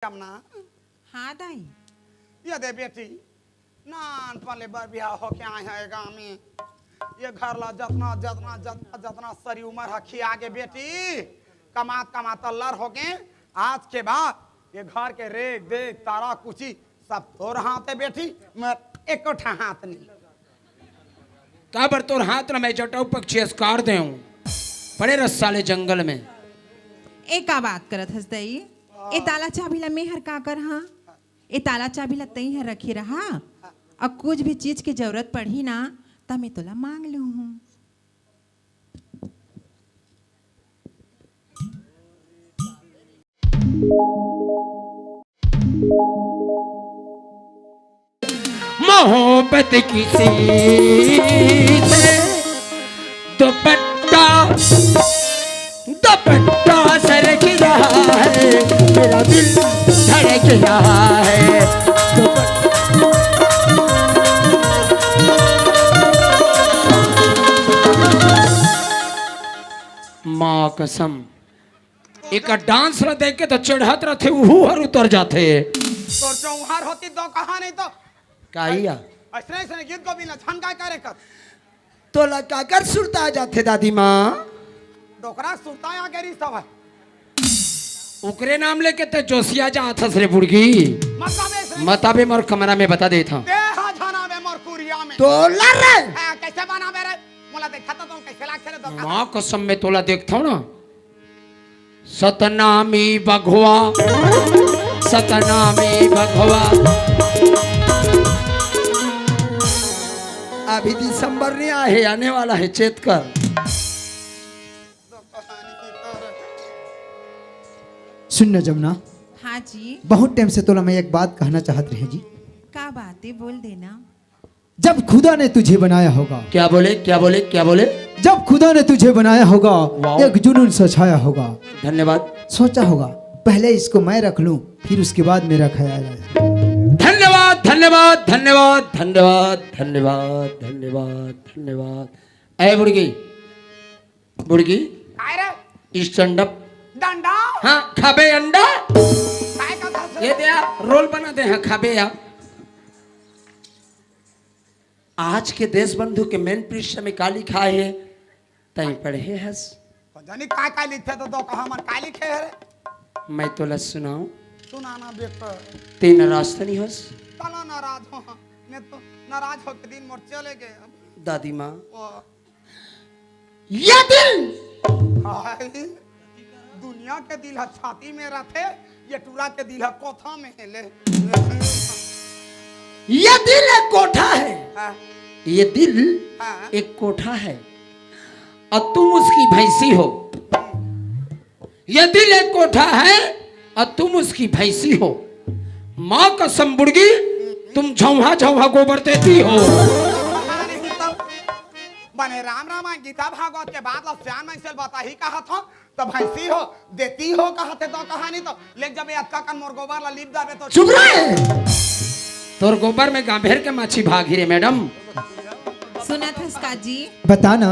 जमना हाँ दाई ये दे बेटी नान पले बर बियाह हो के आए हैं गाँव में ये घर ला जतना जतना जतना जतना सरी उम्र हखी आगे बेटी कमात कमात लर हो गए आज के बाद ये घर के रेख देख तारा कुची सब तोर हाथ है बेटी मैं एक हाथ नहीं काबर तोर हाथ न मैं जटाऊ पक्षी अस्कार दे हूँ पड़े रसाले जंगल में ए का बात करत हस दई ए ताला चाबी ला मेहर का कर हाँ ए ताला चाबी ला तई है रखी रहा और कुछ भी चीज की जरूरत पड़ी ना तो मैं तोला मांग लू हूँ मोहब्बत की से दुपट्टा दुपट्टा सरक रहा है मेरा दिल धड़क रहा है माँ कसम एक डांस ला देख के तो चढ़त रहे उहू हर उतर जाते तो चौहार होती तो कहा नहीं तो काइया ऐसे ऐसे गीत को भी ना छनका करे कर तो लगा कर सुरता जाते दादी माँ डोकरा सुरता आ गरी सब है उकरे नाम लेके ते जोसिया जा थस रे बुड़गी मताबे मोर कमरा में बता देता देहा जाना में मोर कुरिया में तो लड़ रे कैसे बनावे रे मोला देखा तो कैसे लाग छे तो माँ कसम में तोला देखता हूँ ना सतनामी बघवा सतनामी बघवा अभी दिसंबर नहीं आए आने वाला है चेत कर सुन न जमुना हाँ जी बहुत टाइम से तोला मैं एक बात कहना चाहत रहे जी का बात है बोल देना जब खुदा ने तुझे बनाया होगा क्या बोले क्या बोले क्या बोले जब खुदा ने तुझे बनाया होगा वाह। एक जुनून सछाया होगा धन्यवाद सोचा होगा पहले इसको मैं रख लूं फिर उसके बाद मेरा ख्याल आए धन्यवाद धन्यवाद धन्यवाद धन्यवाद धन्यवाद धन्यवाद धन्यवाद ऐ बुड़गी बुड़गी काय रे स्टैंड अप डंडा हाँ खाबे अंडा काय का था ये दे रोल बना दे हाँ खाबे या आज के देश बंधु के मेन पृष्ठ में काली खाए है तई पढ़े हस जानी काय काय लिखे तो कहा मन काय लिखे है रे मैं तो लस सुनाऊं सुनाना बेटा तीन रास्ते नहीं हस तना नाराज हो मैं तो नाराज हो के दिन मोर चले गए दादी माँ ओ ये दिल हाय दुनिया के दिल है छाती में रखे ये टूरा के दिल है कोठा में है ले ये दिल एक कोठा है हाँ, ये दिल हाँ। एक कोठा है और तुम उसकी भैंसी हो ये दिल एक कोठा है और तुम उसकी भैंसी हो माँ कसम बुड़गी तुम झौहा झौहा गोबर देती हो नहीं तो बने राम रामायण गीता भागवत के बाद श्याम ऐसे बता ही कहा था तो भैंसी हो देती हो कहा थे तो कहा नहीं तो ले जब अक्का कन मोर गोबर ला लीप जाबे तो चुप रहे तोर गोबर में गांभेर के माछी भागी रे मैडम सुना था का जी बता ना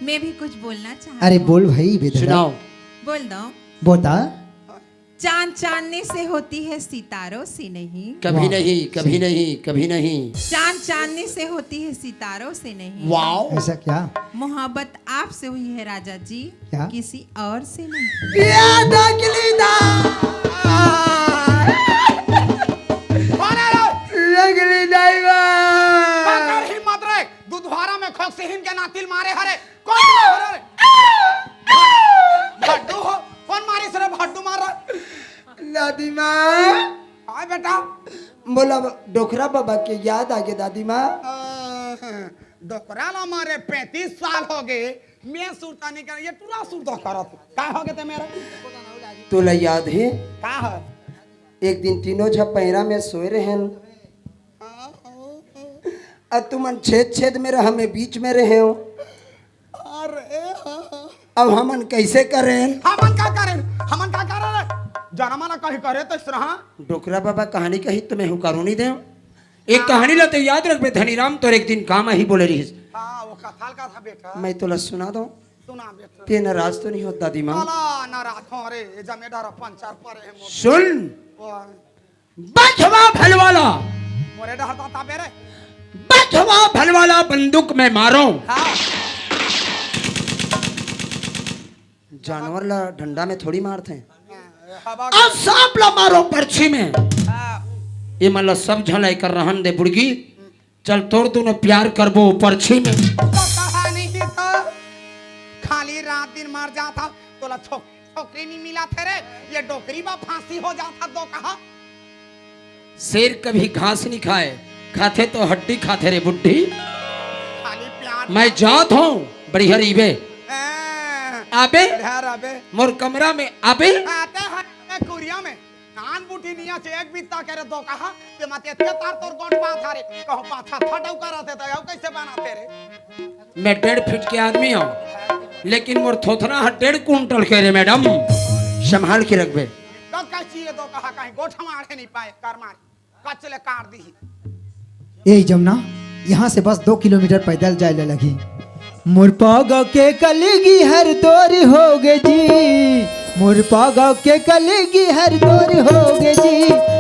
मैं भी कुछ बोलना चाहती अरे हूँ। बोल भाई बेटा सुनाओ बोल दो बता चांद चांदने से होती है सितारों से नहीं कभी वाह, नहीं कभी सही। नहीं कभी नहीं चांद चांदने से होती है सितारों से नहीं वाओ ऐसा क्या मोहब्बत आपसे हुई है राजा जी क्या? किसी और से नहीं काकर हिम्मत रे दुधवारा में खोक से हिन के नातिल मारे हरे कौन रे भट्टू हो कौन मारी सरे भट्टू मार रहा दादी माँ हाय बेटा बोला डोकरा बाबा के याद आ गया दादी माँ डोकरा ला मारे 35 साल हो गए मैं सुरता नहीं कर ये पूरा सुरता करत का हो गए ते मेरा तुला याद है का है एक दिन तीनों झप पैरा में सोए रहे और तुमन छेद छेद में रह हमें बीच में रहे हो अरे अब हमन कैसे करें हमन का करें हमन का करे जनमा ना कहीं करे तो इस तरह डोकरा बाबा कहानी कही तो मैं हूँ करू नहीं दे एक कहानी ला तो याद रख बे धनीराम तो एक दिन काम ही बोले रही हां वो कथाल का था बेटा मैं तो सुना दो सुना बेटा ते नाराज तो नहीं हो दादी माँ? साला नाराज हो रे ये जमे डर पंचर पर है सुन मोर बचवा भलवाला, मोरे डर ता बेरे बचवा भलवाला बंदूक में मारो। हां जानवर ला डंडा में थोड़ी मारते हैं, हवा अब सांप ला मारो पर्ची में। हां ये मतलब सब झलाई कर रहन दे बुड़गी, चल तोड़ दोनों प्यार करबो पर्ची में। तो कहानी ही तो खाली रात दिन मर जाता तोला छोकरी नहीं मिला थे रे ये डोकरी में फांसी हो जाता तो कहा शेर कभी घास नहीं खाए, खाते तो हड्डी खाते रे बुड्ढी। खाली प्यार मैं जात हूँ बड़ी हरीबे आबे घर आबे मोर कमरा में आबे। आते हैं कुरिया में नान बूटी निया से एक बित्ता करे तो कहा कि मते ते तार तोर गोट पाथा रे कहो पाथा फटाऊ कराते तो अब कैसे बनाते रे मैं 1.5 फीट के आदमी हूँ, लेकिन मोर थोथना 1.5 कुंटल के रे मैडम, संभाल के रखबे। तो कैसी है तो कहा कहीं गोठ मारे नहीं पाए कर मार कचले काट दी ए जमुना, यहाँ से बस 2 किलोमीटर पैदल जाए लगी। मुरपागा के कलेगी हर दौर हो गे जी, मुरपागा के कलेगी हर दौर हो गे जी,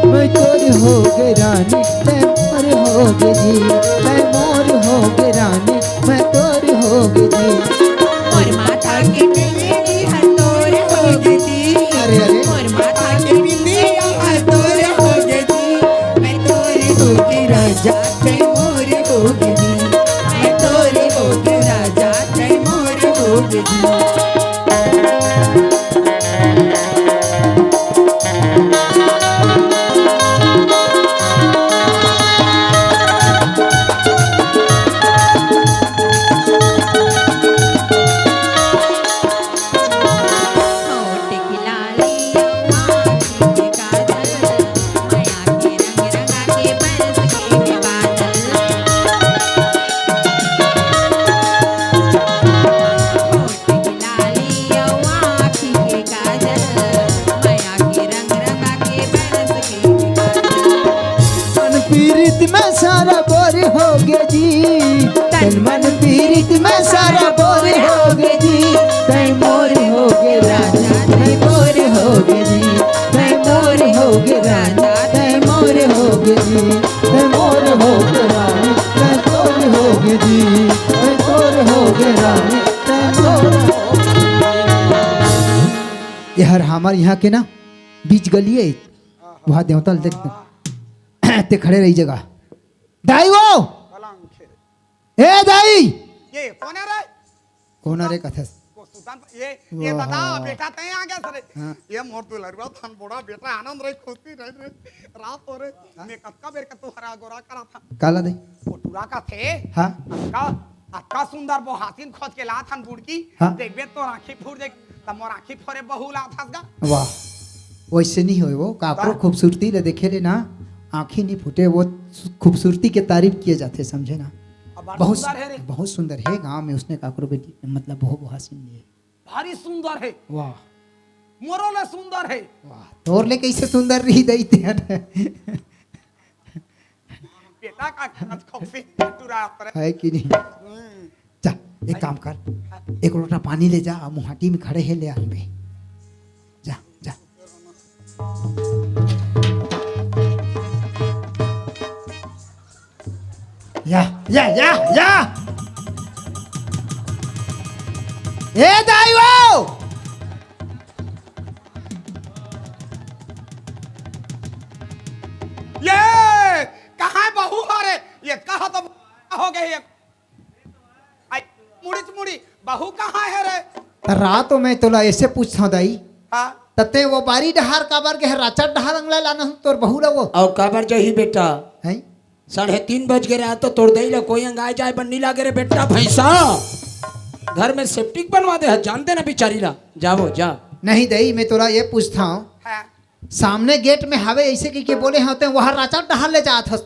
मैं तोर हो गे रानी मैं मोर हो गे जी, मैं मोर हो गे रानी मैं तोर हो गे जी। और माथा के बिंदी हर तोर होगे जी, अरे अरे और माथा के बिंदी हर तोर होगे जी, मैं तोर होगे राजा मैं मोर होगे जी, मैं तोर होगे राजा मैं मोर होगे जी। होठ की लाली आँखों के काजल, माया के रंग रंगा के बरस के बादल। होठ की लाली आँखों के काजल, माया के रंग रंगा के बरस के बादल। मन पीड़ित में सारा बोर हो गया जी, तन मन पीड़ित में सारा बोर हो गया जी, तै मोर हो गे राजा तै मोर हो गे जी, तै मोर हो गे राजा तै मोर हो गे जी, तै मोर हो गे रानी तै मोर हो गे जी, तै मोर हो गे रानी तै मोर हो गे। यार हमारे यहाँ के ना बीच गली है वहाँ देवतल देखते ते खड़े रही जगह। दाई वो कलंक ए दाई ये कौन है रे कौन अरे कथस को सुल्तान ये बता वाह। बेटा तय आ गया सर हाँ। ये मोर तो लड़वा थान बड़ा बेटा आनंद रे खुशी रह रे रात हो रे मैं कक्का बेर का तू हरा गोरा करा था काला दे फोटुरा का थे हाँ अक्का अक्का सुंदर बो हाथिन खोज के ला थान बुड़की हाँ। देखबे तो आंखी फूट देख त मोर आंखी फोरे बहु ला थास गा वाह वैसे नहीं होए वो काकरो वाह। खूबसूरती ले देखे रे ना आंखें नहीं फूटे वो खूबसूरती के तारीफ किए जाते समझे ना। अब बहुत सुंदर है रे बहुत सुंदर है गांव में उसने काकरो बेटी मतलब बहुत हसीन लिए। भारी सुंदर है वाह मोरो ले सुंदर है वाह तोर ले कैसे सुंदर रही दई ते बेटा का खोफी टुरा पर है कि नहीं। जा एक काम कर एक लोटा पानी ले जा मुहाटी में खड़े है ले आनबे जा जा या ए दाई वो ये कहाँ है बहू हो रे ये कहा तो हो गई ये आई मुड़ी बहू कहाँ है रे रात में तोला ऐसे पूछता हूँ दाई हाँ तते वो बारी डहार काबर के राचा डहार अंगला लाना हूँ तोर बहू ला वो और काबर जही बेटा हैं 3:30 बज गए तो तोड़ दे ला कोई अंगाए जाए बन्नी लागे रे बेटा भैंसा घर में सेप्टिक बनवा दे जानते ना बेचारी ला जाओ जा। नहीं दई मैं तोरा ये पूछता हूँ है सामने गेट में हवे ऐसे की के बोले होते वहाँ राचा डहार ले जात हस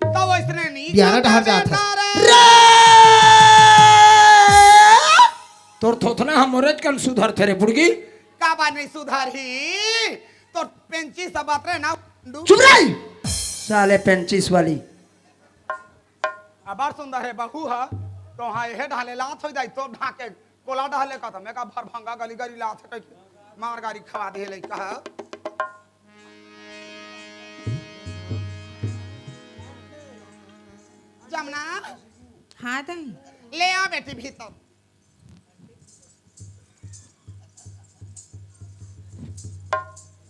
तो वो इसने नहीं ग्यारह जाता डहार जात बेटा है। रे। तोर थोथना हम मोरज कल सुधर थे रे बुड़गी। का बात नहीं सुधारी तो पेंची सब बात रे ना चुप रही साले 35 वाली। अबार सुंदर है बहू है तो हाँ ये ढाले लात हो जाए तो ढाके कोला डाले का था मैं का भर भंगा गली गली ला थे कहीं मार गाड़ी खवा दे लइका है जमुना हाँ दाई ले आ बेटी भीतर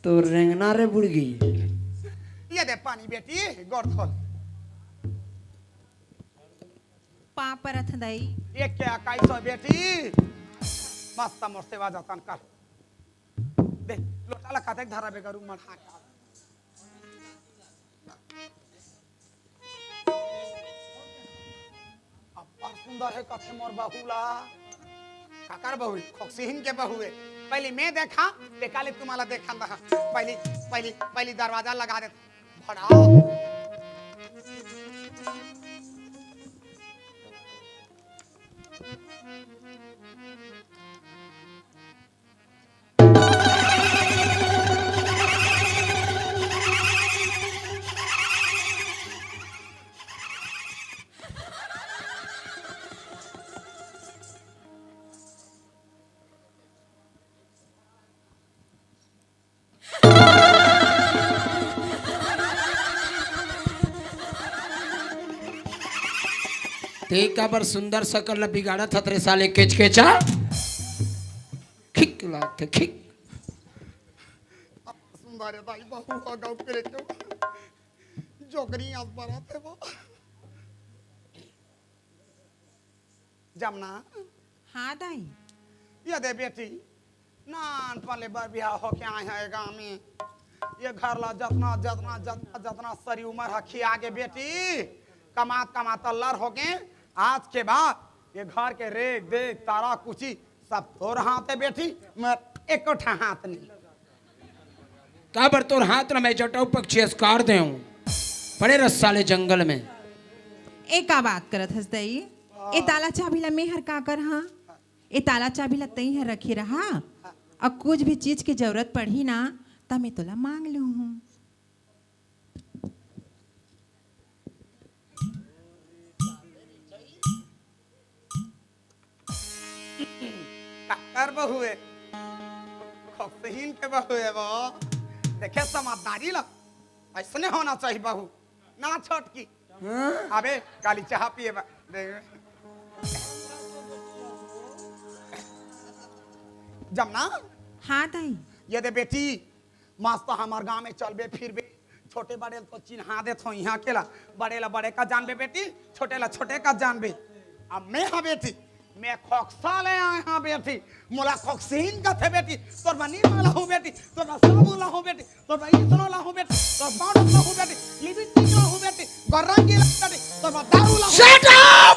तो रेंगना रे बुड़गी ये दे पानी बेटी गोर धोल पा परत दाई एक क्या कैसो बेटी मस्त मोर सेवा जतन कर दे लोटा लगा दे धारा बेगरू मढ़ा अब सुंदर है कथे मोर बहुला काकर बहु खोक्सीहिन के बहुए पहले मैं देखा बेकाले तुम्हारा देखा था पहली पहली पहली दरवाजा लगा दे भड़ाओ ते का बर सुंदर सकल बिगाड़ा थतरे साले केच केचा खिक लाते खिक सुंदर है भाई बहु का गाँव के क्यों जोगरी आज बारात है वो जमुना हाँ दाई ये दे बेटी नान पले बार बियाह हो के आए हैं गाँव में ये घर ला जतना जतना जतना जतना सरी उम्र हखी आगे बेटी कमात कमात लर हो गए आज के बाद ये घर के रेख देख तारा कुची सब तोर हाथ है बेटी मैं एक हाथ नहीं का बर तोर हाथ न मैं जटाऊ पक्षी अस्कार दे पड़े रस साले जंगल में ए का बात करत हस दाई ए ताला चाबी ला मेहर का कर हाँ ए ताला चाबी ला तई है रखी रहा और कुछ भी चीज की जरूरत पड़ी ना ता मैं तोला मांग लूँ हूँ कर बहुए खोक्सीन के बहुए वो देखे समझदारी ला ऐसने होना चाहिए बहू ना छोटकी अबे काली चाह पिए जमुना हाँ दाई ये दे बेटी मस्त हमार गांव में चलबे फिरबे छोटे बड़े तो चिन्हा दे थो यहाँ के ला बड़े का जानबे बेटी छोटे ला छोटे का जानबे अब मैं हाँ बेटी मैं खोक्सा ले आए हाँ बेटी मोला खोक्सीन का थे बेटी तोर बनी वाला हूँ बेटी तोर साबुन ला हूँ बेटी तोर इसनो ला हूँ बेटी तोर पाउडर ला हूँ बेटी लिपस्टिक ला हूँ बेटी गरंगी ला बेटी तोर दारू ला शट अप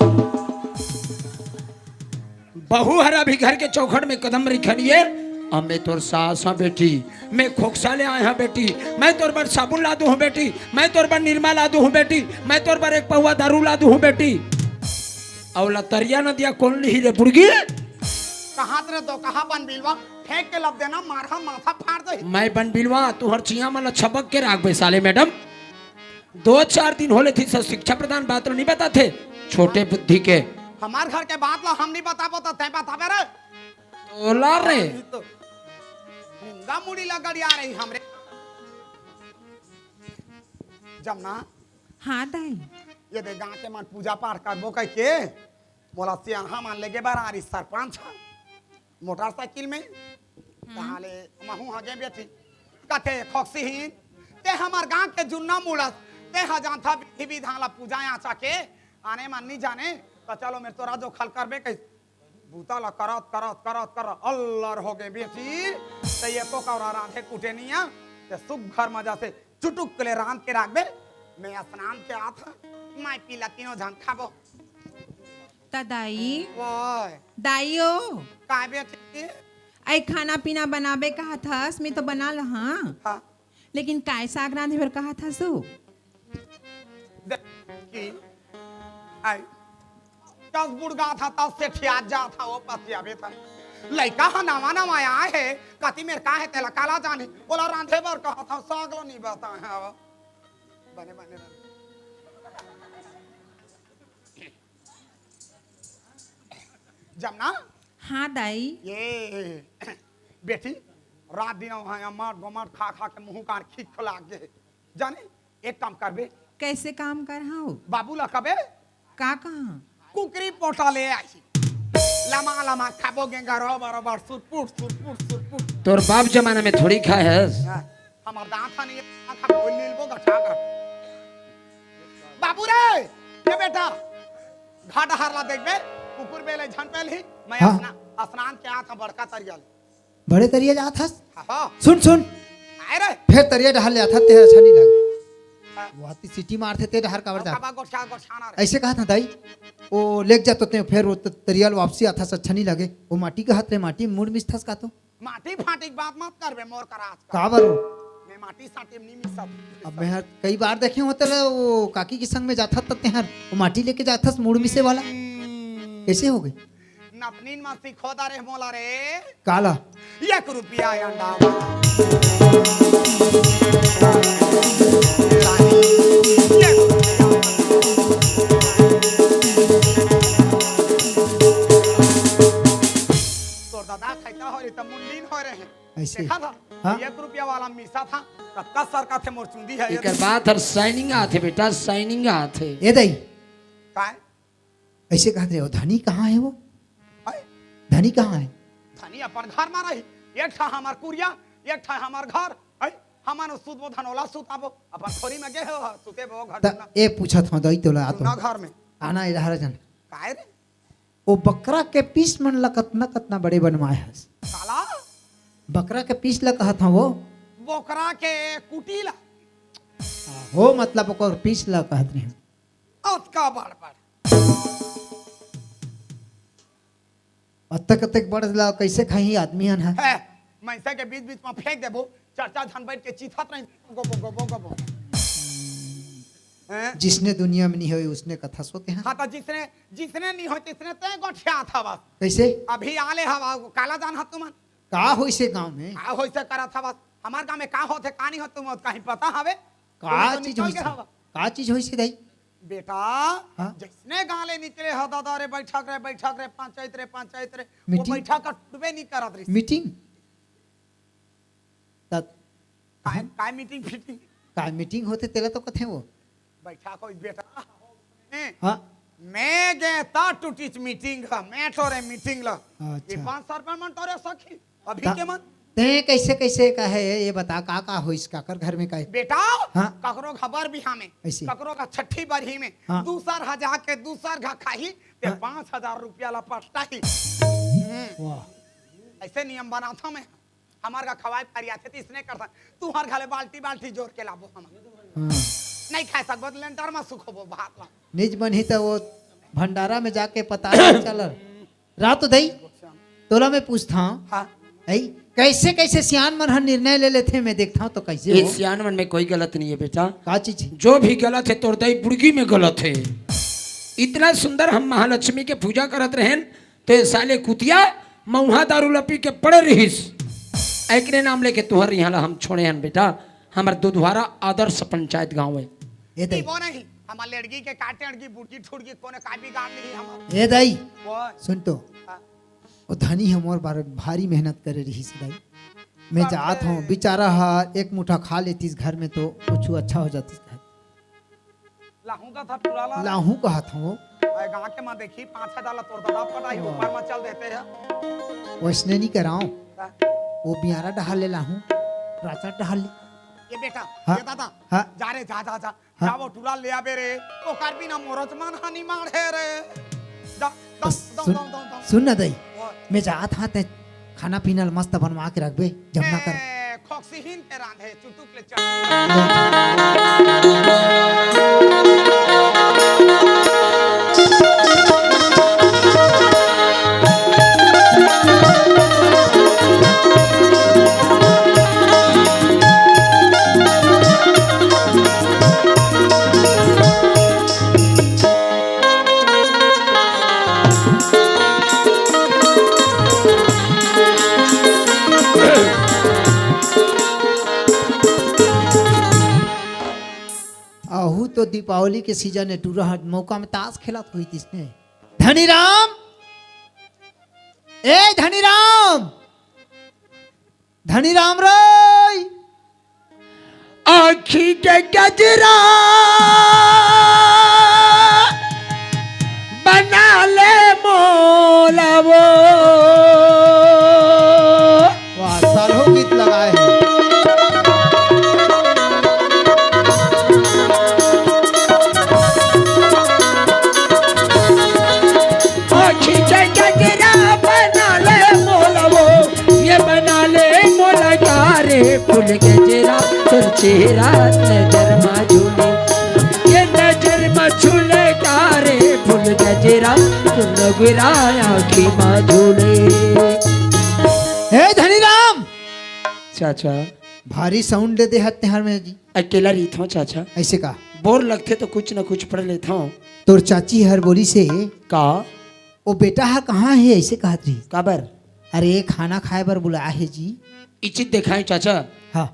बहू हरा भी घर के चौखट में कदम रखिए अब मैं तोर सास हाँ बेटी मैं खोखसा ले आए हाँ बेटी मैं तोर पर साबुन ला दूँ बेटी मैं तोर पर निरमा ला दूँ बेटी मैं तोर पर एक पौवा दारू ला दूँ बेटी औला तरिया न दिया कौन ली रे बुड़गी कहाँ तेरे दो कहाँ बन बिलवा फेंक के लब देना मारा माथा फाड़ दे मैं बन बिलवा तू हर चिया मला छबक के राख बे साले मैडम 2-4 दिन होले थी सब शिक्षा प्रदान बात नहीं बताते छोटे बुद्धि के हमार घर के बात ला हम नहीं बता पाता तय बता बेरे तोला रे तो मुंगा मुड़ी लगड़ी आ रही हमरे जमुना हाँ दाई ये दे गांव के मन पूजा पाठ करबो कह के मोला सियाहा मान लेगे बार आरी सरपंच मोटरसाइकिल में ताले महू हगे बेटी कथे खोक्सीहीन ते हमार गांव के जुन्ना मुड़स ते हजान था भी धाला पूजा आचा के आने मन नहीं जाने तो चलो मेरे तोरा जो खल करबे कह बूता ला करत करत करत कर अल्लाह हो गए बेटी ते ये को कौरा रांधे कुटे नहीं आ ते सुख घर मजा से चुटुक ले रांध के राखबे मैं स्नान के आता मैं पीला तीनों झन खाबो ता दाई वाह दाइयो काय बेटी आई खाना पीना बनाबे कहा थस मैं तो बना ल हाँ हाँ लेकिन काय साग रांधे भर कहा था सो की आई दस बुड़गा था तब से ठिया जा था वो पतिया बेटा लड़का हा नवा नवा आया है कति मेरे का है तेला काला जानी बोला रांधे बर कहा था साग लो नहीं बता है वो बने बने जमुना हाँ दाई ये बेटी रात दिन वहाँ मार गोमार खा खा के मुंह का खींच खुला के जाने एक काम करबे कैसे काम कर हाँ बाबू ला कबे का कहाँ कुकरी पोटा ले आई लमा लमा खाबोगे घरो बरोबर सुरपुट सुरपुट सुरपुट तोर बाप जमाना में थोड़ी खाए है हमार दांत था नहीं आंखा बोल नीलबो गठा कर बाबू रे ये बेटा घाट हारला देखबे कुकुर बेले झन पहले मैं हाँ। स्नान के आता बड़का तरियल बड़े तरिया जात हस हां सुन सुन आए रे फिर तरिया ढहल जाता ते अच्छा नहीं लगे वो आती सिटी मारते ते ढहर कावर जा कबा गोठा गोठाना रे ऐसे कहा था दाई वो लेक जातो ते फिर वो तरियाल वापसी आता अच्छा नहीं लगे वो माटी का हाथ रे माटी मुड़ मिस थस का तो माटी फाटी की बात मत करबे मोर करा आज का बरो मैं माटी साटी नहीं मिस सब अब मैं यार कई बार देखे होते ले वो काकी के संग में जाता तते हर वो माटी लेके जाता मुड़ मिसे वाला कैसे हो गई नतनीन मस्ती खोदा रे मोला रे काला 1 रुपया अंडा वाला तोर दादा खैता हो रे त मुंडीन हो रहे हैं ऐसे? देखा था हाँ? 1 रुपया वाला मिसा था तब का सर का थे मोर चुंदी है एक बात हर शाइनिंग आते बेटा शाइनिंग आते ए दाई काय ऐसे कहते हो धनी कहाँ है वो है धनी कहाँ है धनी अपन घर में रही एक ठा हमार कुरिया एक ठा हमार घर है हमार सुत वो धनोला सुताबो अपन खोरी में गे हो सुते वो घर त ए पूछत हो दई तोला आतो ना घर में आना इधर जन काय रे वो बकरा के पीस मन ला कतना कतना बड़े बनवाए हस साला बकरा के पीस ला कहत हो वो बोकरा के कुटीला हो मतलब ओकर पीस ला कहत रहे औत का बाड़ बाड़ अतक अतक बड़ ला कैसे खाई आदमी हन है है मैसे के बीच बीच में फेंक देबो चर्चा धन बैठ के चीथत नहीं गो गो गो गो गो हैं जिसने दुनिया में नहीं हुई उसने कथा सोते हैं हाँ तो जिसने नहीं हो तिसने ते गोठिया था बस कैसे अभी आले हवा काला जान हत तुमन का हो से गांव में का होइसे करा था बस हमार गांव में का होथे कानी हो तुम कहीं पता हवे का तुम तो चीज निकल होई के से हवा। का चीज होई से दाई बेटा हाँ? जिसने गाले निकले हो दादा रे बैठक रे पंचायत रे वो मीटिंग? बैठक का टुबे नहीं करत रही मीटिंग तब काय मीटिंग फिटिंग का मीटिंग होते तेला तो कथे वो बैठा कोई बेटा हैं? हाँ मैं गे ता टूटीच मीटिंग है मैं ठोरे मीटिंग ला अच्छा। ये 500 रुपया मन टोरे सखी अभी ता- के मन ते कैसे कैसे का है ये बता का हो इस काकर घर में का है बेटा हाँ। ककरो खबर बिहा में ऐसे? ककरो का छठी बरही में हाँ। दूसर हजार के दूसर घा खाही ते हाँ। 5000 रुपया ला पटता ही वाह ऐसे नियम बनाता मैं हमार का खवाई फरिया थे इसने करता तू हर घाले बाल्टी बाल्टी जोड़ के लाबो हम हाँ नहीं खा सकबो लेंटर में सुख होबो भात ला निज बन ही तो वो भंडारा में जाके पता चल रात दई तोला मैं पूछता हूँ हां ऐ कैसे कैसे सियान मन हर निर्णय ले लेते मैं देखता हूँ तो कैसे हो इस सियानवन में कोई गलत नहीं है बेटा का चीज है? जो भी गलत है तोर दई बुड़गी में गलत है इतना सुंदर हम महालक्ष्मी के पूजा करत रहें तो ये साले कुतिया मऊहा दारू लपी के पड़े रहीस एकरे नाम लेके तुहर यहाँ ला हम छोड़े हन बेटा हमार दुधवारा आदर्श पंचायत गाँव है ए दई वो नहीं हमार लड़की के काटे अड़की बुड़की ठुड़की कोने का भी गाड़ नहीं हमार ए दई वो सुन तो हाँ। वो धनी हमर बार भारी मेहनत करे रही से दाई मैं जात हूँ बेचारा हा एक मुठा खा लेती इस घर में तो कुछ अच्छा हो जाती घर लाहू का था पुराला लाहू कहा था वो गांव के मां देखी 5-6 डाला तोड़ दादा पटाई ऊपर में चल देते हैं वैसने नहीं कराऊं वो बियारा डहाल ले लाहू राचा डहाल ले ये बेटा हाँ। ये दादा हाँ। जा रे जा जा जा हाँ। जा वो टूला ले आबे रे ओ कर भी ना मोरच मान हानि मार है रे जा दा बस दा सुन दा दा सुन ना दई वो मैं जात हाँ ते खाना पीना मस्त बनवा के रखबे जब ना कर खोक्सीहीन के रांधे चुटुक ले चल आहू तो दीपावली के सीजन है टूरा मौका में ताश खेला हुई थी इसने धनी राम ए धनीराम, धनीराम रे, आखी के गजरा बना ले मोलावो। वाह सालों गीत लगाए हैं। आखी के गजरा बना ले मोलावो, ये बना ले मोला कारे फूल गजरा तुर चेहरा नजर मा झूले, ये नजर मा झूले कारे फूल गजरा तुर नगरा आखी मा झूले। ए धनीराम, चाचा भारी साउंड दे दे हत्ते हर में जी। अकेला रही था चाचा, ऐसे का बोर लगते तो कुछ न कुछ पढ़ लेता हूँ। तोर चाची हर बोली से का वो बेटा है कहाँ है ऐसे कहत रही। काबर अरे खाना खाए बर बुलाया है जी। इचित दिखाए चाचा, हाँ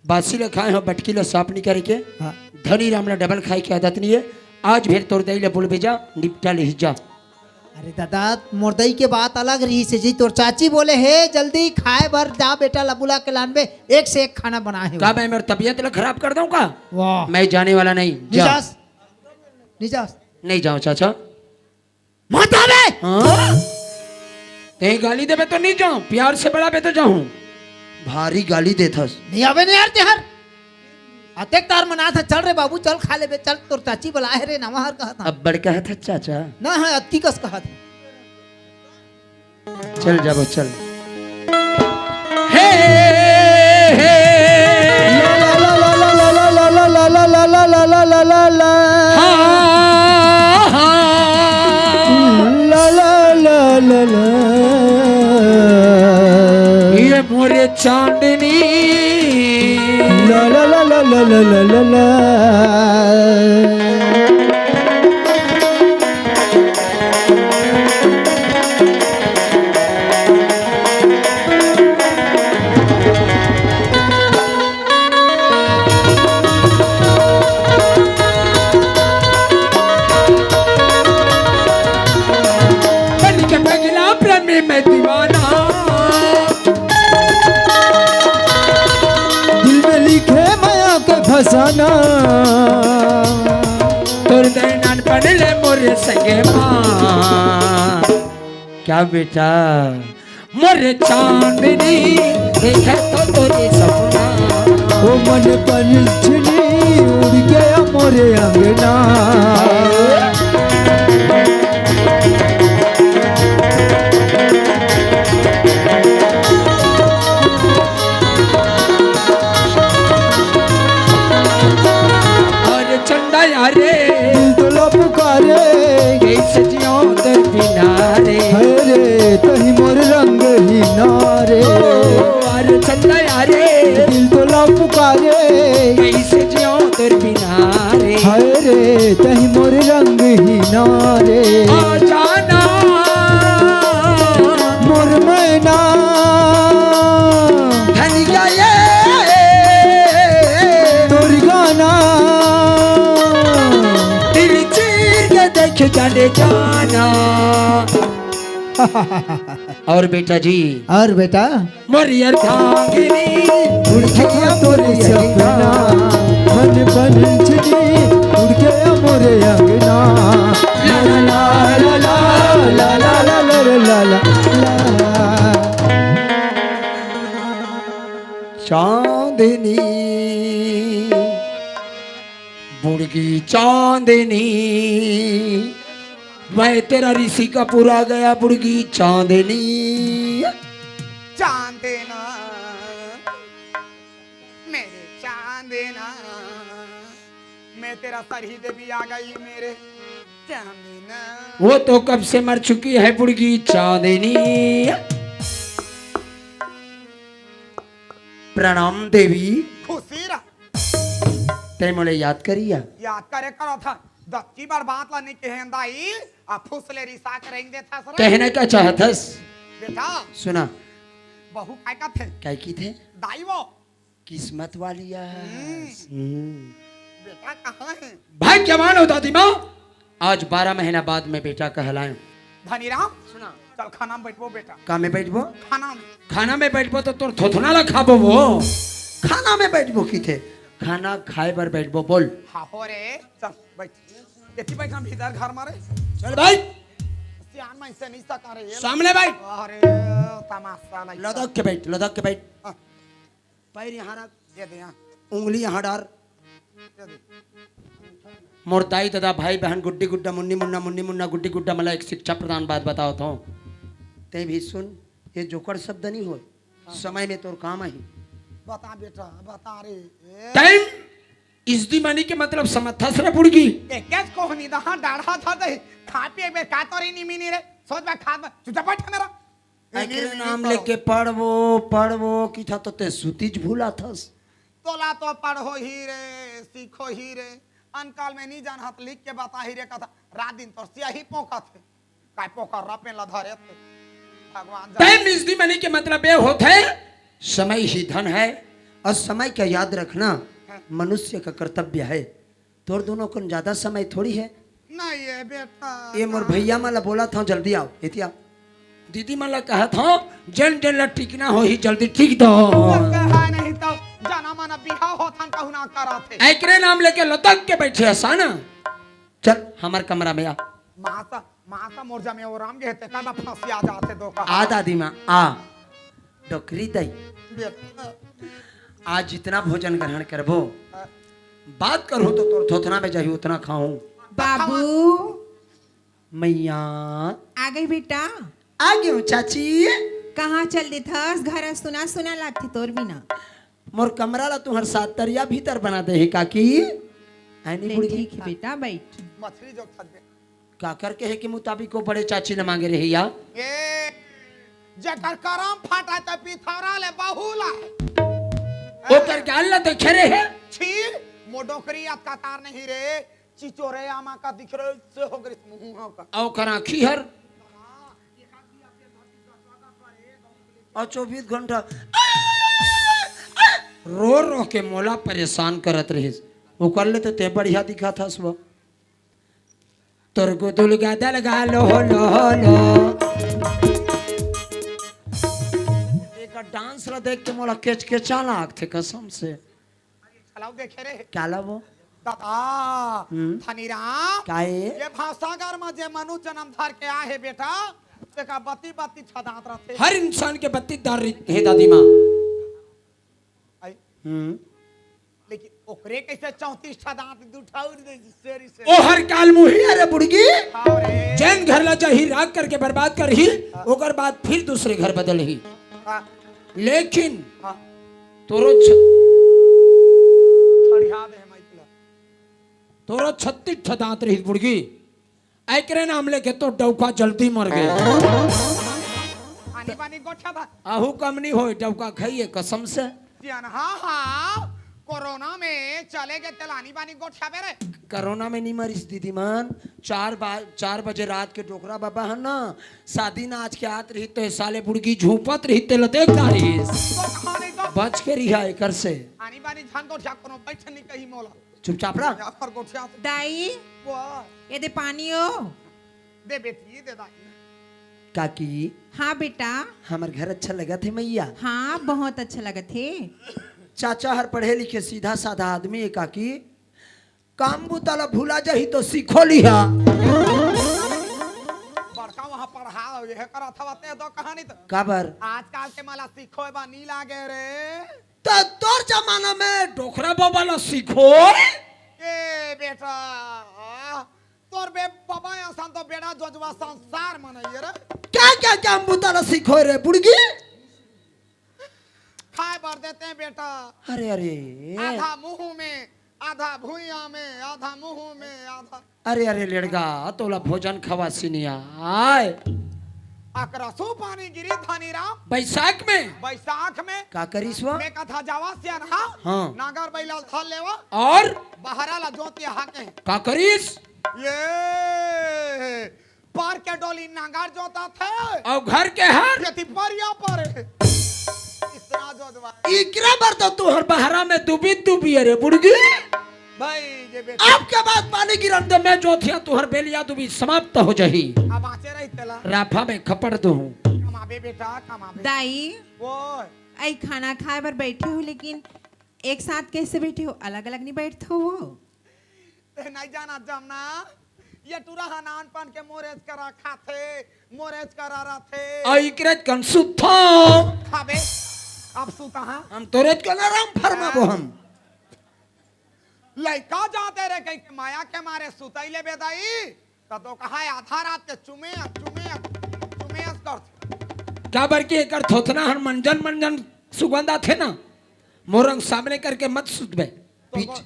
बासी ला खाए हो बटकी ला साफ नहीं करे के, हाँ। धनी राम ला डबल खाए की आदत नहीं है। आज फिर तोड़ दई ला बोल भेजा निपटा ले जा। अरे दादा मोरदई के बात अलग रही से जी। तोर चाची बोले है जल्दी खाए बर जा बेटा ला बुला के लान बे, एक से एक खाना बना है। का मैं मेरी तबीयत ला खराब कर दूं का? वाह मैं जाने वाला नहीं। जा निजास, निजास नहीं जाओ चाचा। माता बे हाँ? ते गाली देवे तो नहीं जाऊं, प्यार से बड़ा पे तो जाऊं। भारी गाली देथस। नहीं आवे नहीं यार तेहर अतेक तार मना था। चल रे बाबू चल खा ले बे, चल तोर चाची बुलाए रे नवा हर कहा था। अब बड़का है था चाचा। ना है अत्ती कस कहा था। चल जाबो चल। हे हे ला ला ला ला ला ला ला ला ला ला ला ला ला ला ला ला हाँ हाँ ला ला ला ला ला। ये मोरे चांदनी ला ला ला ला ला ला ला ला ला। बन के पगला प्रेमी में दीवाना, दिल में लिखे माया के फसाना। तोर दैनान पढ़ ले मोरे संगे माँ। क्या बेटा मोरे चांदनी देखे तो तोरे सपना। ओ मन पंछनी उड़ गया मोरे अंगना। और चंदा यारे दिल तोला पुकारे कैसे जियो दर बिनारे। है रे तही मोर रंग ही नारे। और चंदा यारे दिल तोला पुकारे कैसे जियो दर बिनारे। है रे तही मोर रंग ही नारे। आ जाना मोर मैना धन गए तोर गाना। दिल चीर के देख जाने जाना। और बेटा जी और बेटा मोरियर धांगनी उड़ गया तोरे सपना। मन पंछनी उड़ गया मोरे अंगना। ला ला ला ला ला ला ला ला ला ला ला। चांदनी बुड़गी चांदनी, मैं तेरा ऋषि का पूरा गया बुड़गी चांदनी। चांदना मेरे चांदना, मैं तेरा सरही देवी आ गई मेरे चांदना। वो तो कब से मर चुकी है बुड़गी चांदनी। प्रणाम देवी। खुशी रहा ते मोले याद करिया। याद करे करो था दच्ची बार बात ला नहीं कहंदाई आ फुसले रिसा करेंगे था सर। कहना क्या चाहतस? बेटा सुना बहू काय का थे क्या की थे? दाई वो किस्मत वाली बेटा कहाँ है? भाग्यवान हो दादी माँ, आज 12 महीना बाद में बेटा कहलाए। धनीराम सुना चल खाना में बैठबो बेटा का में बैठबो खाना में खाना में बैठबो तो तोर थोथना ला खाबो वो खाना में बैठबो की थे खाना खाए पर बैठबो बोल हाँ हो रे चल बैठ एती बैठ हम भीतर घर मारे चल भाई सियान में से नहीं सका रे ये सामने बैठ अरे तमाशा नहीं लदक के बैठ हाँ, पैर यहाँ रख दे दे यहाँ उंगली यहाँ डार दे दे मोर दाई दादा भाई बहन गुड्डी गुड्डा मुन्नी मुन्ना गुड्डी गुड्डा मला एक शिक्षा प्रदान बात बताओ तो ते भी सुन ये जोकर शब्द नहीं हो समय में तोर काम आई बता बेटा बता रे टाइम इस दी मानी के मतलब समझता सरा पुड़गी कैच को नहीं दहा डाढ़ा था दे खा पे बे का तो रे नी मिनी रे सोच बे खा चुप बैठ मेरा एकरे नाम लेके पढ़वो की था तो ते सुतीज भूला थस तोला तो पढ़ो ही रे सीखो ही रे अनकाल में नहीं जान हाथ लिख के बता ही रे कथा रात दिन तो सिया ही पोका थे काय पोका रपे ला धरे थे भगवान टाइम इस दी मानी के मतलब ये होता है समय ही धन है और समय का याद रखना मनुष्य का कर्तव्य है तोर दोनों को ज्यादा समय थोड़ी है नहीं है बेटा ये मोर भैया माला बोला था जल्दी आओ इतिया दीदी माला कहा था जन जन ला टिकना हो ही जल्दी ठीक दो कहा नहीं तो जाना माना बिहाव होथन कहू ना करा थे एकरे नाम लेके लतक के बैठे आसाना चल हमार कमरा में आ माता मोर्जा में वो राम गए थे कदा फांसी आ जाते दो का आ दादी माँ आ डोकरी दई बेटा आज जितना भोजन ग्रहण करबो बात करूं तो तोर थोथना में जाही उतना खाऊं बाबू मैया आ गई बेटा आ गयो चाची कहाँ चल दे थस घर सुना सुना लागते तोर बिना मोर कमरा ला तुहर सात तरिया भीतर बना दे ही काकी ऐनी ले बुढ़ी ठीक है बेटा बैठ मछली जो खा दे का करके है कि मुताबिक को बड़े चाची ने मांगे रही या ए जकर करम फाटा त पिथौरा ले बहुला ओकर के अल्लाह देखे रे है छी मोडोकरी या कतार नहीं रे चिचोरे आमा का दिख रहे से हो गई मुंह का औ करा खीहर और 24 घंटा रो रो के मोला परेशान करत रही वो कर ले तो ते बढ़िया दिखा था सुबह तोर को दुल गादा लगा लो एक डांस ला देख के मोला केच के चालाक थे कसम से चलाओ देखे रे क्या ला वो दादा थनीराम काहे ये भाषागर में जे मनु जन्म धर के आए है बेटा देखा बत्ती बत्ती छदात रहते हर इंसान के बत्ती दार है दादी माँ आई हम्म लेकिन ओकरे कैसे 34 छदात उठाऊ सेरी से ओ हर काल मुही अरे बुड़गी खाओ रे जैन घर ला चाही राग करके बर्बाद कर ही ओकर बाद फिर दूसरे घर बदल ही हाँ, लेकिन हाँ, तोरो खड़िया दे माइकला तोरो 36 छदांत रही बुड़गी एकरे नाम लेके तो डौका जल्दी मर गए आनी बानी गोठा बा आहू कम नहीं हो डौका खाइए कसम से जियान हाँ हाँ कोरोना में चले गए तलानी बानी गोठा बेरे कोरोना में नहीं मरीस दीदी मान 4 बजे रात के डोकरा बाबा है ना शादी ना आज के आत रही तो साले बुड़गी झूपत रही तेल देखता रही तो खाने तो बच के रिहा एकर से आनी बानी झन गोठा कोनो बैठ नहीं कहीं मोला चुपचाप रहा या पर गोठा दाई वाह ये दे पानी हो दे बेटी दे दाई काकी हाँ बेटा हमार घर अच्छा लगा थे मैया हाँ बहुत अच्छा लगा थे चाचा हर पढ़े लिखे सीधा साधा आदमी है काकी काम बुताला भूला जाही तो सीखो लिहा बड़का वहां पढ़ा ये करा था बातें तो कहानी तो काबर आजकल के माला सीखो बा नी लागे रे तो तोर जमाना में डोकरा बाबा ला सीखो ए बेटा तोर बे बाबा आसान तो बेड़ा जोजवा संसार मनइए रे क्या काम बुताला सीखो रे बुड़गी खाए भर देते हैं बेटा अरे अरे आधा मुंह में आधा भुइया में आधा मुंह में आधा अरे अरे लड़का तोला भोजन खवा सिनिया आय अकरसू पानी गिरी धनी राम बैसाख में बैसाख में का करीस वो मैं कथा जावा से अनहा हाँ। नागर बैलाल थल लेवा और बहरा ला जोती हाके का करीस ये पार के डोली नागर जोता थे और घर के हर यति परिया पर इतना जोदवा इकरा बार तो तू हर बहरा में डूबी अरे बुड़गी भाई दे बेटी आपके बाद पानी गिरन दे मैं जो थिया तुहर बेलिया तू भी समाप्त हो जही अब आचे रही तेला राफा में खपड़ दू कमाबे बेटा कमाबे दाई वो आई खाना खाए पर बैठे हो लेकिन एक साथ कैसे बैठे हो अलग अलग नहीं बैठते हो ते नहीं जाना जमना ये टूरा हनानपन के मोरेज करा खाथे मोरेज करा रथे आई करत कंसु था खाबे अब सुता हां हम तोरे कना राम फरमाबो हम लइका जाते रे कहीं के माया के मारे सुतई ले बेदाई तो कहा है आधा रात के चुमे कर क्या बर के एकर थोथना हर मंजन मंजन सुगंधा थे ना मोरंग सामने करके मत सुतबे पीछे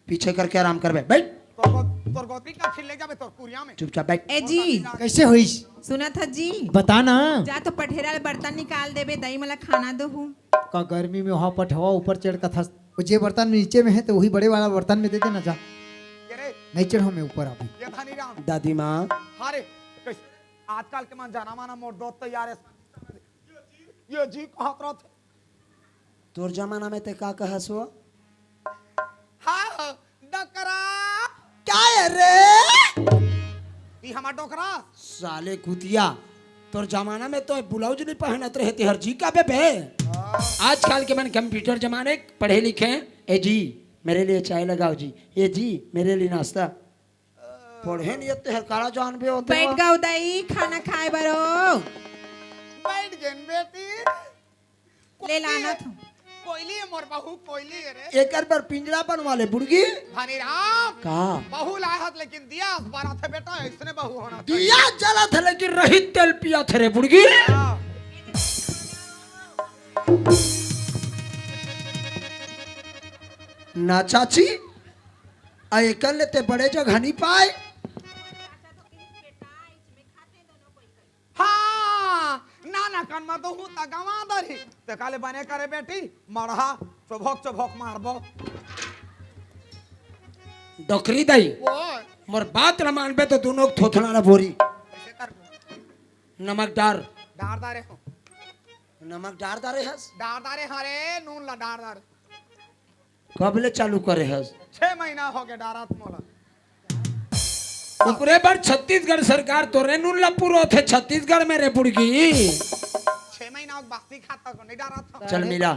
पीछे करके आराम करबे बैठ तोर गोत्री का छिल ले जाबे तोर कुरिया में चुपचाप बैठ ए जी कैसे हुई सुना था जी बता ना जा तो पठेरा वाले बर्तन निकाल देबे दही मला खाना दो हूँ का गर्मी में वहाँ पठवा ऊपर चढ़ का था वो जे बर्तन नीचे में है तो वही बड़े वाला बर्तन में दे देना जा ये रे नहीं चढ़ो मैं ऊपर अभी ये धनी राम दादी माँ हारे कैसे आजकल के मन जाना माना मोर दोस्त तैयार है ये जी कहां तरह तोर जमाना में ते का कहस हो हां डकरा क्या है रे ई हमार डोकरा साले कुतिया तोर जमाना में तो ब्लाउज नहीं पहनत रहे थे हर जी का बे आजकल के मन कंप्यूटर जमाने पढ़े लिखे ए जी मेरे लिए चाय लगाओ जी ये जी मेरे लिए नाश्ता पढ़े नहीं ते हर काला जान भी होते बैठ गओ दाई खाना खाए बरो बैठ गेन बेटी ले लाना था कोयली है मोर बहू कोयली है रे एक बार पिंजरा बनवा ले बुड़गी धनी राम का बहू लायत लेकिन दिया बारा थे बेटा इसने बहू होना दिया जला था लेकिन रही तेल पिया थे रे बुड़गी हाँ। ना चाची आए कर लेते बड़े जगह नहीं पाए हाँ ना ना कन मत हूँ तगवा दरी ते काले बने करे बेटी मरहा चबोक मारबो डोकरी दई वो मोर बात न मानबे तो दोनों थोथना ना बोरी कैसे कर नमक डार डार दारे हो नमक डार दारे हस डार दारे हरे नून ला डार दारे कब ले चालू करे हस 6 महीना हो गए डारात मोला ऊपरे पर छत्तीसगढ़ सरकार तो रेनुल्ला पूरो थे छत्तीसगढ़ में रे बुड़गी 6 महीना हो बासी खाता को नहीं डारा था चल मिला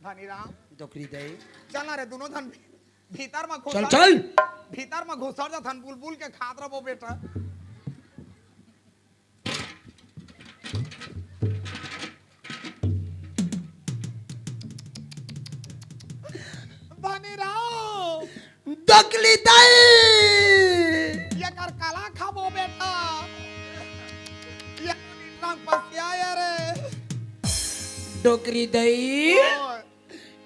धनी राम डोकरी दई चल ना रे दोनों धन भीतर में घुस चल चल भीतर में घुसर जा धन बुलबुल के खात रहो बेटा धनी राम डोकली दई ये कर काला खाबो बेटा ये रंग पसिया रे डोकरी दई ओए,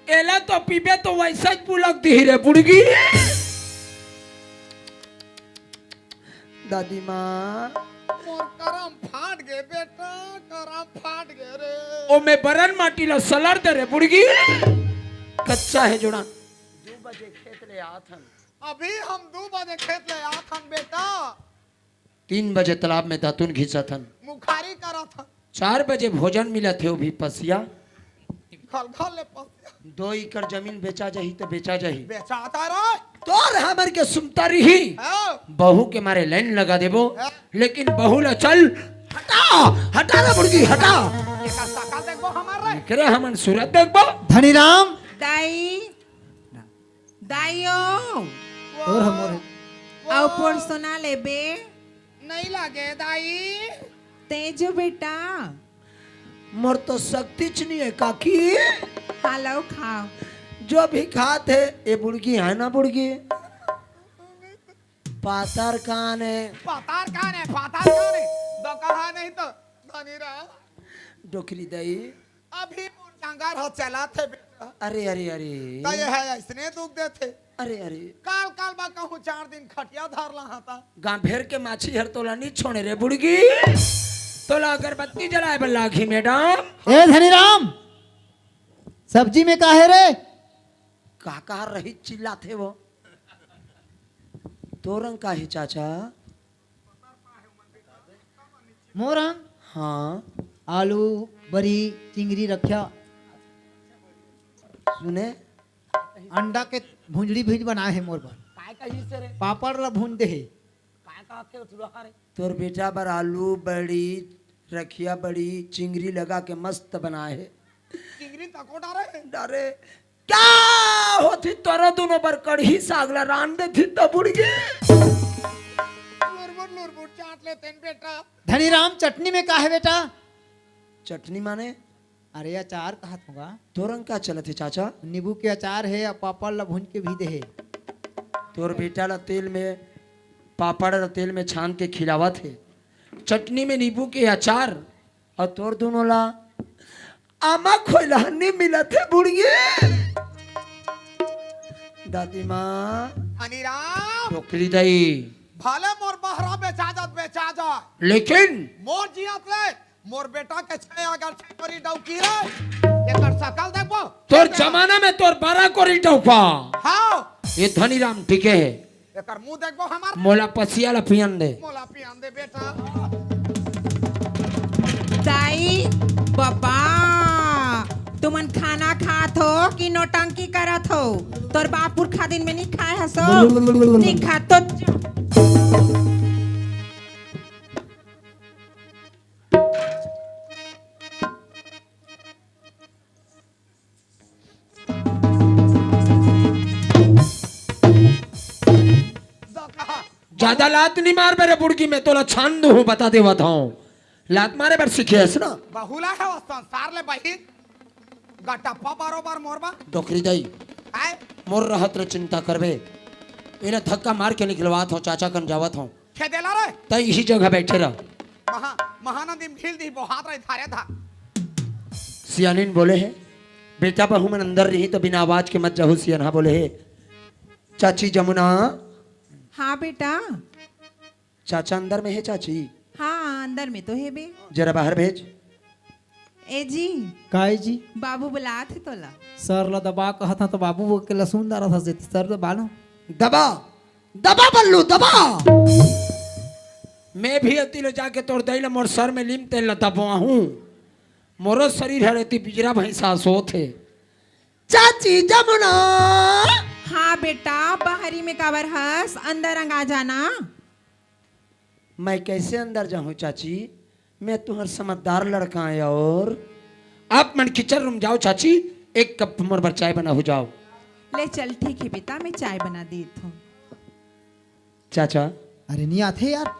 एला तो पीबे तो वैसा ही पुलक दी रे बुड़गी दादी माँ मोर करम फाट गए बेटा करम फाट गए रे ओ मैं बरन माटी ला सलर दे रे बुड़गी कच्चा है जोड़ा 2 बजे खेत ले आथन अभी हम 2 बजे खेत ले आत हम बेटा 3 बजे तालाब में दातुन घिसा थन मुखारी करा था 4 बजे भोजन मिला थे वो भी पसिया खल खल ले पसिया 2 एकड़ जमीन बेचा जाही तो बेचा जाही बेचाता रे तोर हमर के सुनता रही हाँ, बहू के मारे लाइन लगा देबो लेकिन बहू ला चल हटा हटा रे बुड़गी हटा ये का सकल देखबो हमार रे करे हमन सूरत देखबो धनी राम दाई दाइयो और हमर आओ पोर सुना ले बे नहीं लगे दाई तेजो बेटा मोर तो शक्ति नहीं है काकी हालो खाओ जो भी खाते ये बुड़गी है ना बुड़गी पातर कान है पातार कान है दकहा नहीं तो धनी राम डोकरी दई अभी मोर जंगार हो चला थे बेटा अरे अरे अरे तो ये है इसने दुख दे थे अरे अरे काल काल बा कहूँ 4 दिन खटिया धर ला था गांव भेर के माछी हर तोला नहीं छोड़े रे बुड़गी तोला अगरबत्ती जलाए बल्ला घी मैडम ए धनी राम सब्जी में का है रे कहा रही चिल्ला थे वो तोरंग का ही चाचा मोरंग हाँ आलू बरी चिंगरी रखा सुने अंडा के भुंजड़ी भी बनाए है मोर पर काय कही से रे पापड़ ला भून दे काय कहते हो तुला रे तोर बेटा बर आलू बड़ी रखिया बड़ी चिंगरी लगा के मस्त बनाए है चिंगरी तकोटा रे डरे क्या होती तोरा दोनों पर कढ़ी सागला रान दे थी तब उड़ गए लुरबुट चाट लेते हैं बेटा धनीराम चटनी में का है बेटा? चटनी माने अरे अचार कहा होगा, तोरंग का चलत है चाचा नींबू के अचार है और पापड़ ला भून के भी दे है। तोर बेटा ला तेल में पापड़ ला तेल में छान के खिलावत है चटनी में नींबू के अचार और तोर दोनों ला आमा खोलहनी मिला थे बुढ़िए दादी माँ हनीराम टोकरी दई भले मोर बहरा बेचा जा लेकिन मोर जियत ले मोर बेटा के छे अगर छेरी डौकी रे एकर शकल देखबो तोर जमाना में तोर 12 कोरी टोपा हां ये धनीराम टिके है एकर मुंह देखबो हमार मोला पसिया ला पियन दे मोला पियान दे बेटा दाई बाबा तुमन खाना खात हो कि नोटंकी करत हो? तोर बाप पुरखा दिन में नहीं खाए हसो नहीं खात तो ज्यादा लात नहीं मार मेरे बुड़की में तोला छान दू बता देवा था लात मारे बर सीखे है ना बहुला है वो संसार ले बही गटप्पा बरोबर मोरबा डोकरी दई है मोर रहत रे चिंता करबे इन्हें धक्का मार के निकलवात हो चाचा कन जावत हो खेदेला रे तई इसी जगह बैठे रह महानदी ढील दी बहुत रे धारे था सियानिन बोले है बेटा बहू मन अंदर रही तो बिना आवाज के मत जाहू सियाना बोले है चाची जमुना हाँ बेटा चाचा अंदर में है चाची हाँ अंदर में तो है बे जरा बाहर भेज ए जी काय जी बाबू बुलात है तोला सर ला दबा कहा था तो बाबू वो के लसून दारा था से सर दबा लो दबा दबा बल्लू दबा मैं भी अति ले जाके तोड़ दई मोर सर में लीम तेल दबवा हूँ मोरो शरीर है रेती पिजरा भैंसा सोत है चाची जमुना हाँ बेटा बाहरी में काबर हस अंदर अंगा जाना मैं कैसे अंदर जाऊं चाची मैं तुम्हार समझदार लड़का है और आप मन किचन रूम जाओ चाची एक कप मोर पर चाय बना हो जाओ ले चल ठीक है बेटा मैं चाय बना देती हूँ चाचा अरे नहीं आते यार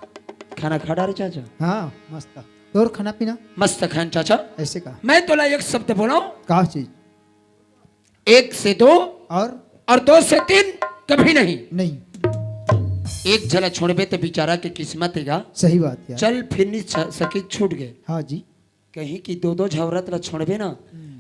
खाना खा डाले चाचा हाँ मस्त और खाना पीना मस्त खान चाचा ऐसे कहा मैं तोला एक शब्द बोलाऊं कहा चीज 1 से 2 और 2 से 3 कभी नहीं नहीं एक झला छोड़बे तो बेचारा के किस्मत हैगा सही बात यार चल फिर नहीं सकी छूट गए हाँ जी कहीं की 2 झवरत ला छोड़बे ना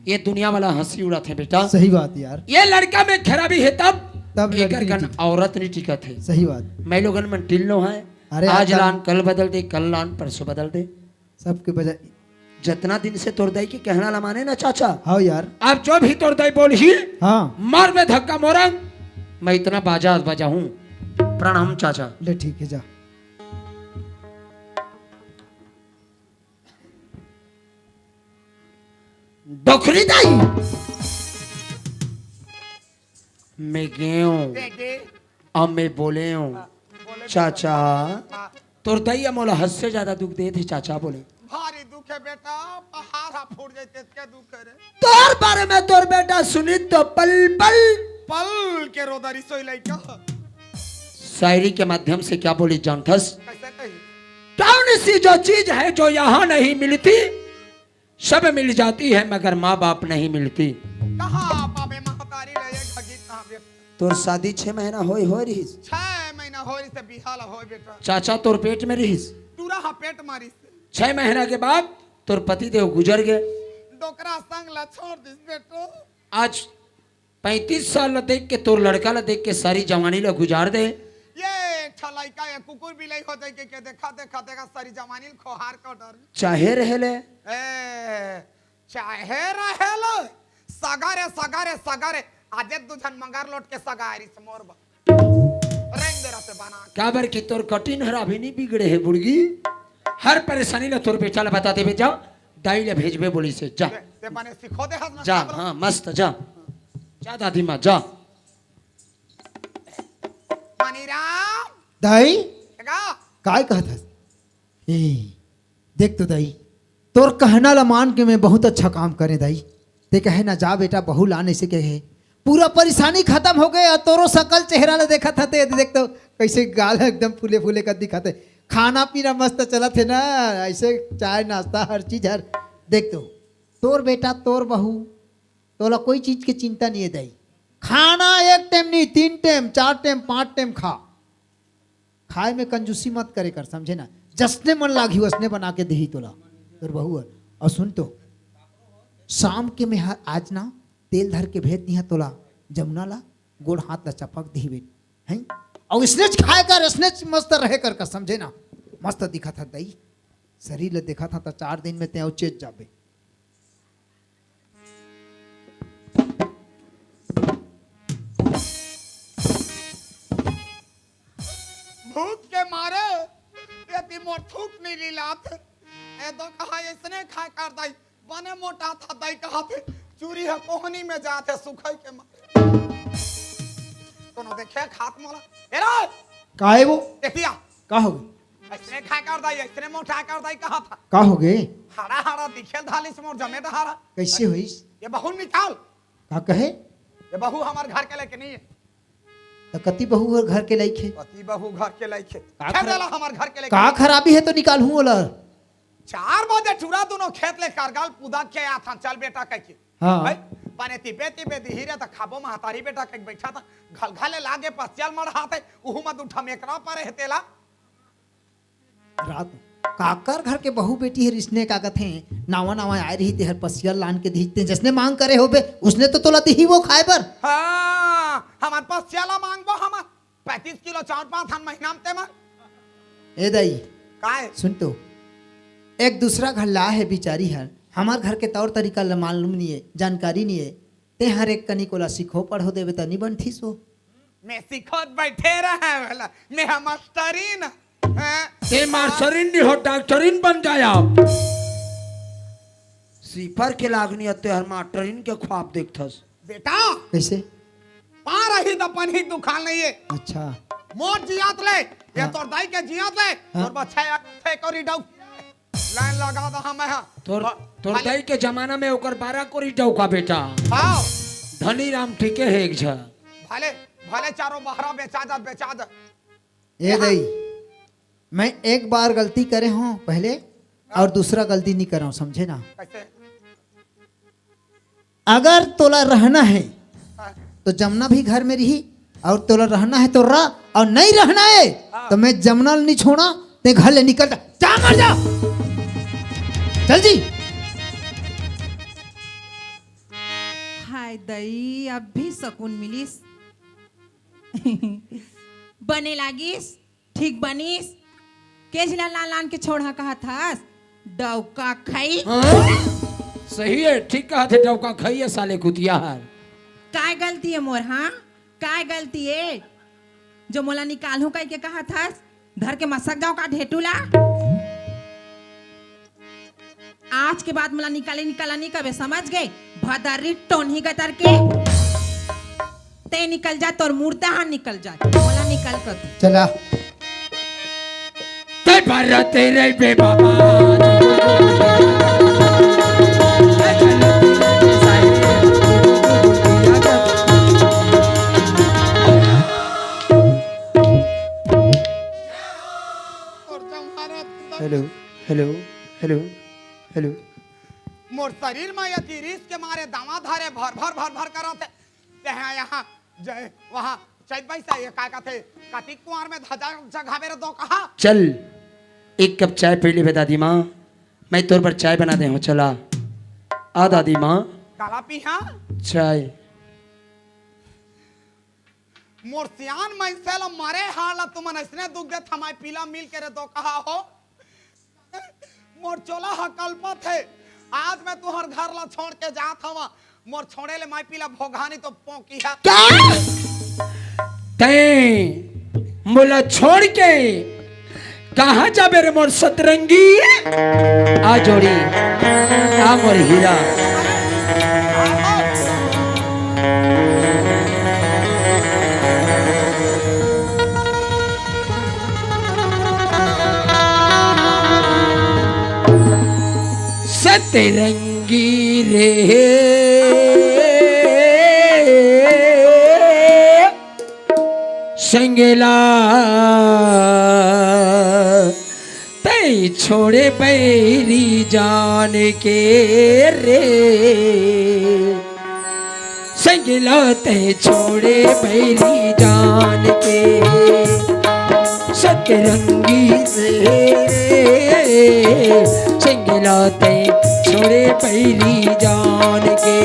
ये दुनिया वाला हंसी उड़ा थे बेटा सही बात यार ये लड़का में खराबी है तब लड़की एकर गन थी। औरत नहीं टिकत है सही बात मैं लोगन में टिल्लो है अरे आज आजकल- लान कल बदल दे कल लान परसों बदल दे सबके बजाय जितना दिन से तोड़ दाई के कहना ला माने ना चाचा हाँ यार अब जो भी तोड़ दाई बोल ही हाँ मार में धक्का मोरंग मैं इतना बाजा बजा हूँ प्रणाम चाचा ले ठीक है जा डोखरी दाई मैं गए हूँ देखे अब मैं बोले हूँ बोले चाचा हाँ, तोर दैया मोला हद से ज्यादा दुख दे थे चाचा बोले भारी दुख है बेटा पहाड़ हा फूट जाते क्या दुख है रे तोर बारे में तोर बेटा सुनी तो पल पल पल के रोदरी सोई लाई क्या शायरी के माध्यम से क्या बोली जानथस कैसे कही कौन सी जो चीज है जो यहाँ नहीं मिलती सब मिल जाती है मगर माँ बाप नहीं मिलती कहाँ पापे महतारी ले ये गीत कहाँ बेटा तोर शादी 6 महीना हो रहीस 6 महीना हो से बिहाल हो बेटा चाचा तोर पेट में रहीस टूरा हा पेट मारी से 6 महीना के बाद तोर पति देव गुजर गए डोकरा संग ला छोड़ दिस बेटो आज 35 साल ला देख के तोर लड़का ला देख के सारी जवानी ला गुजार दे ये छलाई का ये कुकुर बिलाई हो जाए के देखा देखा देखा सारी जवानी खोहार का डर चाहे रहले ए चाहे रहेलो सगारे सगारे सगारे आजे दुझन मंगार लोट के सगारी से मोरबा रेंग दे रते बना क्या बर की तोर कठिन हरा भी नहीं बिगड़े है बुड़गी हर परेशानी ला तोर बेटा ला बता देबे जाओ दाई ले भेजबे बोली से जा ते बने सिखो दे हस ना जा हाँ मस्त जा जा दादी माँ जा मनीराम दाई एगा काय कहत हस? ए देख तो दाई, तोर कहना ला मान के मैं बहुत अच्छा काम करे दाई। ते कहे ना जा बेटा बहू लाने से कहे पूरा परेशानी खत्म हो गए और तोरो सकल चेहरा ला देखा था। ते देख तो कैसे गाल एकदम फूले फूले कर दिखाते, खाना पीना मस्त चला थे ना, ऐसे चाय नाश्ता हर चीज हर। देख तो तोर बेटा तोर बहू तोला कोई चीज की चिंता नहीं है दाई। खाना एक टाइम नहीं 3 टाइम 4 टाइम 5 टाइम खा, खाए में कंजूसी मत करे कर, समझे ना। जसने मन लागी वसने बना के दही तोला तोर बहू है। और सुन तो शाम के में आज ना तेल धर के भेज दिया तोला जमुना ला, गोड़ हाथ ला चपक दी बेट हैं। और इसने खाए कर इसने मस्त रहे कर समझे ना। मस्त दिखा था दही, शरीर ले देखा था तो 4 दिन में ते चेत जाबे। भूख के मारे यदि मोर थूक नहीं लीलात ए तो कहा इसने खा कर दाई बने मोटा था दाई कहा थे चूरी है कोहनी में जाते सुखाई के मारे कोनो देखे खात मोला ए रे काहे वो देखिया का हो गए? इसने खा कर दाई इसने मोटा कर दाई कहा था का हो गए? हरा हरा दिखे धाली से मोर जमे हरा कैसे हुई? ये बहू निकाल। का कहे? ये बहू हमारे घर के लेके नहीं है। तो कति बहू और घर के लाइक है? पति बहू घर के लायक है। का खेत देला हमारे घर के लेके का खराबी है तो निकाल हूँ ओला। 4 बजे ठुरा दोनों खेत ले कारगाल पूदा के आया था चल बेटा कह के हाँ। भाई पाने तिबे धीरे तक खाबो महतारी बेटा कह बैठा था घलघले लागे पसियल मर हाथ है उहु मत उठा मेकरा पारे है तेला रात काकर घर के बहू बेटी है रिश्ने का कथे नावा नावा आए रही ते हर पसियल लान के दीते जिसने मांग करे हो बे उसने तो तोला दी वो खाए पर। हां हमार पसियाला मांगबो हमार 35 किलो 4-5 थान महीना में ते मांग ए दाई काहे सुन तो एक दूसरा घर ला है बेचारी हर हमार घर के तौर तरीका मालूम नहीं है जानकारी नहीं है ते हर एक कनी कोला सीखो पढ़ो देवे त नहीं बनथी सो मैं सिखत बैठे रहे वाला मैं हम मास्टरीन ते मास्टरीन नहीं हो डॉक्टरीन बन जाया। सीफर के लागनी अते हर मास्टरीन के ख्वाब देखथस बेटा कैसे पा रही तो पनी दुकान नहीं है। अच्छा मोर जियात ले ये तोर दाई के जियात ले तोर बच्चा थे करी डाउ लाइन लगा दो हम हां तोर दाई के जमाना में ओकर 12 कोरी डौका बेटा। हां धनी राम ठीके है एक झा भले भले चारों बहरा बेचा जा ए दाई मैं एक बार गलती करे हूँ पहले और दूसरा गलती नहीं कर रहा हूँ समझे ना। कैसे अगर तोला रहना है हाँ। तो जमुना भी घर में रही और तोला रहना है तो रह और नहीं रहना है तो मैं जमुना नहीं छोड़ा ते घर ले निकल जा मर जा चल जी। हाय दई अब भी सकून मिलिस बने लागिस ठीक बनिस केजला लान के छोड़ा कहा था डौका खाई। सही है ठीक कहा थे डौका खाइए साले कुतिया हर काय गलती है मोर हाँ काय गलती है जो मोला निकालू कह के कहा था धर के मसक जाओ का ढेटूला आज के बाद मोला निकाला नहीं कबे समझ गए भदरी टोनी गतर के ते निकल जा तोर मूर्ता हाँ निकल जा मोला निकल कर चला ते पर तेरे बे बाबा हेलो हेलो हेलो हेलो मोर शरीर में यदि रीस के मारे दामा धारे भर करते ते हैं यहाँ जय वहाँ चैत पैसा ये काय का थे कार्तिक कुमार में ध्वजा जगह मेरे दो कहा चल एक कप चाय पी ली बे दादी माँ मैं तोर पर चाय बना दे हूँ चला आ दादी माँ काला पी हाँ चाय मोर सियान में से लो मारे हाल तुम इसने दुख दे थमाई पीला मिल के रे दो कहा हो मोर चोला हा कल्पत है आज मैं तुहर घर ला छोड़ के जात हवा मोर छोड़े ले माई पीला भोगानी तो पौकी है ते मोला छोड़ के कहाँ जाबे रे मोर सतरंगी आ जोड़ी आ मोर हीरा सतरंगी रे संगला तई छोड़े बैरी जान के रे संगला तई छोड़े बैरी जान के सतरंगी रे संगला तई छोड़े बैरी जान के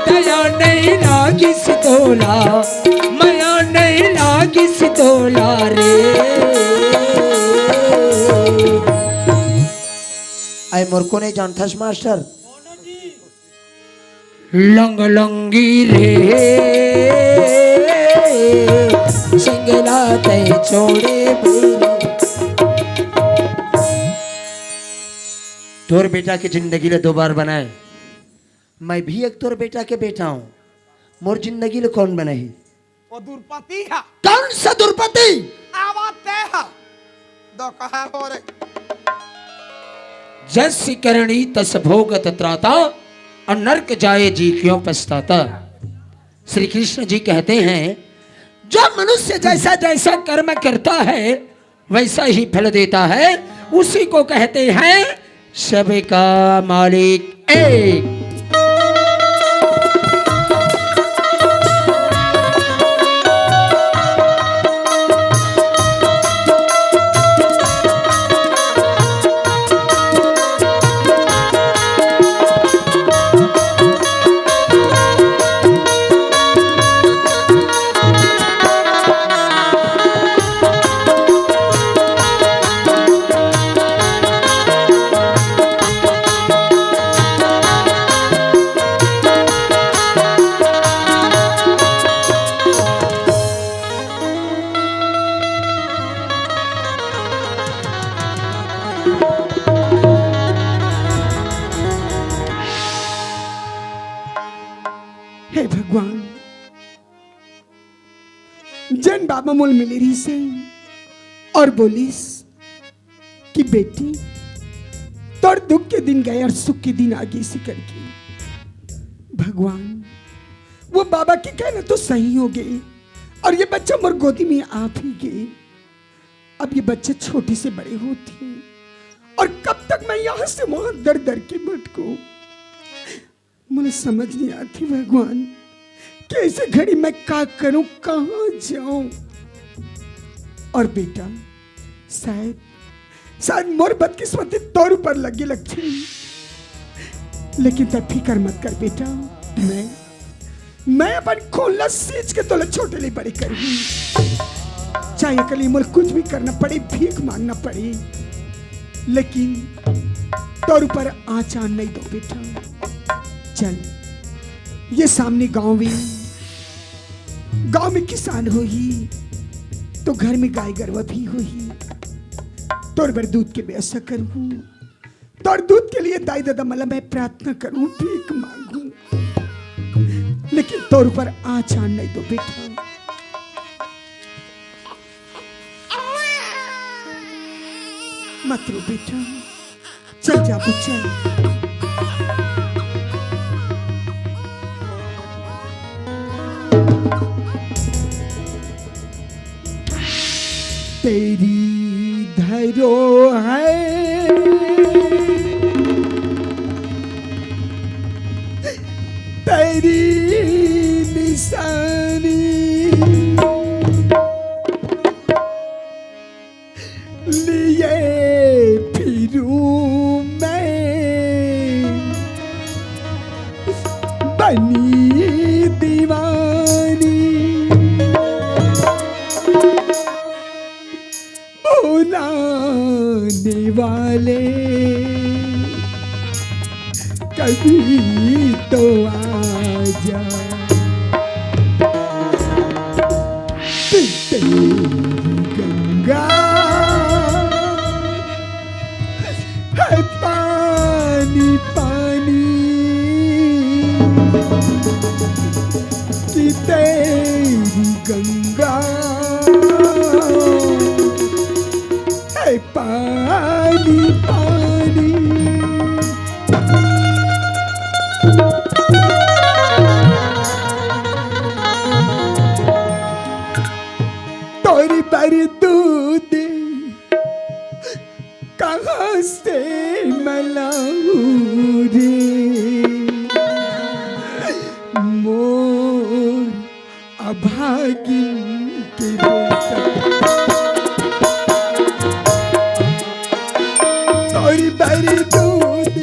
दया नहीं लागी सितोला माया नहीं लागी सितोला रे आई मोर को नहीं जानथस मास्टर लंग लंगी रे संगला तय छोड़े तोर बेटा की जिंदगी ले 2 बार बनाए मैं भी एक तोर बेटा के बेटा हूँ मोर जिंदगी ले कौन बनाई वो दुर्पति है कौन सा दुर्पति आवाज ते है दो कहा हो रे जस करणी तस भोगत त्राता और नरक जाए जी क्यों पछताता। श्री कृष्ण जी कहते हैं जो मनुष्य जैसा जैसा कर्म करता है वैसा ही फल देता है उसी को कहते हैं सबका मालिक एक। हे भगवान जन बाबा मोल मिले रही से और बोलिस कि बेटी तोर दुख के दिन गए और सुख के दिन आगे से करके भगवान वो बाबा की कहना तो सही हो गई और ये बच्चा मोर गोदी में आप ही गए। अब ये बच्चे छोटे से बड़े होते हैं और कब तक मैं यहां से वहां दर दर के भटकूं मुझे समझ नहीं आती भगवान कैसे घड़ी मैं क्या करूं कहां जाऊं। और बेटा शायद मोर बदकिस्मती तौर पर लगी लगती लेकिन तब फिकर मत कर बेटा मैं अपन खोला सींच के तोले छोटे ले बड़े करूंगी चाहे कल मोर कुछ भी करना पड़े भीख मांगना पड़े लेकिन तौर पर आँचान नहीं दो बेटा। चल ये सामने गांव में किसान हो ही तो घर में गाय गरवा भी हो ही तोर बर दूध के व्यवस्था करूं तोर दूध के लिए दाई दादा मला मैं प्रार्थना करूं भीख मांगूं लेकिन तोर पर आँचान नहीं दो बेटा। मत रो बेटा चल जा चल। तेरी धरो है तेरी निशानी लिए फिरूं मैं बनी दीवानी बुलाने वाले कभी तो आ जा तेरी गंगा है पानी पानी कि तेरी गंगा है पानी पानी बारी दूध कहाँ से मलाऊं रे, मोर अभागिन के बेटा। और बारी दूध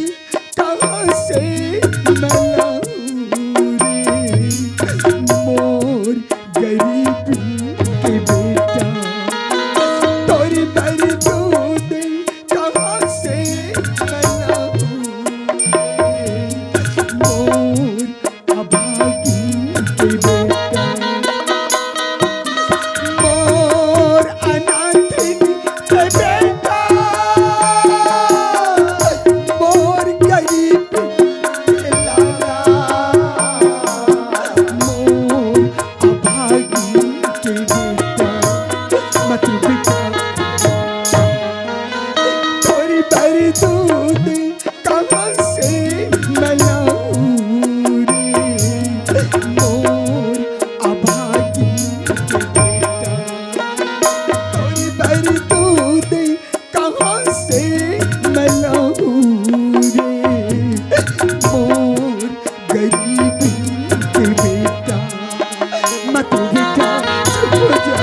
कहाँ से मलाऊं रे, मोर गरीब के बेटा। तोरी बारी दूध कहाँ से मलाऊं रे, मोर अभागिन के बेटा। मोर अनाथिन के बेटा, मोर गरीब के लाला, मोर अभागिन के बेटा। मत बेटा तोरी बारी दूध कहाँ से मलाऊं रे, मोर अभागिन के बेटा। तोरी बारी दूध कहाँ से मलाऊं रे, मोर गरीब के बेटा। मत बेटा चुप हो जा।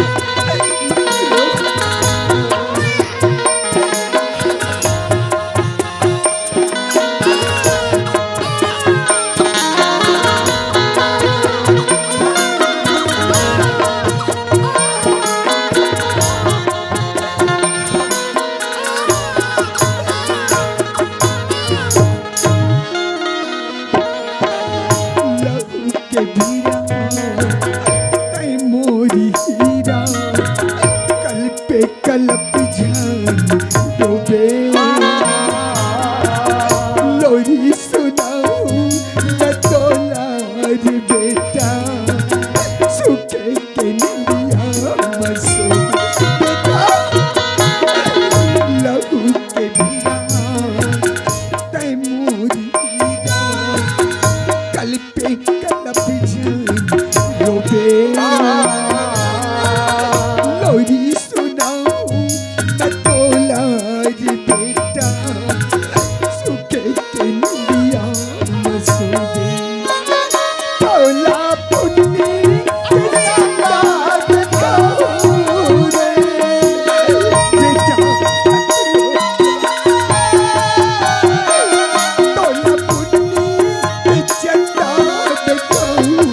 लहू के भीरा तै मोरी हीरा, कल पे कलप जान डूबे। लोरी सुनाऊं न तोला रे बेटा, सुखे के निंदिया मसो बेटा। लहू के भीरा तै मोरी हीरा, कल पे कलप जान डूबे। लोरी सुनाऊं न तोला रे बेटा, सुखे के निंदिया मसोबे। तोला पुन्नी के संगात कहूं रे बेटा। तोला पुन्नी के संगात कहूं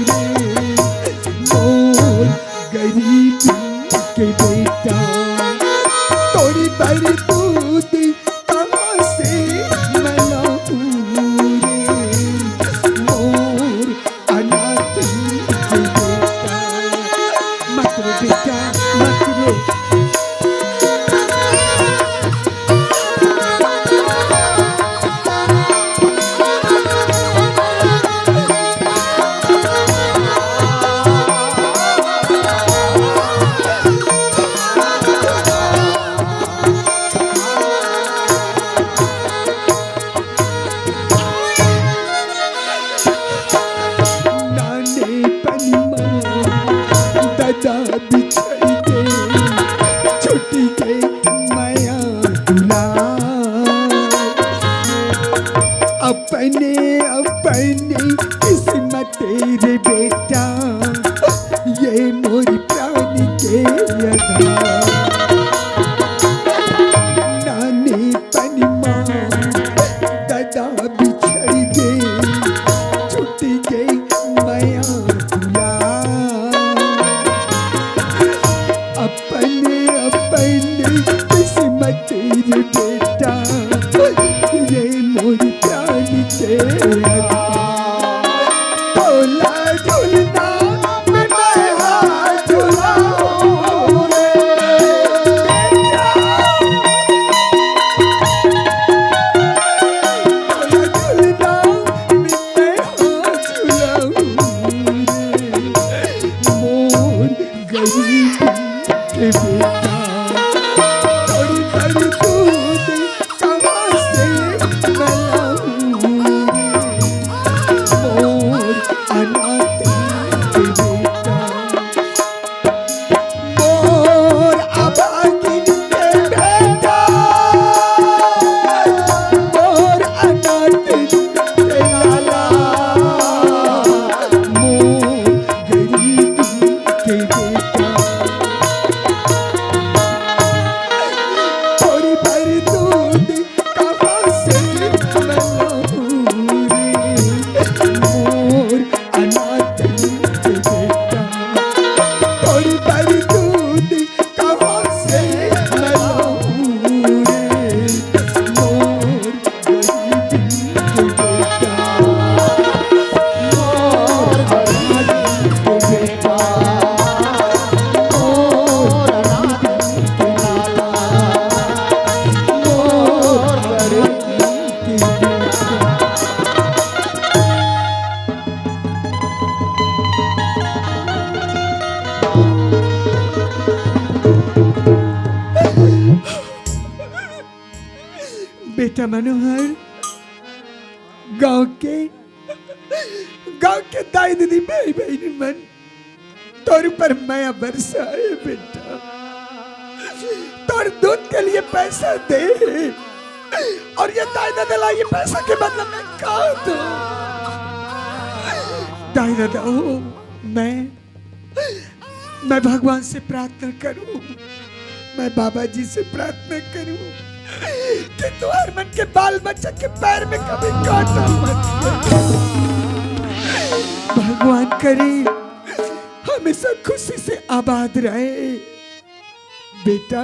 रे, मोर गरीब के बेटा। तोरी बारी दूध कहाँ से मलाऊं रे, मोर अनाथ के बेटा। मत रो बेटा मत रो। नाने पनिमा दादा बिछड़ के छुट्टी के माया दुलार। अपने अपने किस्मत रे बेटा, ये मोरी प्राण के आधार। नाने पनिमा दादा बिछड़ गए, छूट गई माया दुलार। अपने अपने किस्मत रे बेटा, ये मोरी प्राण के आधार। तोला झूलना में मैं हाथ झुलाऊं रे बेटा। तोला झूलना में मैं हाथ झुलाऊं रे, मोर गरीब के बेटा। तोरी बड़ी दूध कहाँ से मलाऊं रे, मोर अनाथ के बेटा। मोर बेटा थोड़ी भर दूध कहाँ से लाऊं रे मोर अनाथन के बेटा थोड़ी भर दूध कहाँ से लाऊं रे मोर गरीबी के बेटा मोर गरीबी के बेटा मोर अनाथन के लाला मोर गरीबी के बेटा बेटा मनोहर गांव के दाई दीदी भाई बहन मन तोर पर माया बरसाए बेटा तोर दूध के लिए पैसा दे और ये दाई दादा ला ये पैसा के बदले में का दो दाई दादा हो मैं भगवान से प्रार्थना करूं मैं बाबा जी से प्रार्थना करूं कि तू हर मन के बाल बच्चे के पैर में कभी कांटा मत लगे। भगवान करे हमेशा खुशी से आबाद रहे बेटा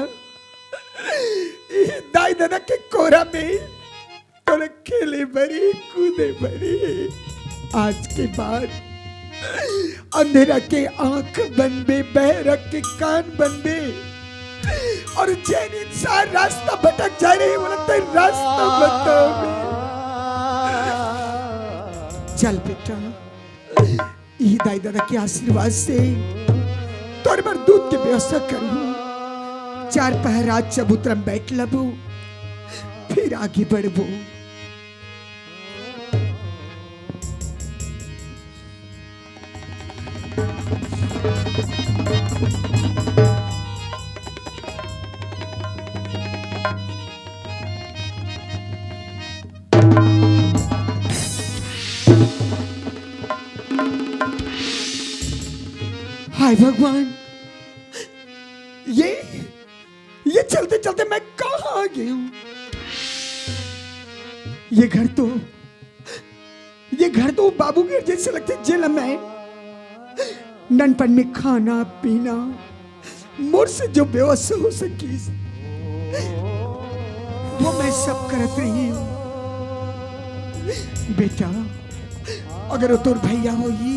ये दाई दादा के कोरा में थोड़ा खेले बड़ी कूदे बड़ी आज के बाद अंधेरा के आंख बनबे बहरा के कान बनबे और जैन इंसान रास्ता भटक जा रहे वो लगता है रास्ता बताओ चल बेटा ये दाई दादा के आशीर्वाद से तोर पर दूध की व्यवस्था करूं 4 पहर रात चबूतरा में बैठ लबो फिर आगे बढ़बो हाय भगवान ये चलते चलते मैं कहाँ आ गई हूँ ये घर तो बाबू के जैसे लगते जेल में ननपन में खाना पीना मोर से जो व्यवस्था हो सकी वो मैं सब करत रही हूँ बेटा अगर वो तोर भैया हो ही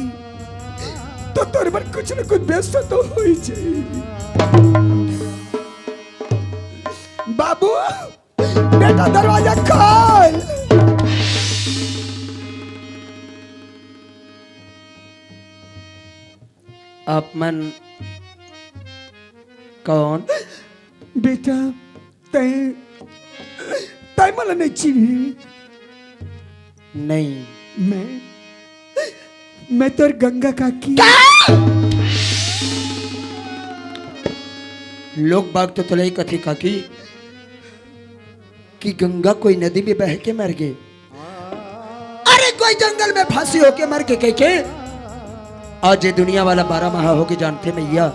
तो तोर पर कुछ न कुछ व्यवस्था तो हो ही चाहिए बाबू बेटा दरवाजा खोल आप मन कौन बेटा तय मला नहीं चिन्ही नहीं मैं तोर गंगा काकी लोग बाग तो तलई कथी काकी कि गंगा कोई नदी में बह के मर गए अरे कोई जंगल में फांसी होके मर के कह के आज ये दुनिया वाला 12 माह होके जानते मैया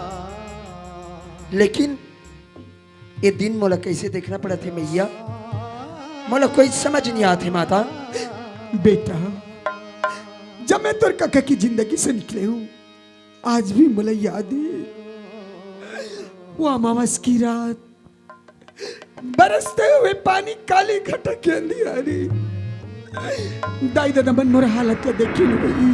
लेकिन ये दिन मोला कैसे देखना पड़ा थे मैया मोला कोई समझ नहीं आते माता बेटा जब मैं तोर काका की जिंदगी से निकले हूं आज भी मुझे याद है वो अमावस की रात बरसते हुए पानी काली घटा के अंधियारी दाई दादा मन मोर हालत को देखी हुई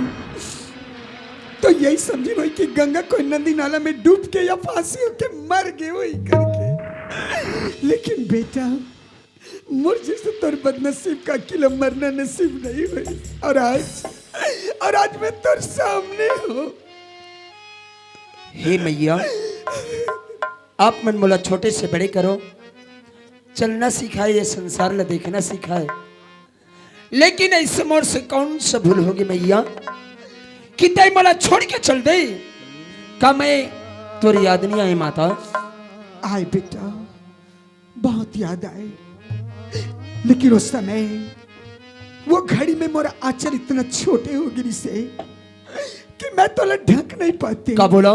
तो यही समझी हुई कि गंगा कोई नदी नाला में डूब के या फांसी होके मर गई हुई करके लेकिन बेटा मुझ जैसे तोर बदनसीब का किलो मरना नसीब नहीं हुई और आज मैं तोर सामने हूँ हे मैया आप मन मोला छोटे से बड़े करो चलना सिखाए ये संसार ला देखना सिखाए लेकिन ऐसे मोर से कौन सा भूल होगी मैया कि तय मला छोड़ के चल दे का मैं तोरी याद नहीं आए माता आए बेटा बहुत याद आए लेकिन उस समय वो घड़ी में मोरा आंचल इतना छोटे हो गिरी से कि मैं तो ढक नहीं पाती का बोला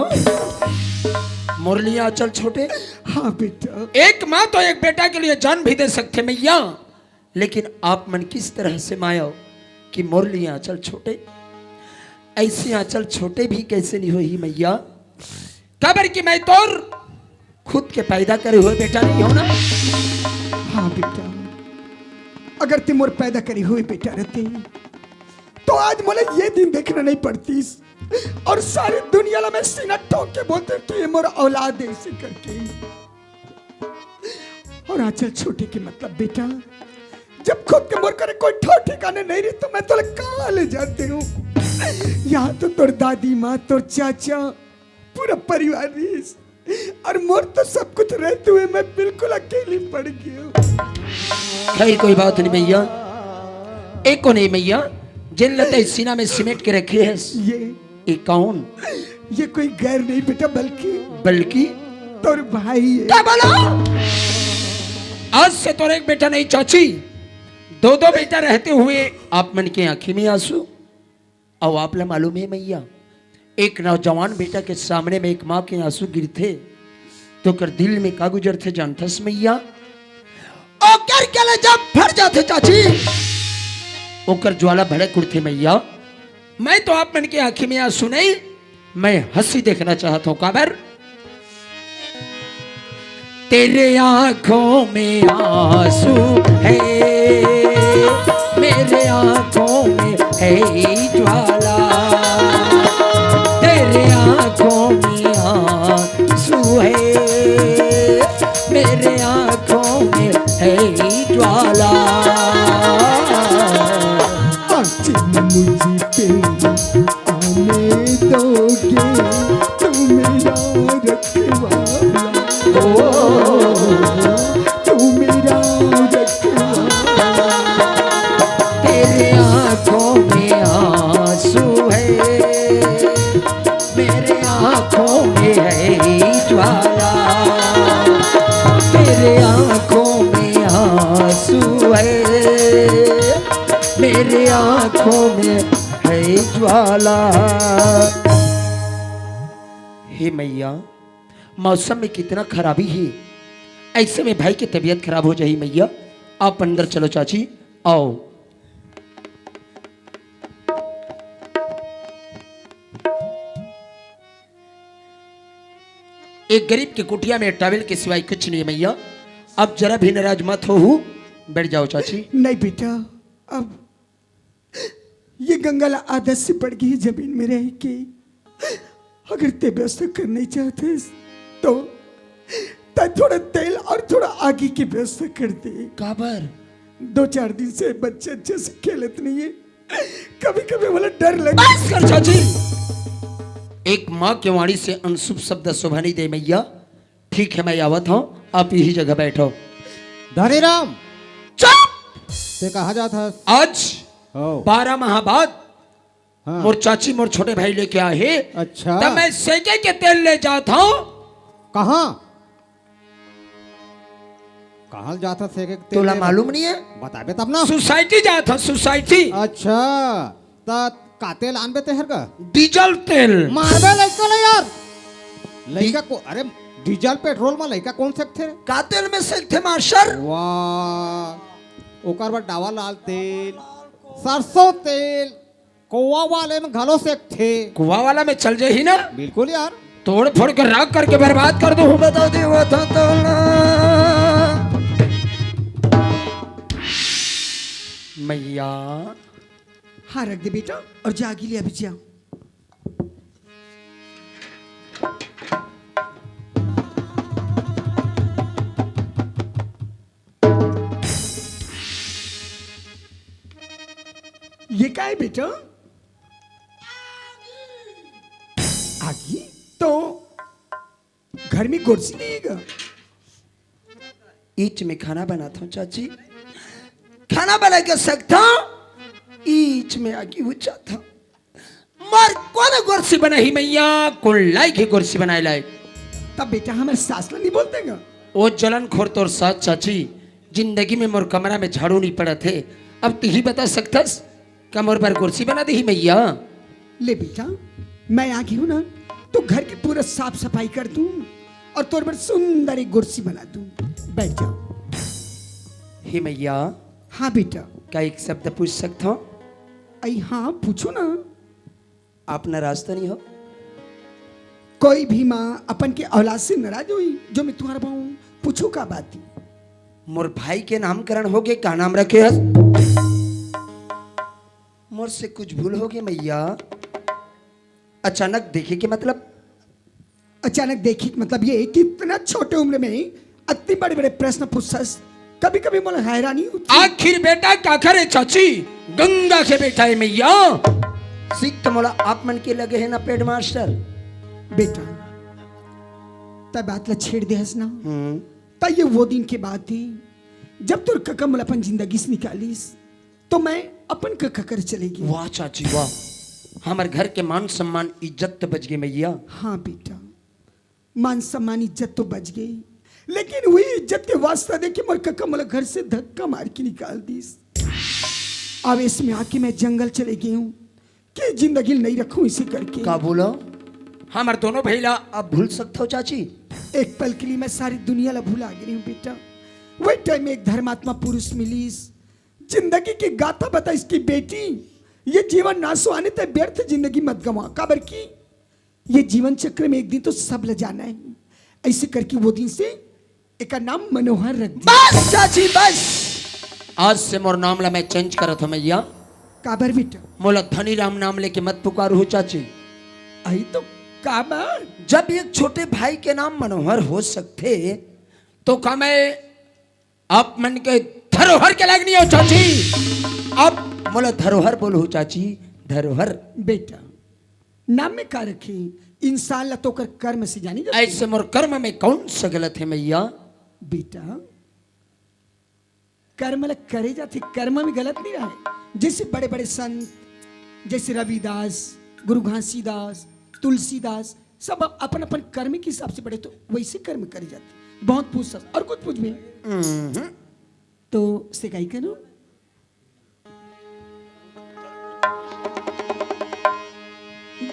मुरली आंचल छोटे, हाँ बेटा। एक माँ तो एक बेटा के लिए जान भी दे सकते मैया, लेकिन आप मन किस तरह से माया कि मुरली आंचल छोटे, ऐसे आंचल छोटे भी कैसे नहीं हुई मैया? खबर कि मैं तो खुद के पैदा करे हुए बेटा नहीं हो ना। हाँ बेटा, अगर तुम और पैदा करी हुई बेटा रहते तो आज मुझे ये दिन देखना नहीं पड़ती और सारी दुनिया में सीना ठोक के बोलते कि ये मोर औलाद है इसे करके। और आंचल छोटे के मतलब बेटा, जब खुद के मोर करे कोई ठो ठिकाने नहीं रही तो मैं तो कहाँ ले जाते हूँ। यहाँ तो तोर दादी माँ, तोर चाचा, पूरा परिवार रही और मोर तो सब कुछ रहते हुए मैं बिल्कुल अकेली पड़ गई हूँ। खैर कोई बात नहीं मैया, एक को नहीं मैया, जिन लते सीना में सिमेट के रखी है ये कौन? ये कोई गैर नहीं बेटा, बल्कि तोर भाई है। क्या बोला? आज से तो एक बेटा नहीं चाची, दो दो बेटा रहते हुए आप मन के आंखी में आंसू। और आप ला मालूम है मैया, एक नौजवान बेटा के सामने में एक माँ के आंसू गिरते तो कर दिल में का गुजर थे जानथस मैया? ओकर के ले जब भर जाते चाची, ओकर ज्वाला भड़क उठते मैया। मैं तो आप मन के आंखी में आंसू नहीं, मैं हंसी देखना चाहता हूं। काबर तेरे आंखों में आंसू है, मेरे आंखों में है ज्वाला, तेरे आंखों में आंसू है, मेरे आंखों में है ज्वाला। मुझे आने दोगे तू मेरा रखवाला, तू मेरा रखवाला। तेरे आंखों में आंसू है, मेरे आंखों में है ज्वाला, तेरे आंखों में आंसू है, मेरे आंखों में है ज्वाला। हे मैया, मौसम में कितना खराबी है, ऐसे में भाई की तबीयत खराब हो जाए मैया। आप अंदर चलो चाची, आओ। एक गरीब की कुटिया में टॉवेल के सिवाय कुछ नहीं है मैया। अब जरा भी नाराज मत हो, बैठ जाओ चाची। नहीं बेटा, अब ये गंगाला आदत से पड़ गई जमीन में रह के। अगर ते व्यवस्था करना चाहते तो थोड़ा तेल और थोड़ा आगे की व्यवस्था कर दे। काबर 2-4 दिन से बच्चे अच्छे से खेलत नहीं है, कभी कभी वाला डर लगे। बस कर चाची, एक माँ के वाणी से अनशुभ शब्द शोभा नहीं दे मैया। ठीक है, मैं आवत हूँ, आप यही जगह बैठो। धनी राम, चुप! ते कहा जाता? आज 12 माह बाद हाँ। मोर चाची मोर छोटे भाई लेके आए हैं। अच्छा। तब मैं सेके के तेल ले जाता हूँ। कहाँ कहाँ जाता से के तेल तोला ले? मालूम नहीं है? बताबे तब ना। सोसाइटी जाता, सोसाइटी। अच्छा, ता का तेल आनबे ते हर का? डीजल तेल। मारबे लइका ले यार, लइका को अरे डीजल पेट्रोल में लइका कौन सकते? का तेल में से थे मास्टर? वाह, ओकर बाद डावा लाल तेल, सरसों तेल, कोवा वाले में घलो से थे। कुआ वाला में चल जाए ही ना, बिल्कुल यार। तोड़ फोड़ कर राख करके बर्बाद कर दो। बता दे वो तो ना मैया। हाँ रख दे बेटा और जागी ले अभी जा। ये क्या है बेटा? आगी तो घर में कुर्सी नहीं है? ईच में खाना बनाता हूँ चाची, खाना बना के सकता ईच में आगे उच्चा था। मार कौन कुर्सी बनाई मैया? कौन लायक ही कुर्सी बनाए लायक? तब बेटा हमें सासला नहीं बोलते गा? ओ जलन खोर तोर साथ चाची, जिंदगी में मोर कमरा में झाड़ू नहीं पड़ा थे। अब तू ही बता सकतस कमर पर कुर्सी बना दी मैया? ले बेटा, मैं आ गई हूं ना, तो घर की पूरा साफ सफाई कर दूं और तोर पर सुंदर एक कुर्सी बना दूं। बैठ जाओ। हे मैया, हाँ बेटा। क्या एक शब्द पूछ सकता हूँ? आई हाँ पूछो ना। आप नाराज तो नहीं हो? कोई भी माँ अपन के औलाद से नाराज हुई जो मैं तुम्हारा भाऊ? पूछो का बात थी? मोर भाई के नामकरण हो गए, क्या नाम रखे हस? मोर से कुछ भूल हो गई मैया। अचानक देखे के मतलब? अचानक देखी मतलब ये कि इतना छोटे उम्र में इतने बड़े बड़े प्रश्न पूछस, कभी कभी मुझे हैरानी होती। आखिर बेटा क्या करे चाची? गंगा के बेटा है मैया। सीख तो मोला आप मन के लगे है ना पेड मास्टर। बेटा तब बात ला छेड़ दे हंसना। तब ये वो दिन के बाद थी जब तुर कका मुला अपन जिंदगी से निकालीस तो मैं अपन कका कर चलेगी। वाह चाची वाह, हमारे घर के मान सम्मान इज्जत तो बच गई मैया। हाँ बेटा, मान सम्मान इज्जत तो बच गई, लेकिन वही इज्जत के वास्ता दे कि मोर कका मुला घर से धक्का मार के निकाल दीस। अब इसमें आके मैं जंगल चले गई हूँ कि जिंदगी नहीं रखूं इसी करके। का बोलो? हमारे दोनों भैया अब भूल सकते हो चाची? एक पल के लिए मैं सारी दुनिया ला भूला गई हूँ बेटा। वही टाइम में एक धर्मात्मा पुरुष मिलीस, जिंदगी की गाथा बता इसकी बेटी, ये जीवन नासो आने तक व्यर्थ जिंदगी मत गवा। काबर की ये जीवन चक्र में एक दिन तो सब ल जाना है। ऐसे करके वो दिन से एक नाम मनोहर रख दिया। बस चाची बस, आज से मोर नाम ला मैं चेंज करत हूँ मैया। काबर बेटा? मोला धनी राम नाम लेके मत पुकारो हो चाची। आई तो काबर? जब एक छोटे भाई के नाम मनोहर हो सकते तो का मैं आप मन के धरोहर के लगनी हो चाची? अब मोला धरोहर बोलो हो चाची, धरोहर। बेटा नाम में का रखी? इंसान ला तो कर कर्म से जानी जाती। ऐसे मोर कर्म में कौन सा गलत है मैया? बेटा कर्म ला करे जाते, कर्म में गलत नहीं रहा। जैसे बड़े बड़े संत जैसे रविदास, गुरु घासीदास, तुलसीदास सब अपन अपन कर्म के हिसाब से बड़े तो वैसे कर्म करे जाते। बहुत पूछ सकते और कुछ पूछ भी तो से कहीं करो।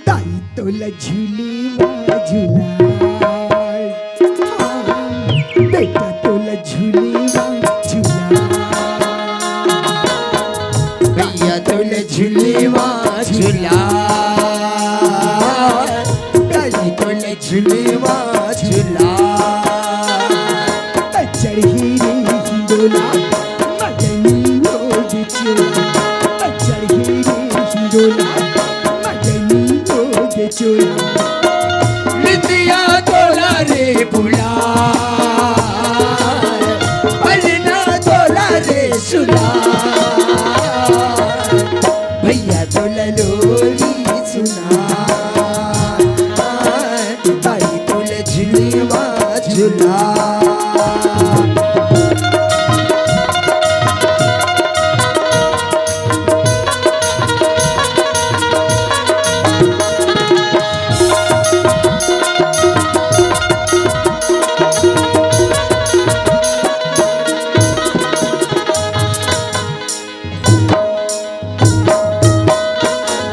दाई तो झूलेवा झूला, बेटा तो झूलेवा झूला, भैया तो झूलेवा झूला, दाई तो झूलेवा झूला। चढ़ी रे हिंडोला मदनी रोज चोला, चढ़ी रे हिंडोला मदनी रोज चोला। नितिया तोला रे बुला, पलना तोला रे सुला, भैया तोला लोरी सुना, भाई तोला झुलेवा झुला।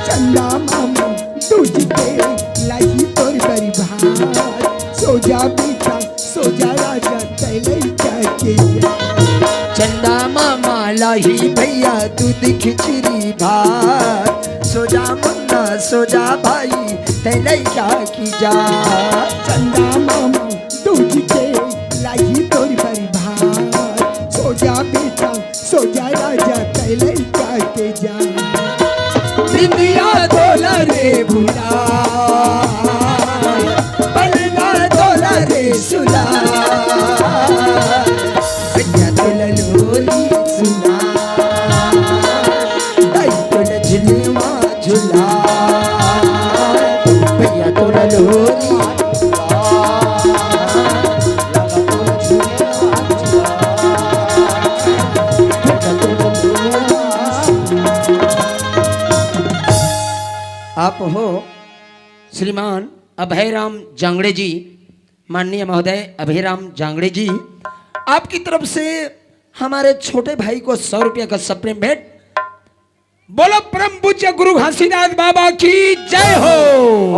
चंदा मामा तुझके लाही तोर परिवार, सो जा बेटा सो जा राजा तैले जाके। चंदा मामा लाही भैया दूध खिचड़ी भात, सो जा मुन्ना सो जा भाई तैले क्या की जा। चंदा मामा तुझके लाही तोर परिवार, सो जा बेटा सो जा राजा तैले जाके जा। नितिया तोला रे बुला, पलना तोला रे सुला, भैया तोला लोरी सुना, दाई तोला झुलवा झुला, भैया तोला लोरी आप हो श्रीमान अभयराम जांगड़े जी, माननीय महोदय अभयराम जांगड़े जी, आपकी तरफ से हमारे छोटे भाई को 100 रुपया का सप्रेम भेंट। बोलो परम पूज्य गुरु घासीदास बाबा की जय हो।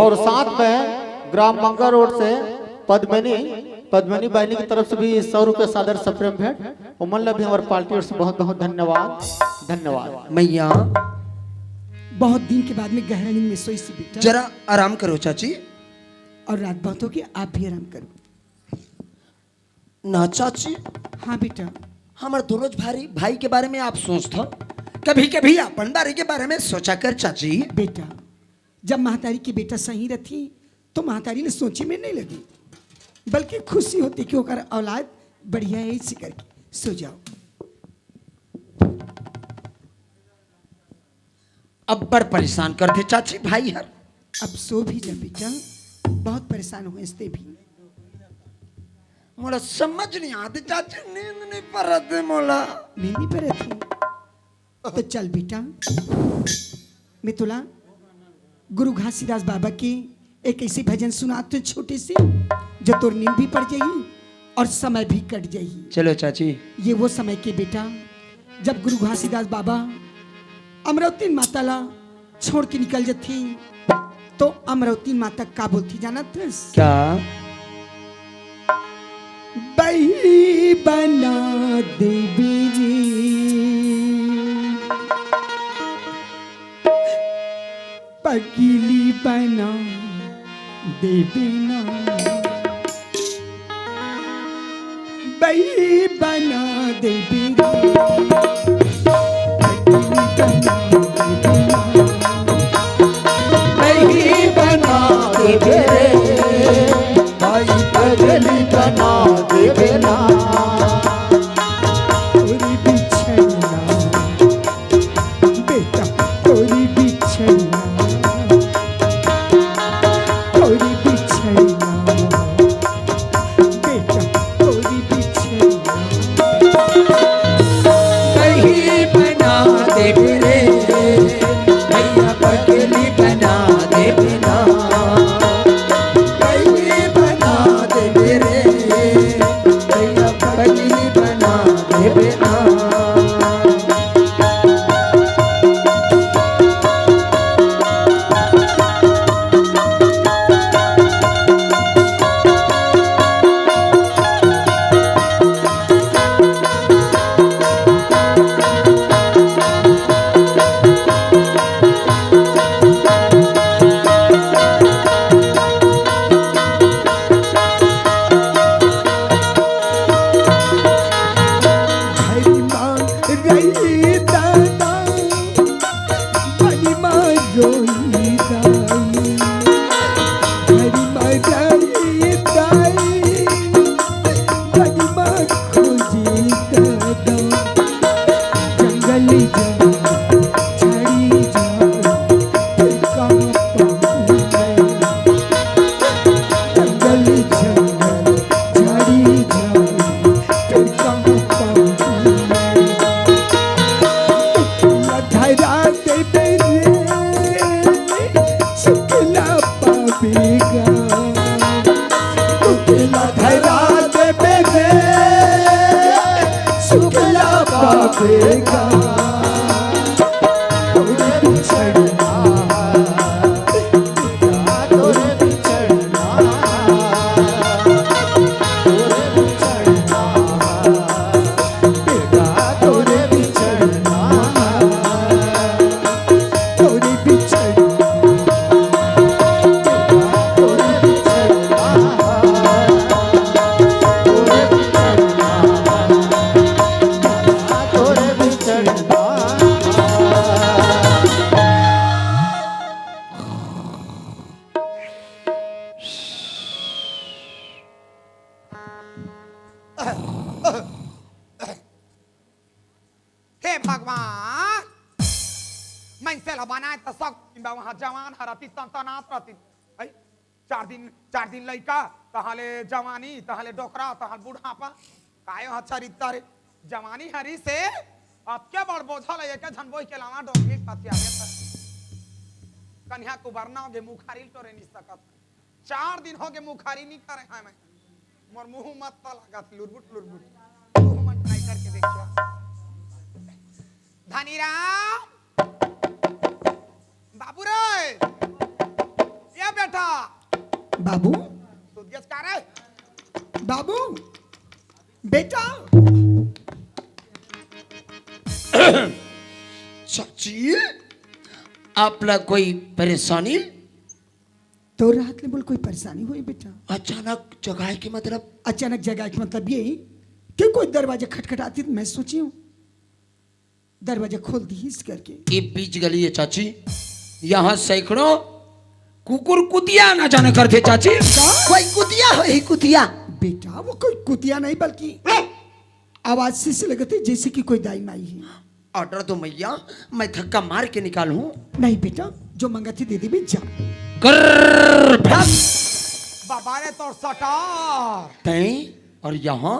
और साथ में ग्राम मंगा रोड से पद्मिनी पद्मिनी बहनी की तरफ से भी 100 रुपये सादर सप्रेम भेंट। उमन ला भी हमारे पार्टी और से बहुत बहुत धन्यवाद धन्यवाद। मैया बहुत दिन के बाद में गहरा नींद में सोई सी बेटा। जरा आराम करो चाची। और रात बहुत हो गई, आप भी आराम करो। ना चाची, हाँ बेटा। हमारे दोनों भाई के बारे में आप सोचता कभी कभी अपन बारे के बारे में सोचा कर चाची। बेटा जब महतारी की बेटा सही रहती तो महतारी ने सोची में नहीं लगी, बल्कि खुशी होती कि ओकर औलाद बढ़िया है। इसी करके सो जाओ। अब बड़ परेशान करते चाची भाई हर। अब सो भी जा बेटा, बहुत परेशान हुए इससे भी। मोला समझ नहीं आती चाची, नींद नहीं परत मोला। नहीं पर थी तो चल बेटा, मैं तुला गुरु घासीदास बाबा की एक ऐसी भजन सुनाते छोटे से जो तोर नींद भी पड़ जाएगी और समय भी कट जाएगी। चलो चाची। ये वो समय के बेटा जब गुरु घासीदास बाबा अमरावती माता ला छोड़ के निकल जाती तो अमरावती माता का बोलती जाना थस क्या? बही बना देवी पगली बना देवी ना, बही बना देवी नहीं बना देवे रे भाई पगली बना देवे ना। तोरी बिछड़ना बेटा, तोरी बिछड़ना, तोरी बिछड़ना बेटा, तोरी बिछड़ना। नहीं बना देवे रे भैया पगली बना देवे ना। पगली बना देवे रे भैया पगली बना देवे ना। हरी माँ रही दादा, बड़ी माँ रोई दाई। हरी माँ रही दाई, बड़ी माँ खोजी दादा। जंगली जंगल छड़ी जाए फिर कहाँ पाऊँ मैं। जंगली जंगल छड़ी जाए फिर कहाँ पाऊँ मैं। धरा देवे रे शुक्ला पावेगा, शुक्ला धरा देवे रे शुक्ला पावेगा। तोरे बिछड़ना तोरे बिछड़ना तोरे बिछड़ना बेटा तोरे बिछड़ना। तोरे बिछड़ना तोरे बिछड़ना तोरे बिछड़ना। हे भगवान, मैं से बनाए तो सब वहां जवान हरती तनात रहती। है? 4 दिन लड़का तहाले जवानी तहाले डोकरा तहाल बुढ़ापा काय चरित्र रे जवानी हरी से अब क्या बड़ बोझल है के झनबोई के लावा डोंगी पतिया कन्या को बरना गे मुखारी तोरे नहीं सकत। 4 दिन हो गए मुखारी नहीं करे है मैं मोर मुंह मत लागत लुरबुट लुरबुट मुंह मन ट्राई करके देखियो। धनीराम बाबू रे ये बेटा बाबू सुदियस का रे बाबू बेटा चाची आपला कोई परेशानी तो रात में बोल कोई परेशानी हुई बेटा? अचानक जगाए के मतलब अचानक जगह का मतलब ये कि कोई दरवाजा खटखटाती तो मैं सोची हूँ दरवाजा खोल दी इस करके। ये बीच गली है चाची, यहाँ सैकड़ों कुकुर कुतिया ना जाने करते चाची। कोई कुतिया हो ही कुतिया। बेटा वो कोई कुतिया नहीं बल्कि आवाज से लगती है जैसे कि कोई दाई माई है। ऑर्डर दो मैया, मैं धक्का मार के निकालूं। नहीं बेटा जो मंगाती दे दे भी जा। कर बाबा ने तो सटार तैं और यहाँ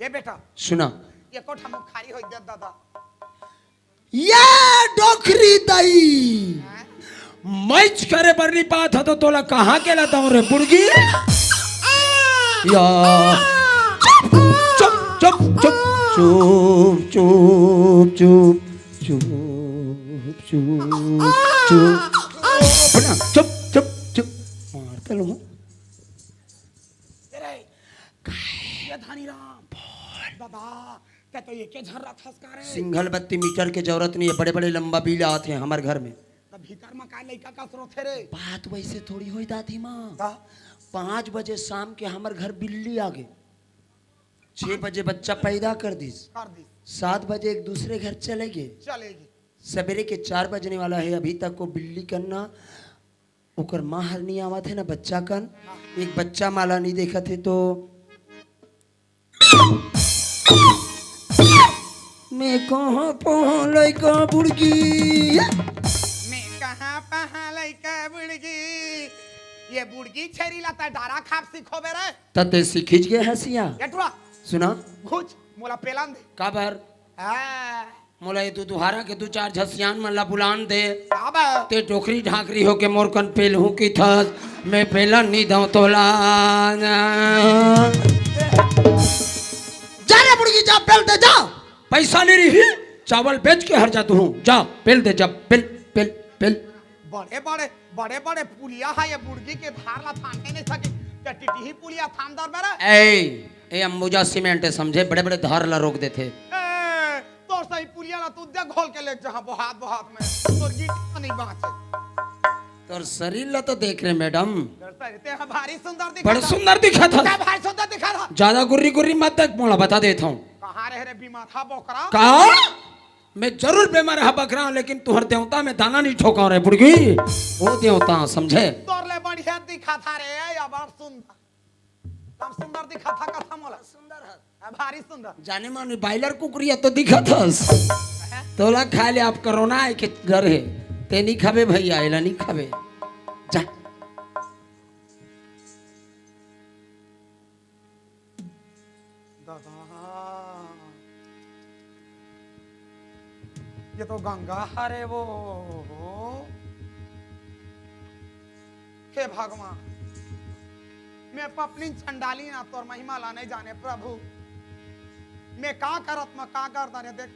ये बेटा सुना ये कोठा मुख खारी हो दे दादा। ये डोकरी दई मैच करे पर नहीं पाता था तो तोला कहाँ के लाता हूँ रे बुड़गी। या चुप चुप चुप चुप चुप चुप चुप चुप चुप चुप चुप चुप चुप मारता लो ये धनी राम दादा क्या तो ये के झर रहा था रे? सिंगल बत्ती मीटर की जरूरत नहीं है, बड़े बड़े लंबा बिल आते हैं हमारे घर में। तब भीतर में का लड़का का स्रोत है रे? बात वैसे थोड़ी हुई दादी माँ। का 5 बजे शाम के हमारे घर बिल्ली आ गई, 6 बजे बच्चा पैदा कर दी, कर दी 7 बजे एक दूसरे घर चले गए, चलेगी सवेरे के 4 बजने वाला है, अभी तक को बिल्ली करना ओकर माँ हर नहीं आवा थे ना बच्चा कन, एक बच्चा माला नहीं देखा थे तो मैं कहाँ पहुँच लड़का बुड़गी। मैं कहाँ पहा लड़का बुड़गी ये बुड़गी छेरी लाता डारा खाप सीखो बेरे तते से खिंच गए हंसिया। एटुआ सुना खुच मोला पेलान दे काबर आ मोला ये तू तुहारा के 2-4 झसियान मन ला बुलान दे बाबा ते टोकरी ढाकरी हो के मोर कन पेल हूँ की था मैं पेलन नहीं दऊँ तोला। जा रे बुड़गी जा पेल दे जा, पैसा नहीं रही चावल बेच के हर जातू हूँ, जा पेल दे, जा पेल पेल पेल। बड़े बड़े बड़े बड़े पुलिया है ये बुड़गी के धार ला थाने नहीं सकी क्या टिटी ही पुलिया थामदार बेरे ए अंबुजा सीमेंट है समझे, बड़े बड़े धार ला रोक देते। तो सही पुलिया ला तू दे घोल के ले जहां बहुत में तोर गिट नहीं बाचे तोर शरीर ला तो देख रहे मैडम, ते भारी सुंदर दिखा बड़ा सुंदर दिखा था। क्या भारी सुंदर दिखा था? ज्यादा गुर्री गुर्री मत तक मोला बता देता हूँ। कहाँ रह रे बीमार था बोकरा? कहा मैं जरूर बेमार है बकरा हूं, लेकिन तुहर देवता में दाना नहीं ठोका रे बुड़गी, वो देवता समझे। तोर ले बढ़िया दिखा था रे या बार सुंदर कम सुंदर दिखा था कथा मोला सुंदर है भारी सुंदर जाने माने बाइलर कुकुरिया तो दिखा था तोला खा ले आप कोरोना है के डर है ते नहीं खाबे भैया, एला नहीं खाबे जा। ये तो गंगा हरे वो हे भगवान मैं अपनी चंडाली ना तोर महिमा ला नहीं जाने प्रभु मैं का करत में का कर दने देख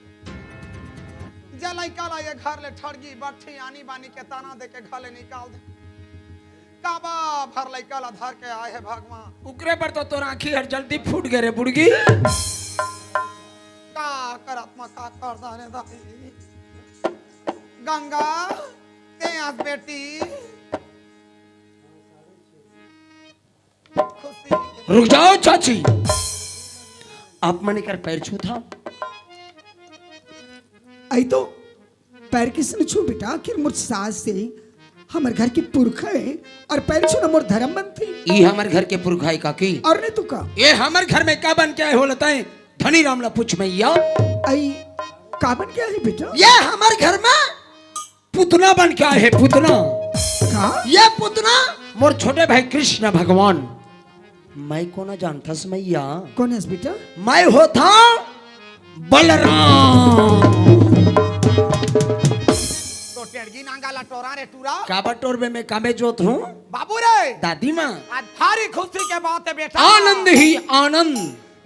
जलैका ला ये घर ले ठड़गी बट्ठी आनी बानी के ताना दे के घर ले निकाल दे काबा भर लैका ला धर के आए है भगवान उकरे पर तो तोर आंखी हर जल्दी फूट गए रे बुड़गी। का करत में का कर दने दाई गंगा ते आज बेटी खुशी रुक जाओ चाची, आप मने कर पैर छू था आई तो पैर किसने छू बेटा? आखिर मुझ सास से हमारे घर की पुरखा है और पैर छू ना मोर धर्म बनती ये हमारे घर के पुरखाई का की और नहीं तू का ये हमारे घर में क्या बन क्या है हो लताए धनी राम ला पूछ मैया। आई काबन क्या है बेटा? ये हमारे घर में पुतना बन क्या है पुतना, का ये पुतना मोर छोटे भाई कृष्ण भगवान। मैं को ना जानता मैया, कौन है बेटा? मैं होता बलराम। तो टेड़गी नांगा ला टोरा रे टूरा काबटोर में मैं कामे जोत हूँ बाबू रे दादी माँ। आज भारी खुशी के बात है बेटा आनंद ही आनंद,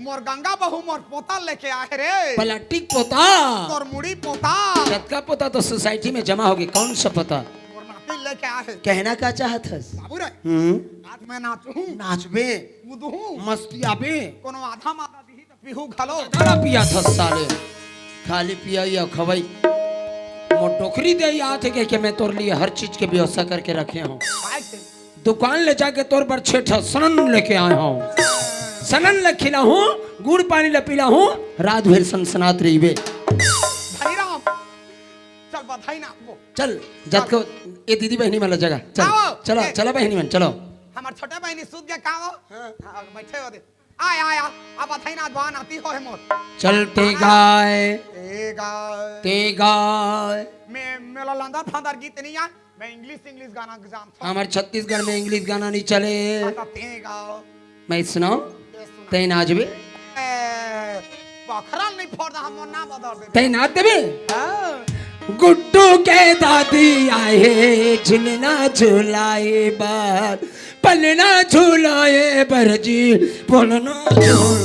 मोर गंगा बहू मोर पोता लेके आए रे पलटिक पोता तोर मुड़ी पोता जत का पोता तो सोसाइटी में जमा होगी, कौन सा पोता? मोर नाती लेके आए कहना क्या चाहत हस? बाबू रे हम्म, आज मैं नाचू नाचबे कूदू मस्ती आबे कोनो आधा माता दी तो पीहू खलो दाना पिया था साले, खाली पिया या खवाई मो टोकरी दे याद है कि मैं तोर लिए हर चीज के व्यवस्था करके रखे हूँ। काय से दुकान ले जाके तोर पर छेठा सनन लेके आया हूँ, सनन ले खिला हूँ, गुड़ पानी ले पिला हूँ, रात भर सनसनात रही बे। भाई राम चल बधाई ना आपको चल जत को ये दीदी बहनी वाला जगह चल, आओ। चलो चलो बहनी मन चलो। हमार छोटे बहनी सूत गया का हो हां बैठे हो दे आय आय अब बधाई ना दुआ नाती हो है मोर चलते गाय तेगा ते गाय। मैं मेरा लंदर फंदर गीत नहीं यार मैं इंग्लिश गाना जानता हूं हमारे छत्तीसगढ़ में इंग्लिश गाना नहीं चले। तेगा मैं सुनाओ ते नाचबे बखरा नहीं फोड़ हम ना बदल दे ते नाच देबे। हां गुड्डू के दादी आए झुलना झुलाए बार पलना झुलाए बरजी बोलना झूल।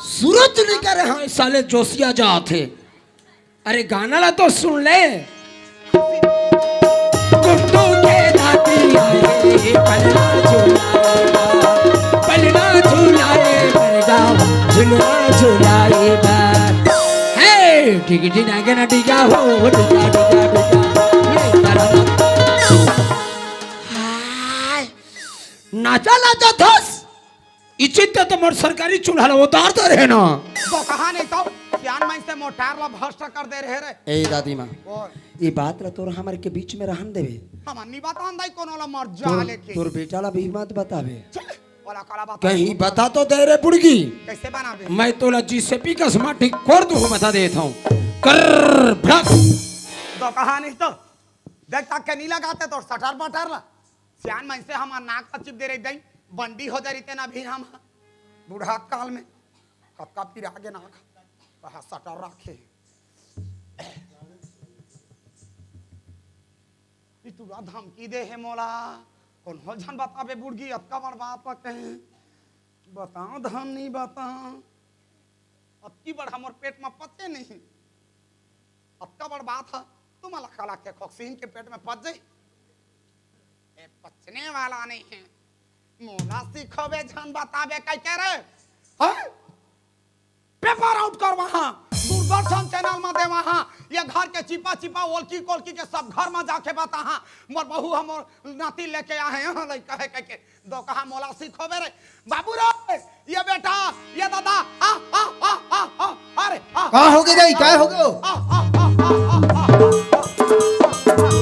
सूरज लेकर हाँ साले जोशिया जाते। अरे गाना ला तो सुन ले। गुड्डू के दादी आए पलना झुलाए बरगा झुलना झुलाए बार। टिकटी नागे ना टिका हो टिका टिका टिका नाचा नाचा थस इचित तो मोर सरकारी चूल्हा उतार दे रहे ना तो कहा नहीं तो ज्ञान में से मोटार ला भ्रष्ट कर दे रहे रे ए दादी माँ और ये बात ला तोर हमारे के बीच में रहन देवे। हम अन्नी बात आंदाई कोनो ला मर जा लेके तोर बेटा ला भी मत बतावे चल वाला काला बात कहीं बता तो दे रे बुड़गी। कैसे बनावे मैं तोला जीसीपी का स्मार्ट ठीक कर दूं बता देता हूँ कर भड़क। तो कहा नहीं तो देख तक के नहीं लगाते तो सटर बटर ला सियान में से हम नाक का चिप दे रही दई बंडी हो जा रही ना भी हम बूढ़ा काल में कक्का फिर आगे ना कहा सटर रखे तू धमकी दे है मोला कौन हो जन बतावे बुड़गी अतका बड़ बात पर कहे बताओ धन नहीं बताओ अतकी बड़ हमर पेट में पते नहीं अतका बड़ बात है तुम अला काला के खोक्सीन के पेट में पच जाई ए पचने वाला नहीं है मोला सिखोबे जन बतावे कह के रे हैं पेपर आउट कर वहां दूरदर्शन चैनल में दे वहां ये घर के चिपा चिपा ओलकी कोलकी के सब घर में जाके बता हां मोर बहू हमर नाती लेके आए हैं लई कहे कह के दो कहा मोला सिखोबे रे बाबू रे ये बेटा ये दादा आ आ आ आ, आ अरे का हो गए गई का हो गए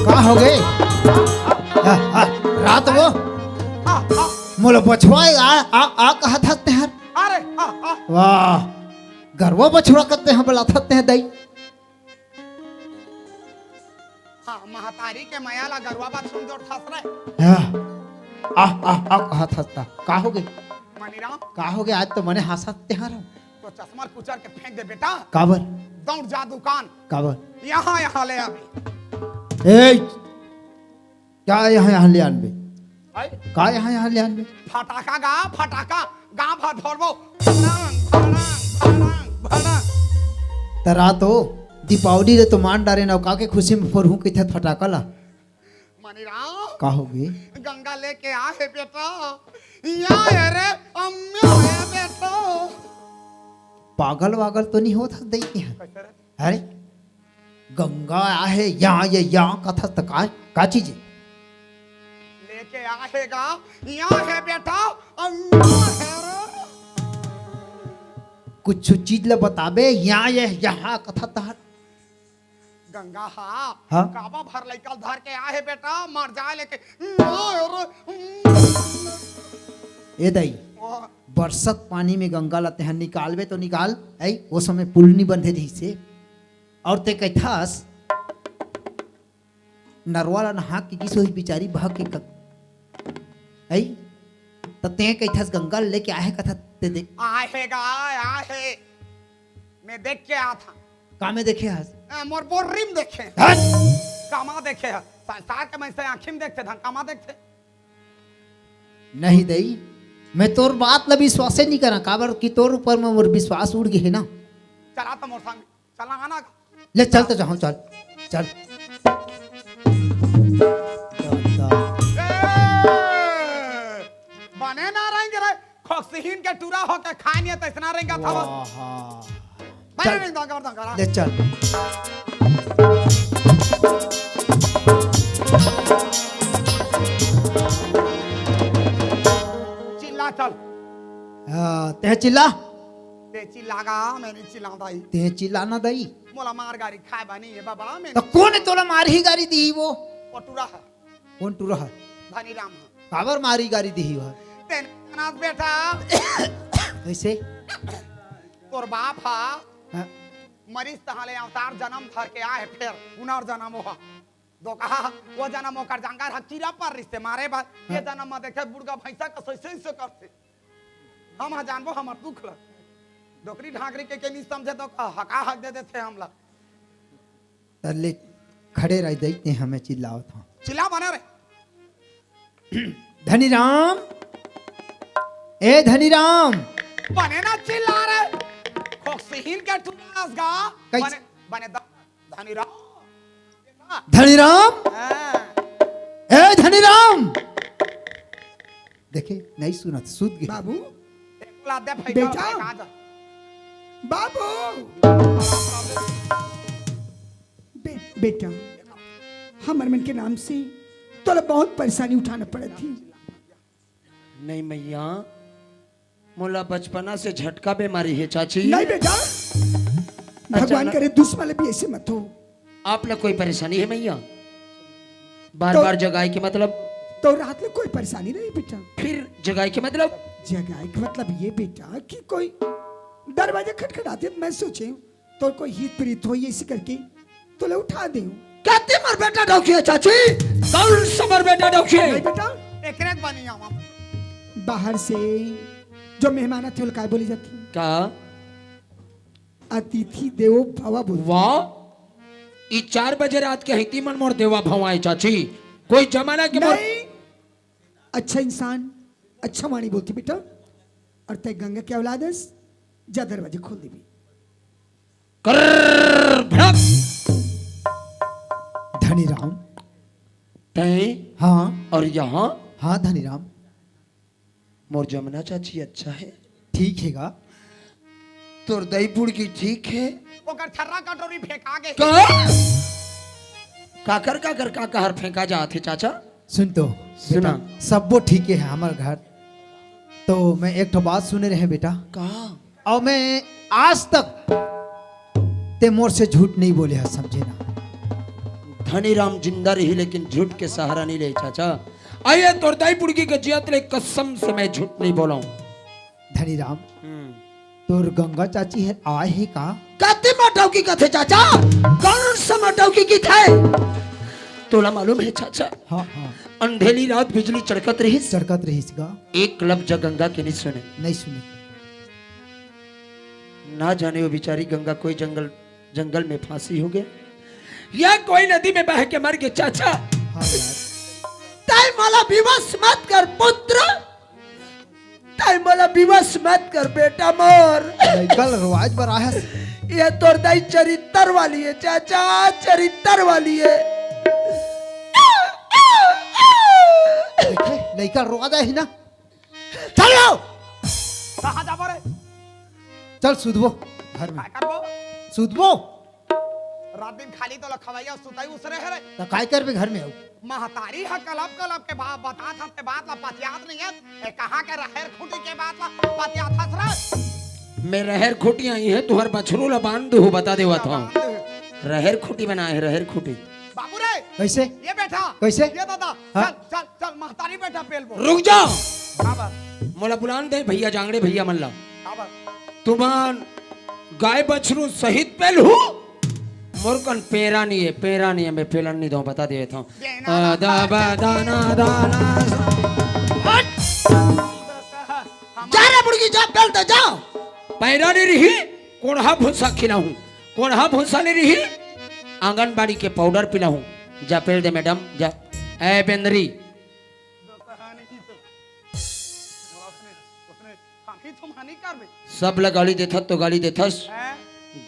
का हो गए रात वो मोला बछवा आ कहा था तेहर अरे आ वाह गरवा बछवा करते हैं बोला था ते दई हाँ महतारी के माया ला गरवा बात सुन जोर ठस रहे आ कहा था का हो गए मनीराम का हो गए आज तो मने हंसते हैं तो चश्मा कुचर के फेंक दे बेटा काबर दौड़ जा दुकान काबर यहाँ ले अभी ए क्या यहाँ ले आनबे आई का यहाँ ले आनबे फटाका गा भर फोड़बो भड़ंग भड़ंग भड़ंग भड़ंग तरा तो दीपावली रे तो मान डारे ना का के खुशी में फोर हूं के थे फटाका ला मनीराम का हो गए गंगा लेके आ है बेटा यहाँ है रे अम्मा है बेटा पागल वागल तो नहीं होता दई के कैसे रे अरे गंगा आहे यहाँ ये यहाँ कथा तक का चीज है? लेके आएगा यहाँ है बेटा अम्मा है रे कुछ चीज ले बताबे यहाँ ये यहाँ कथा तहर गंगा हाँ? काबा भर लइकल धर के आहे बेटा मर जाए लेके ए दई बरसत पानी में गंगा ला तेहन निकालबे तो निकाल ऐ वो समय पुल नहीं बंधे दी से और ते कैथास नरवाला नहा के किस होई बिचारी बह के ऐ त ते कैथास गंगा लेके आए कथा ते देख आहेगा आहे मैं देख के आया था का में देखे हस मोर बोर्री में देखे हट! कामा देखे है संसार के मैं से आंखी में देखते धन कामा देखते नहीं दई मैं तोर बात ला विश्वास नहीं करा काबर कि तोर ऊपर में मोर विश्वास उड़ गए है ना चला तो मोर संग चला आना ले चल तो जाओ चल चल खोक्सीहीन के टूरा होके खाए नहीं तो इतना रहेगा था बस चल। नहीं करा ले चल चिल्ला चल ते चिल्ला ते चिल्लागा मैंने चिल्लाता ही ते चिल्लाना दई मोला मार गाड़ी खाए बनी है बाबा तो मैंने कौन तोला मारी गाड़ी दी वो वो टूरा है कौन टू रहा धनी राम है काबर मारी गाड़ी दी वो तेन अनाथ बेटा ऐसे तोर बाप हा हाँ, मरीज तहाले अवतार जन्म धर के आए फिर पुनर्जन्म हुआ दो कहा वो जन्म होकर जंगार हा कीड़ा पर रिश्ते मारे बाद ये जन्म में देखे बुढ़गा भैंसा का सैसे करते हम हा जानबो हमर दुख लग डोकरी ढाकरी के नहीं समझे तो हका हक दे देते हमला तले खड़े रह दई ते हमें चिल्लाओ था चिल्ला बने रे धनी राम ए धनी राम बने ना चिल्ला रे खोक्सीहीन के टूनास गा कैसे? बने बने धनी राम धनी राम हाँ। ए धनी राम देखे नहीं सुना सूद गए बाबू एक लात दे फेंका बेटा। कहाँ जा बाबू बेटा हमर मन के नाम से तोला बहुत परेशानी उठाना पड़ी थी नहीं मैया मोला बचपना से झटका बीमारी है चाची नहीं बेटा भगवान अचानक- करे दुश्मन भी ऐसे मत हो आप लोग कोई परेशानी है मैया बार तो- बार जगाए के मतलब तो रात में कोई परेशानी नहीं बेटा फिर जगाए के मतलब जगह का मतलब ये बेटा कि कोई दरवाजे खटखटाते तो मैं सोचे तो कोई हित प्रीत हो ऐसे करके तो ले उठा दे कहते मर बेटा डोखिए चाची कौन समर बेटा डोखिए नहीं बेटा एक रेत बनी आवा बाहर से जो मेहमान आते क्या बोली जाती का अतिथि देवो भव बोल वाह ई 4 बजे रात के हिती मन मोर देवा भवाए चाची कोई जमाना के मोर नहीं अच्छा इंसान अच्छा वाणी बोलती बेटा और तय गंगा के औलादस जा दरवाजे खोल देवी कर भड़क धनी राम तय हाँ और यहाँ हाँ धनी राम मोर जमुना चाची अच्छा है ठीक है गा तोर दईपुर की ठीक है ओकर छर्रा कटोरी फेंका गे का काकर काकर का कहर फेंका जाते चाचा सुन तो सुना। बेटा सब वो ठीक है हमारे घर तो मैं एक तो बात सुने रहे बेटा का और मैं आज तक ते मोर से झूठ नहीं बोले है समझे ना धनी राम जिंदा रही लेकिन झूठ के सहारा नहीं ले चाचा आइए तोर दईपुर की गजियत ले कसम से मैं झूठ नहीं बोला हूँ धनी राम तोर गंगा चाची है आए है का काते मटाव की कथे चाचा कौन सा मटाव की थे तोला मालूम है चाचा हाँ हाँ अंधेरी रात बिजली चड़कत रही सरकत रही इसका एक लफ्ज गंगा के नहीं सुने नहीं सुने ना जाने वो बेचारी गंगा कोई जंगल में फांसी हो गए या कोई नदी में बह के मर गए चाचा हाँ यार ताई मला विवश मत कर पुत्र ताई मला विवश मत कर बेटा मोर कल रवाज बरा है ये तोर दाई चरित्र वाली है चाचा चरित्र वाली है देखे लड़का रोदा है ना चल आओ कहाँ जा रे चल सुधबो घर में काय करबो सुधबो रात दिन खाली तो लखवाइया सुताई उसरे है रे तो काय कर भी घर में आओ महतारी है कलब के बात बता था ते बात ला पतियात नहीं है ए कहाँ के रहेर खूंटी के बात ला पतियात हंस रे मैं रहर खोटी आई है तुहर बछरू ला बांध दो बता देवा था रहर खोटी बना है रहर खोटी बाबू रे कैसे ये बैठा कैसे? ये दादा हाँ? चल चल चल महतारी बैठा पेल बो रुक जा बाबा मोला बुलान दे भैया जांगड़े भैया मल्ला बाबा तुमान गाय बछरू सहित पेल हूँ मोरकन पेरा नहीं है मैं पेलन नहीं दो बता दे था दाना दाना जा रे बुड़की जा पेल दे जा पैरा नहीं रही कोढ़ा भूसा खिलाऊं कोढ़ा भूसा नहीं रही आंगनबाड़ी के पाउडर पिलाऊं जा पेल दे मैडम जा ए बेंदरी हम ही तुम हानि कर बे सब ला गाली देथा तो गाली देथस हैं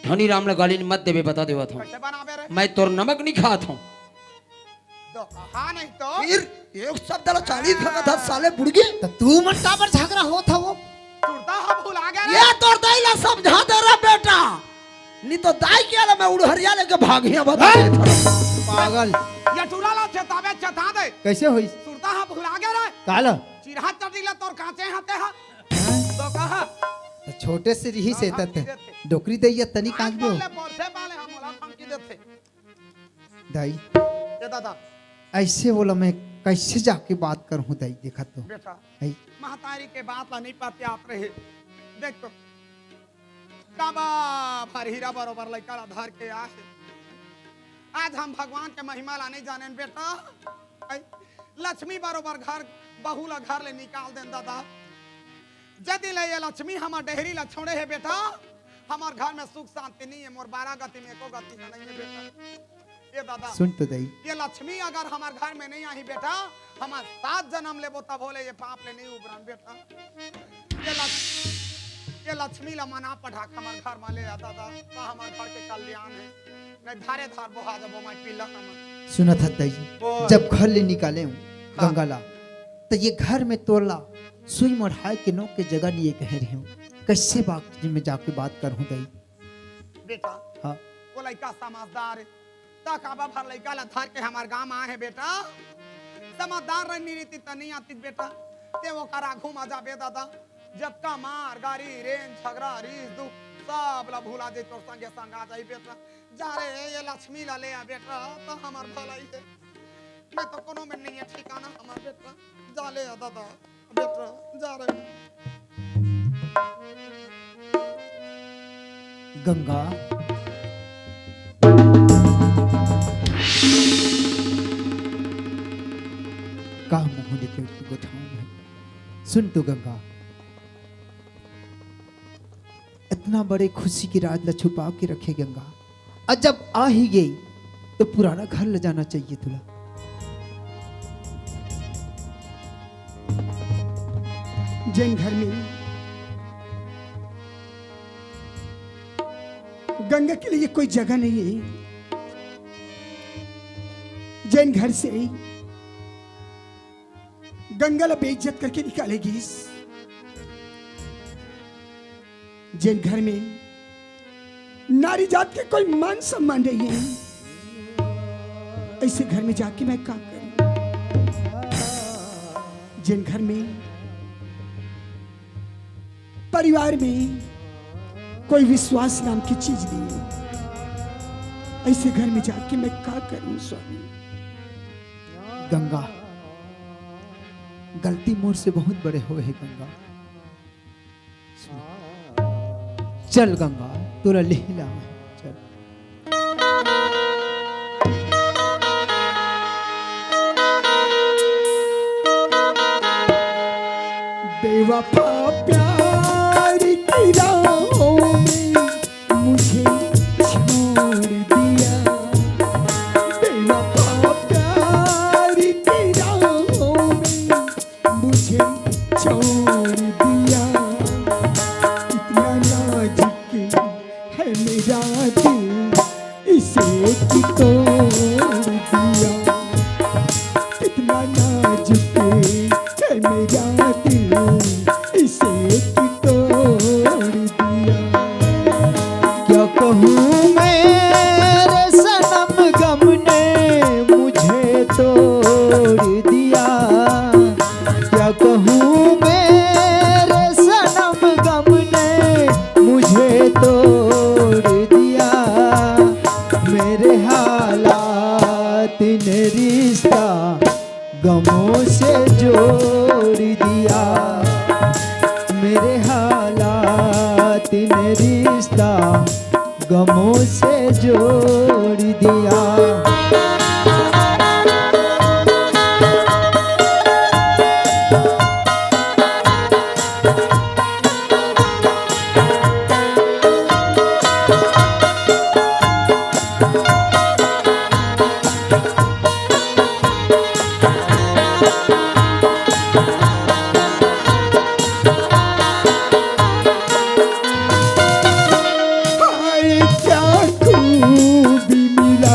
धनी राम ला गाली मत देवे बता देवा था कैसे बनाबे रे मैं तोर नमक नहीं खाता हूँ तो हाँ नहीं तो फिर एक शब्द ला 40 खा था साले बुड़गे तो तू मन का पर झगड़ा हो था वो ये तोर दाई ला समझा दे रे बेटा, नहीं तो दाई के आला मैं उड़हरिया लेके भागिया बता पागल ये टुराला चेतावे चेता दे कैसे हुई सुरता हा भुला गया रे काला चिरहा चटीला तोर काचे हाथे हा तो कहा तो छोटे से रही से तत डोकरी दैया तनी काज दो बोले पोरसे बाले हम मोला फंकी देते दाई ये दादा ऐसे बोला मैं कैसे जाके बात करूं दाई देखा तो बेटा आई महतारी के बात ला नहीं पाते आप रहे देख तो काबा भर हीरा बरोबर लड़का धर के आसे आज हम भगवान के महिमा ला नहीं जाने बेटा आई, लक्ष्मी बरोबर घर बहू ला घर ले निकाल देन दादा यदि ले ये लक्ष्मी हमार डेहरी ला छोड़े है बेटा हमार घर में सुख शांति नहीं है मोर 12 गति में एको गति नहीं है बेटा ये दादा सुन तो दाई ये लक्ष्मी अगर हमार घर में नहीं आई बेटा हमार 7 जन्म लेबो तब बोले ये पाप ले नहीं उबरन बेटा ये लक्ष्मी ला मना पठाक हमार घर में ले आता था तो हमार घर के कल्याण है नहीं धारे धार बोहा जब मैं पिल्ला कमर सुना था दाई जब घर ले निकाले हूं गंगाला तो ये घर में तोड़ला सुई मढ़ाई के नोक के जगह लिए कह रही हूँ कैसे बात में जाके बात करूं दाई बेटा हाँ वो लड़का समझदार है काबा भर लड़का ला धर के हमार गांव आए है बेटा समझदार रहनी रीति त नहीं आती बेटा ते वो करा घूम जा बे दादा जब का मार गाड़ी रेन झगड़ा रीस दुख सब ला भूला दे तोर संगे संग आ जाई बेटा जा रे ये लक्ष्मी ला ले आ बेटा तो हमार भलाई है मैं तो कोनो में नहीं है ठिकाना हमार बेटा जा ले आ दादा बेटा जा रे गंगा का मुंह लेके उसको गोठाऊं मैं सुन तो गंगा इतना बड़े खुशी की राज ला छुपा के रखे गंगा और जब आ ही गई तो पुराना घर ले जाना चाहिए तुला जैन घर में गंगा के लिए कोई जगह नहीं है जैन घर से गंगा ला बेइज्जत करके निकालेगी जैन घर में नारी जात के कोई मान सम्मान नहीं है ऐसे घर में जाके मैं क्या करूं जैन घर में परिवार में कोई विश्वास नाम की चीज नहीं है ऐसे घर में जाके मैं क्या करूं स्वामी गंगा गलती मोर से बहुत बड़े हुए है गंगा चल गंगा तोरा लेला चल बेवफा प्यार की राहों में मुझे छोड़ दिया बेवफा प्यार की राहों में मुझे छोड़ दिया इतना नाजुक है मेरा दिल इसे की तोड़ दिया कितना नाजुक है मेरा दिल इसे की तोड़ दिया क्या कहूँ मेरे सनम गम ने मुझे तोड़ दिया क्या कहूँ मेरे सनम गम ने मुझे तोड़ दिया मेरे हालात ने रिश्ता गमों से जोड़ दिया मेरे हालात ने रिश्ता गमों से जोड़ दिया हाय क्या खूबी मिला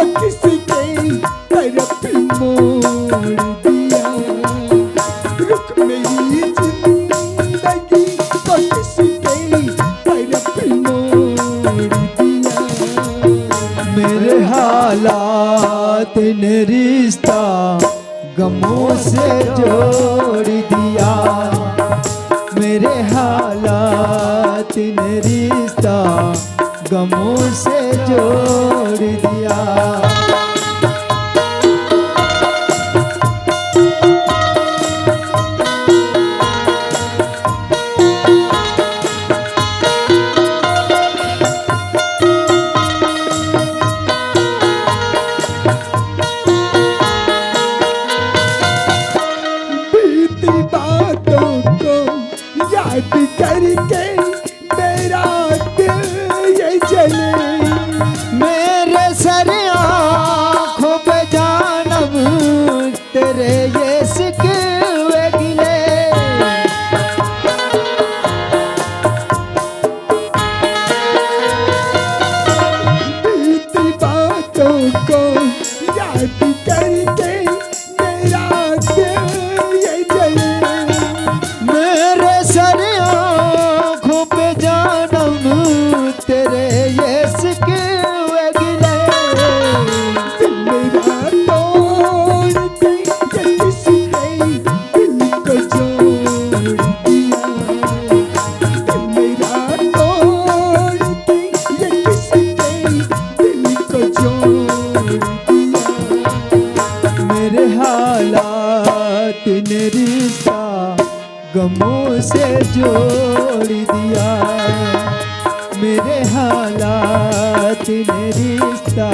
तो किसी के तरफ मोड़ दिया। रुख मेरी जिंदगी तो किसी के तरफ मोड़ दिया। मेरे हालात ने रिश्ता गमों से जोड़ दिया। मेरे हालात ने रिश्ता गमों से जोड़ दिया। बीती बातों को याद करके मेरा दिल ये जले। मेरे सर आँखों पे जानम तेरे ये सिकवे गिले। बीती बातों को याद करके मेरा दिल ये जले। मेरे सर आँखों पे जानम तेरे ये सिकवे गिले। दिल मेरा तोड़ के ये किसी के दिल को जोड़ दिया। दिल मेरा तोड़ के ये किसी के दिल को जोड़ दिया। मेरे हालात ने रिश्ता गमों से जोड़ दिया। मेरे हालात ने रिश्ता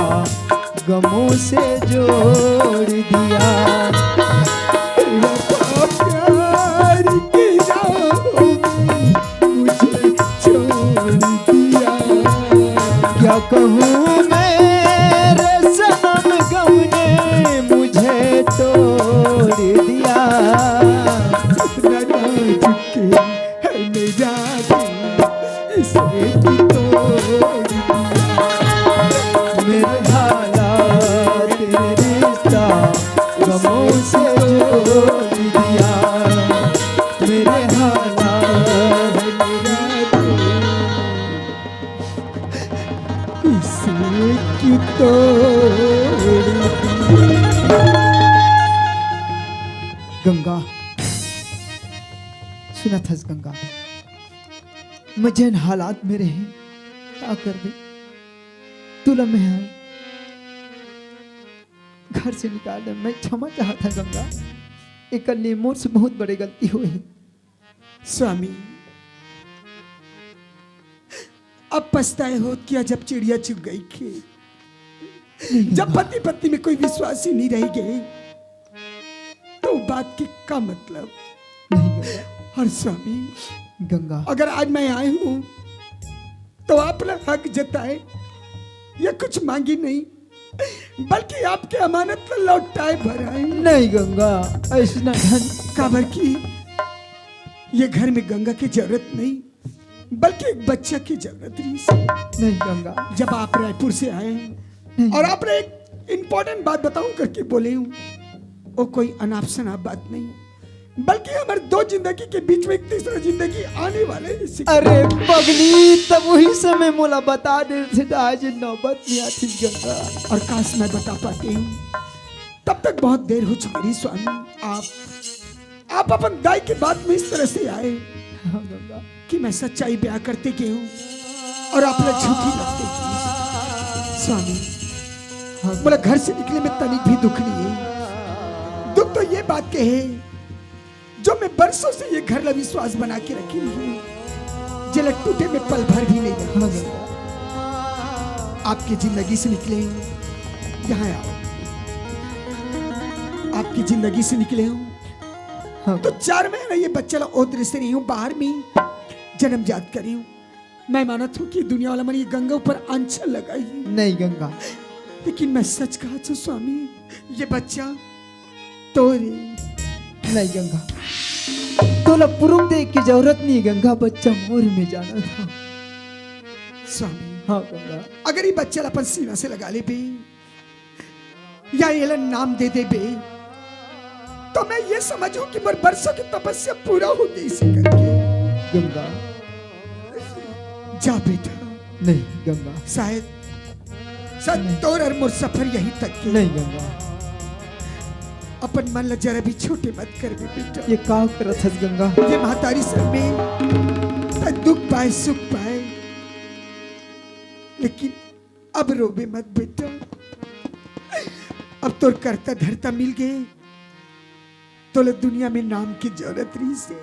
गमों से जोड़ दिया। तेरा प्यार की राहों में मुझे छोड़ दिया। क्या कहूँ मेरे सनम गम ने मुझे तोड़ दिया। इतना नाजुक है मेरा दिल, इसे भी तोड़ दिया। मेरे हालात ने रिश्ता गमों से जोड़ दिया। मेरे हालात मेरा दिल, इसे क्यों तोड़ दिया। गंगा सुना था गंगा, मैं जिन हालात में रहे क्या कर दे। तुला में है घर से निकाल दे। मैं क्षमा चाहता गंगा, एक मोर से बहुत बड़ी गलती हुई। स्वामी अब पछताए हो क्या जब चिड़िया चुग गई खेत। जब पति पत्नी में कोई विश्वास ही नहीं रह गए तो बात की क्या मतलब। नहीं गंगा, और स्वामी गंगा अगर आज मैं आई हूं तो आपने हक जताए, ये कुछ मांगी नहीं बल्कि आपके अमानत में लौटाए भराए। नहीं गंगा, ऐसा ना धन काबर की ये घर में गंगा की जरूरत नहीं बल्कि एक बच्चा की जरूरत रही। नहीं गंगा, जब आप रायपुर से आए और आपने एक इम्पोर्टेंट बात बताऊं करके बोले हूं, वो कोई अनाप शनाप बात नहीं बल्कि हमारे दो जिंदगी के बीच में एक तीसरा जिंदगी आने वाले है। इसी अरे पगली तब वही समय मोला बता दे थे, आज नौबत नहीं आती गंगा। और काश मैं बता पाती हूँ तब तक बहुत देर हो चुकी रही। स्वामी आप अपन दाई की बात में इस तरह से आए हाँ गंगा, कि मैं सच्चाई ब्याह करते की हूँ और आपने झूठी लगते की। स्वामी हाँ बोला घर से निकले में तनिक भी दुख नहीं है। दुख तो ये बात के है जो मैं बरसों से ये घर ला विश्वास बना के रखी हूँ, जलक टूटे में पल भर भी नहीं हाँ लगा। गंगा, आपकी जिंदगी से निकले हूँ, यहाँ आओ। आपकी जिंदगी से निकले हूँ हाँ तो 4 महीना ये बच्चा ला ओद्र से रही हूँ, बाहर में जन्म जात करी हूँ। मैं मानत हूँ कि दुनिया वाला मन ये गंगा ऊपर आंचल लगाई है। नहीं गंगा, लेकिन मैं सच कहा था स्वामी, ये बच्चा तोरे। नहीं गंगा, तोला पुरुम दे की जरूरत नहीं गंगा, बच्चा मोर में जाना था। स्वामी हाँ गंगा, अगर ये बच्चा ला अपन सीना से लगा ले भी या ये नाम दे दे बे, तो मैं ये समझू कि मोर बरसों की तपस्या पूरा हो गई इसे करके। गंगा जा बेटा। नहीं गंगा, शायद तोर और मोर सफर यही तक के। नहीं गंगा, अपन मन ला जरा भी छोटे मत कर बे बेटा। ये का करत हस गंगा? ये महतारी सर में दुख पाए सुख पाए, लेकिन अब रोबे मत बेटा। अब तो करता धरता मिल गए तो दुनिया में नाम की जरूरत रही से।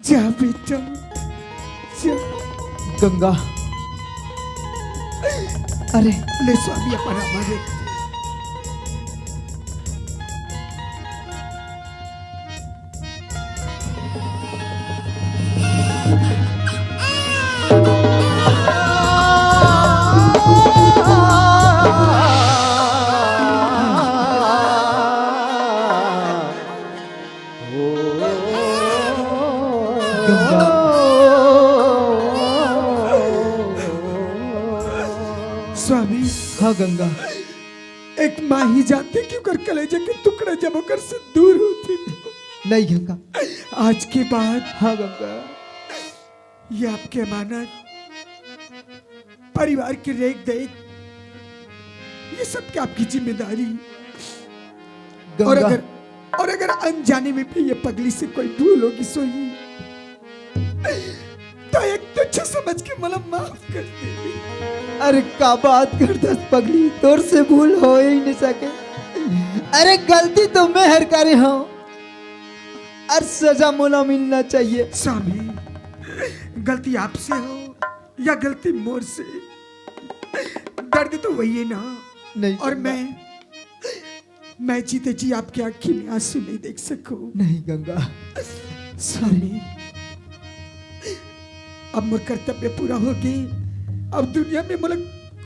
जा बेटा जा। गंगा, अरे ले स्वामी अपन हमारे। स्वामी हाँ गंगा, एक माँ ही जानती कि कर कलेजे के टुकड़े जब होकर से दूर होती तो। नहीं गंगा। आज के बाद हाँ गंगा, ये आपके अमानत, परिवार की रेख देख, ये सब क्या आपकी जिम्मेदारी। गंगा। और अगर अनजाने में भी ये पगली से कोई भूल होगी सोई तो एक तुच्छ समझ के मला माफ कर दे। अरे का बात करता पगली, तोर से भूल हो ही नहीं सके। अरे गलती तो मैं हर करे हूँ और सजा मोला मिलना चाहिए। स्वामी, गलती आपसे हो या गलती मोर से, दर्द तो वही है ना। नहीं और गंगा। मैं जीते जी आपकी आंखी में आंसू नहीं देख सकूं। नहीं गंगा। स्वामी, अब मोर कर्तव्य पूरा हो गई। अब दुनिया में मुझे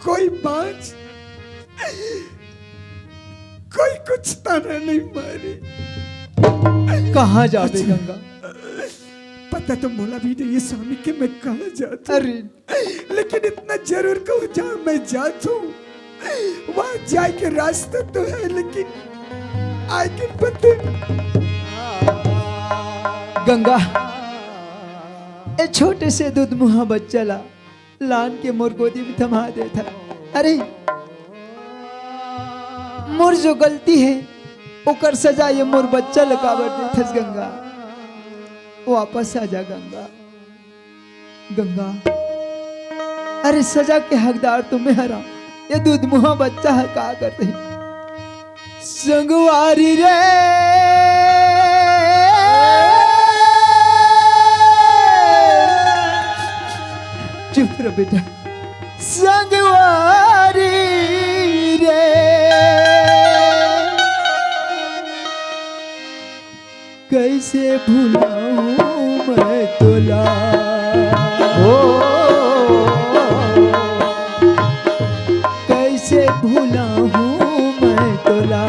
कोई बाज, कोई कुछ ताना नहीं मारे। कहाँ जाते अच्छा। गंगा? पता तो मोला भी नहीं है स्वामी कि मैं कहाँ जाता हूँ। अरे लेकिन इतना जरूर कहूँ जहाँ मैं जाता हूँ वहाँ जाए के रास्ता तो है, लेकिन आगे पता गंगा, ए छोटे से दूध मुहा बच्चा ला लान के मोर गोदी में थमा देता। अरे मोर जो गलती है ओकर सजा ये मोर बच्चा लकावर देथस। गंगा वापस आ जा गंगा। गंगा, अरे सजा के हकदार तुम्हें हरा, ये दूध मुहा बच्चा है का करते संगवारी रे। चुप रहो बेटा। संगवारी रे कैसे भुलाऊं मैं तोला, कैसे भुलाऊं मैं तोला।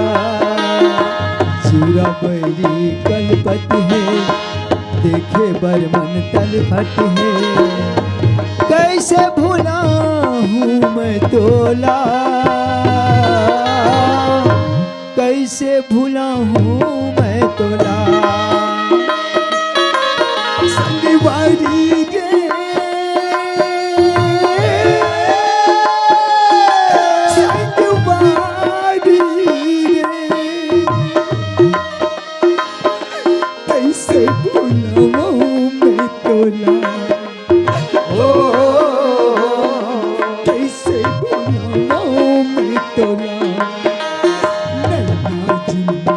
चूरा बैरी कलपत है, देखे बर मन तलफट है। कैसे भूला हूँ मैं तोला, कैसे भूला हूँ मैं तोला। संगवारी रे, संगवारी रे, कैसे भुलाऊं मैं तोला। कैसे भुलाऊं मैं तोला। नैना जिंदा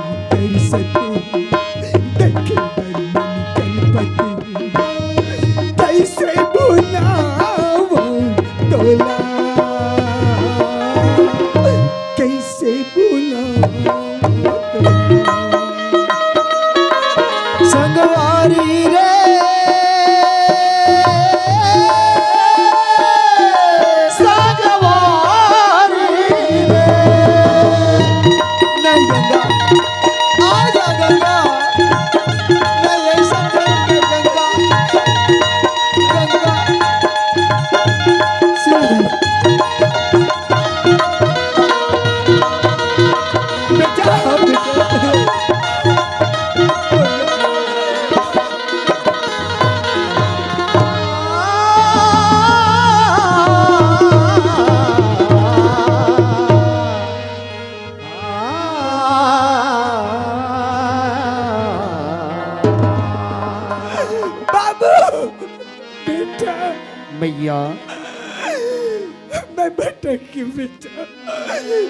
मैं भटक के बेटा,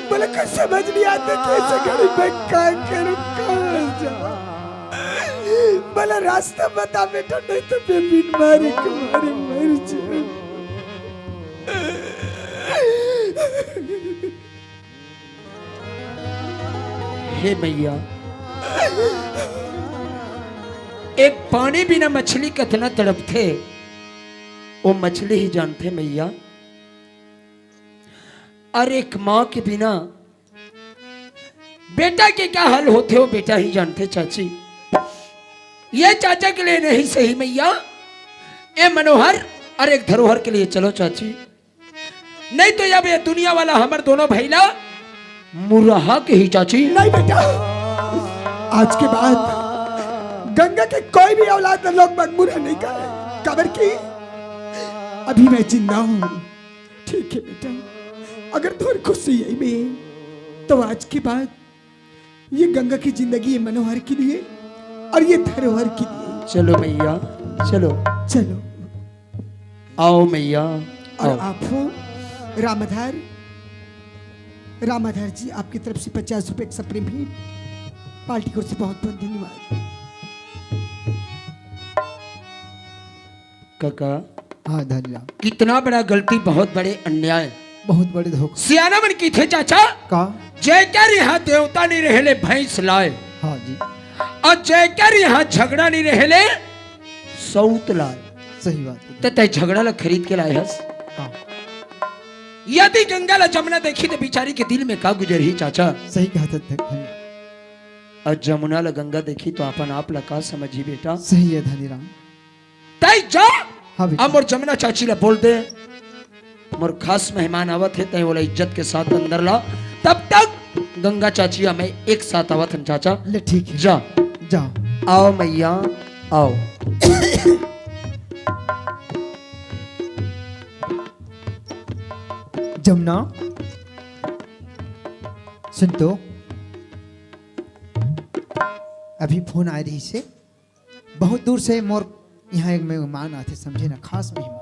बोले कुछ समझ नहीं आता कैसे करूं, मैं क्या करूं, कहाँ जाऊं। बोला रास्ता बता बेटा, नहीं तो मैं बिन मारे के मारे मर जाऊं। हे मैया, एक पानी बिना मछली कितना तड़पते, वो मछली ही जानते मैया। और एक माँ के बिना बेटा के क्या हाल होते हो बेटा ही जानते चाची। ये चाचा के लिए नहीं सही मैया, ए मनोहर और एक धरोहर के लिए चलो चाची, नहीं तो अब ये दुनिया वाला हमारे दोनों भैला मुरहा के ही चाची। नहीं बेटा, आज के बाद गंगा के कोई भी औलाद लोग बुरा नहीं करे, कबर की अभी मैं जिंदा हूं। ठीक है बेटा, अगर तुम्हारी खुशी यही में तो आज के बाद ये गंगा की जिंदगी, ये मनोहर के लिए और ये धरोहर के लिए। चलो मैया, चलो चलो आओ मैया और आओ। आप हो रामाधार, रामाधार जी आपकी तरफ से 50 रुपए एक सप्रेम भेंट, पार्टी को से बहुत बहुत धन्यवाद। काका हाँ धन्यवाद, कितना बड़ा गलती, बहुत बड़े अन्याय, बहुत बड़े धोखा सियाना मन की थे चाचा। का। जयकर यहाँ देवता नहीं रहले भैंस लाए, हाँ जी, और जयकर यहाँ झगड़ा नहीं रहले सौत लाए। सही बात है। तो तय झगड़ा ला खरीद के लाए हस। हाँ, यदि गंगा ला जमुना देखी तो बिचारी के दिल में का गुजर ही चाचा। सही कहा था धनी। और जमुना ला गंगा देखी तो अपन आप ला का समझी बेटा। सही है धनीराम। तय जा हाँ बेटा। अब और जमुना चाची ला बोल दे मोर खास मेहमान आवत है, तय बोला इज्जत के साथ अंदर ला। तब तक गंगा चाची मैं एक साथ आवत हन चाचा। ले ठीक है, जा जाओ। आओ मैया आओ। जमुना सुन तो, अभी फोन आ रही से, बहुत दूर से मोर यहाँ एक मेहमान आते, समझे ना, खास मेहमान।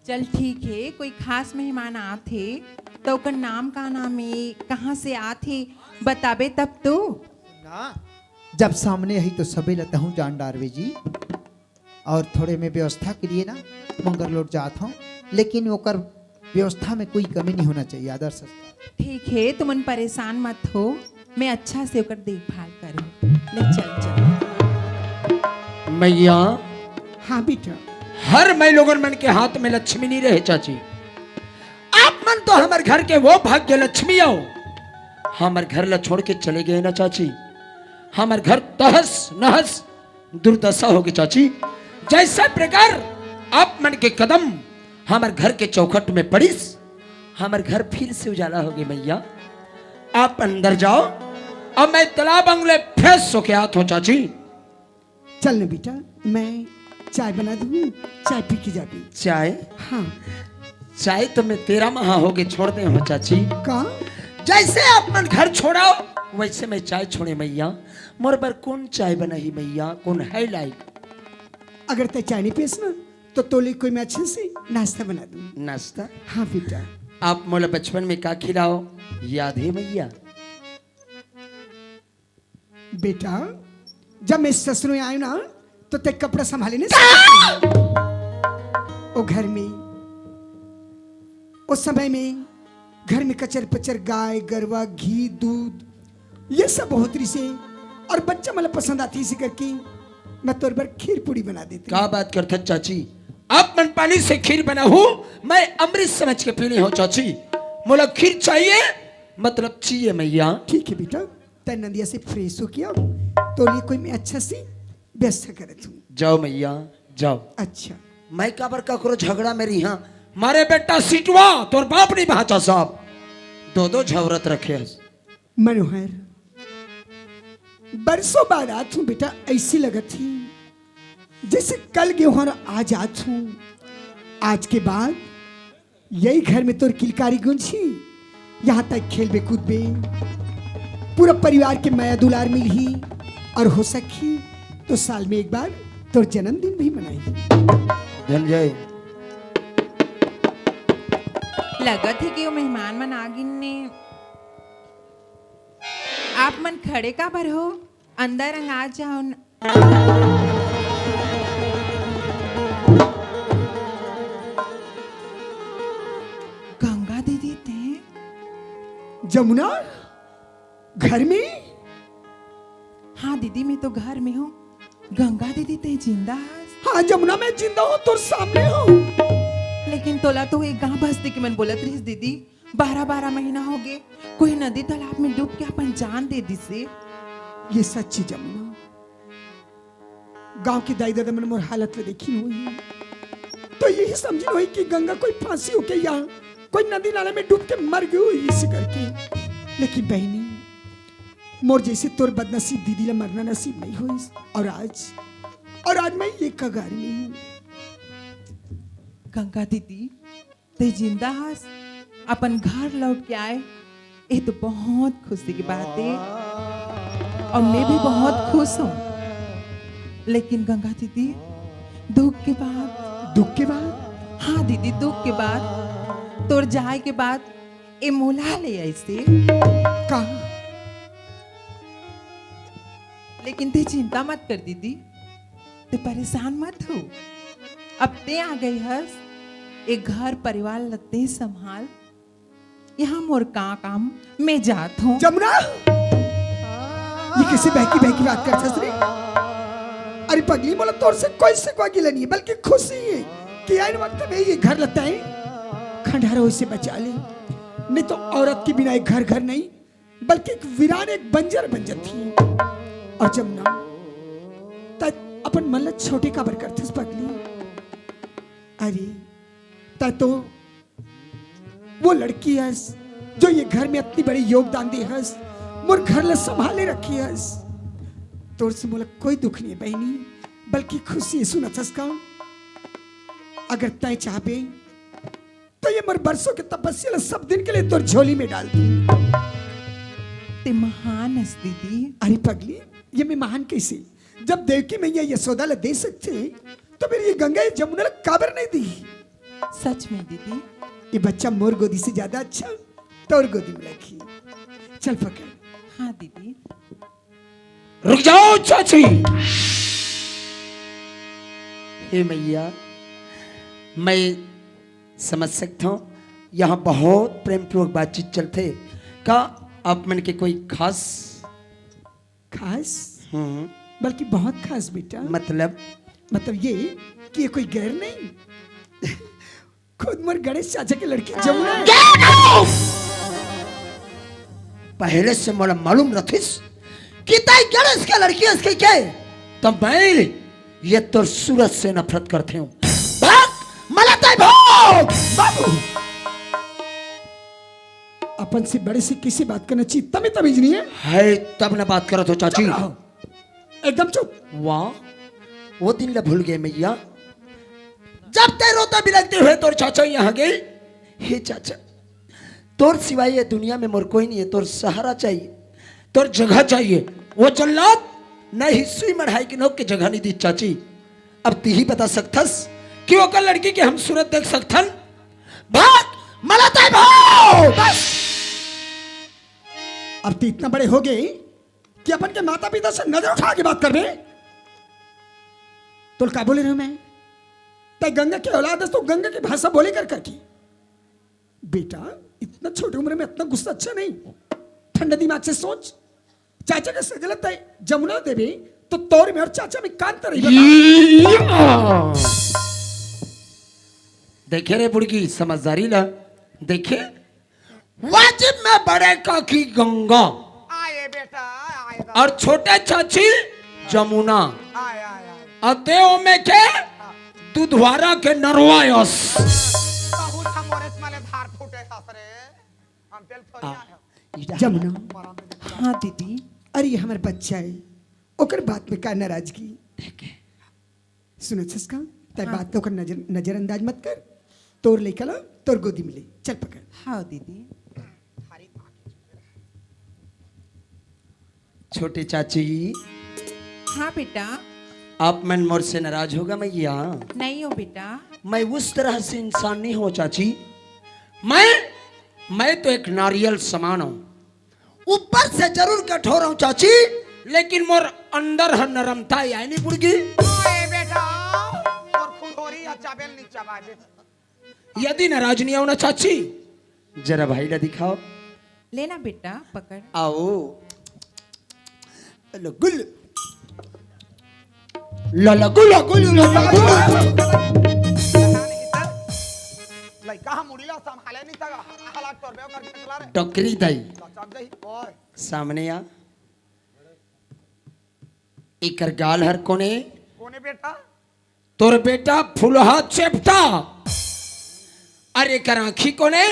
चल ठीक है, कोई खास मेहमान आथे तो ओकर नाम का नाम है, कहाँ से आथे बताबे तब तो। ना जब सामने ही तो सबे लता हूँ जान डारवे जी, और थोड़े में व्यवस्था के लिए ना मंगर लौट जाता हूँ, लेकिन ओकर व्यवस्था में कोई कमी नहीं होना चाहिए, आदर सत्कार। ठीक है, तुम उन परेशान मत हो, मैं अच्छा से ओकर देखभाल करूँ। ले चल चल। मैया हाँ बेटा, हर मैं लोगन मन के हाथ में लक्ष्मी नहीं रहे चाची। आप मन तो हमारे घर के वो भाग्य लक्ष्मी आओ, हमारे घर ला छोड़ के चले गए ना चाची। हमारे घर तहस नहस दुर्दशा होगी चाची। जैसा प्रकार आप मन के कदम हमारे घर के चौखट में पड़िस, हमारे घर फिर से उजाला होगी मैया। आप अंदर जाओ और मैं तालाब अंगले फेस सो के हाथ हो चाची। चल ना बेटा, मैं चाय बना दूँ, चाय पी के जाबी। चाय? हाँ। चाय तो मैं 13 माह हो गए छोड़ते हो चाची। का जैसे आप मन घर छोड़ाओ वैसे मैं चाय छोड़े मैया। मोर पर कौन चाय बनाई मैया, कौन है लाइक? अगर तय चाय नहीं पियस ना तो तोले कोई मैं अच्छे से नाश्ता बना दूँ। नाश्ता? हाँ बेटा। आप मोला बचपन में का खिलाओ याद है मैया? बेटा जब मैं ससुर में आयु ना तो ते कपड़ा संभाले नहीं ओ घर में, उस समय में घर में कचर पचर गाय गरवा घी दूध ये सब बहुत रही से, और बच्चा मतलब पसंद आती इसी करके मैं तोर पर खीर पूड़ी बना देती। क्या बात करते चाची, आप मन पानी से खीर बना हूँ, मैं अमृत समझ के पीनी हो चाची। मोला खीर चाहिए मतलब चाहिए मैया। ठीक है बेटा, तय नदिया से फ्रेश हो किया तो लिए कोई मैं अच्छा सी व्यवस्था करे तू। जाओ मैया जाओ। अच्छा मैं काबर का करो झगड़ा मेरी यहाँ मारे बेटा सीटवा तोर बाप नहीं भाचा साहब, दो दो झवरत रखे। मनोहर बरसों बाद आज हूँ बेटा, ऐसी लगत थी जैसे कल गेहूं और आज आज हूँ। आज के बाद यही घर में तोर किलकारी गुंजी, यहाँ तक खेलबे कूदबे, पूरा परिवार के माया दुलार मिलही, और हो सकी तो साल में एक बार तोर जन्मदिन भी मनाई। धनजय लगत है कि वो मेहमान मन आगिन ने आप मन खड़े का बर हो अंदर आ जाओ न। गंगा दीदी थे जमुना घर में? हाँ दीदी मैं तो घर में हूँ। गंगा दीदी ते जिंदा है हाँ जमुना मैं जिंदा हूँ तुर सामने हूँ। लेकिन तोला तो एक गांव बस्ती के मन बोलत रहीस दीदी 12-12 महीना हो गए कोई नदी तालाब में डूब के अपन जान दे दी से। ये सच्ची जमुना गांव की दाई दादा मन मोर हालत ले देखी हुई है तो यही समझी हुई कि गंगा कोई फांसी होके या कोई नदी नाले में डूब के मर गई हुई इसी करके। लेकिन बहनी मोर जैसे तोर बदनसीब दीदी ला मरना नसीब नहीं हुई और आज मैं ये कगार में हूँ। गंगा दीदी ते जिंदा हस अपन घर लौट के आए ये तो बहुत खुशी की बात है और मैं भी बहुत खुश हूँ। लेकिन गंगा दीदी दुख के बाद हाँ दीदी दुख के बाद तोर जाए के बाद ए मोला ले ऐसे कहा लेकिन ते चिंता मत कर दीदी ते परेशान मत हो। अब ते आ गई हस एक घर परिवार लते संभाल यहाँ मोर का काम मैं जात हूँ। जमुना ये किसी बहकी बात करते रे? अरे पगली बोला तोर से कोई शिकवा गिला नहीं है बल्कि खुशी है कि आए वक्त में ये घर लगता है खंडहरों से बचा ले। नहीं तो औरत के बिना एक घर नहीं बल्कि एक वीरान एक बंजर थी। और जमुना तब अपन मन ला छोटे काबर करते पगली? अरे तब तो वो लड़की हस जो ये घर में इतनी बड़ी योगदान दी हस मोर घर ला संभाले रखी हस। तोर से मोला कोई दुख नहीं है बहनी बल्कि खुशी है। सुना थस का अगर तय चाहे तो ये मोर बरसों के तपस्या ला सब दिन के लिए तोर झोली में डाल दूं। ते महान हस दीदी। अरे पगली ये मैं महान कैसे जब देवकी मैया यशोदा ला दे सकते तो फिर ये गंगा ये जमुना ला काबर नहीं दी? सच में दीदी ये बच्चा मोर गोदी से ज्यादा अच्छा तोर गोदी में रखी। चल पकड़। हाँ दीदी रुक जाओ चाची। हे मैया मैं समझ सकता हूँ यहाँ बहुत प्रेम पूर्वक बातचीत चलते का आप मन के कोई खास बल्कि बहुत खास बेटा। मतलब ये कि ये कोई गैर नहीं खुद मर गणेश चाचा की लड़की जमुना है। पहले से मोला मालूम रथिस कि ताई गणेश का लड़की है इसके क्या है? तो मैं ये तो सूरज से नफरत करते हूँ। भाग मला ताई भाग। बाबू अपन से बड़े से किसी बात करना चाहिए तमें तमीज नहीं है तब ना बात करो तो चाची। एकदम चुप। वाह वो दिन ला भूल गए मैया जब ते रोता बिलखते हुए तोर चाचा यहाँ गए। हे चाचा तोर सिवाय ये दुनिया में मोर कोई नहीं है। तोर सहारा चाहिए तोर जगह चाहिए। वो जल्लाद नहीं सुई मढ़ाई की नोक के जगह नहीं दी चाची। अब ती ही बता सकथस कि वो कल लड़की के हम सूरत देख सकथन। भाग मला ताई भाग। बस अब तो इतना बड़े हो गए कि अपन के माता पिता से नजर उठा के बात कर रहे। तो क्या बोले रहे मैं तय गंगा की औलाद है तो गंगा की भाषा बोले कर की। बेटा इतना छोटी उम्र में इतना गुस्सा अच्छा नहीं। ठंडा दिमाग से सोच। चाचा का गलत है जमुना देवी तो तौर में और चाचा में कांत रही। देखे रे बुड़की समझदारी ला देखे वाजिब में बड़े काकी गंगा आए बेटा आए और छोटे चाची जमुना आए आए आए अतेओ में के दुधवारा के नरवायस। बहुत हमरे माले धार फूटे सासरे हम तेल थोड़ी आए जमुना हाँ दीदी अरे ये हमारे बच्चा है ओकर बात में का नाराजगी सुनो छसका तय बात तो कर नजरअंदाज मत कर। तोर लेकर ला तोर गोदी मिले चल पकड़। हाँ दीदी छोटे चाची हाँ बेटा आप मन मोर से नाराज होगा मैया? नहीं हो बेटा। मैं उस तरह से इंसान नहीं हूँ चाची। मैं तो एक नारियल समान हूं, ऊपर से जरूर कठोर हूँ चाची, लेकिन मोर अंदर है नरमता यानी नहीं बुड़गी। ओए बेटा और खुदोरी या चाबेल नहीं चबा दे। यदि नाराज नहीं हो ना चाची, जरा भाई ला दिखाओ। लेना बेटा पकड़। आओ लो गुल ला गुल गुल लइका हम मुड़ीला संभाले नहीं था हालात तोर बे करके चला रे टोकरी दाई चल दई ओए सामने आ। इकर गाल हर कोने कोने बेटा तोर बेटा फुलहा चेपटा, अरे कर आखी कोने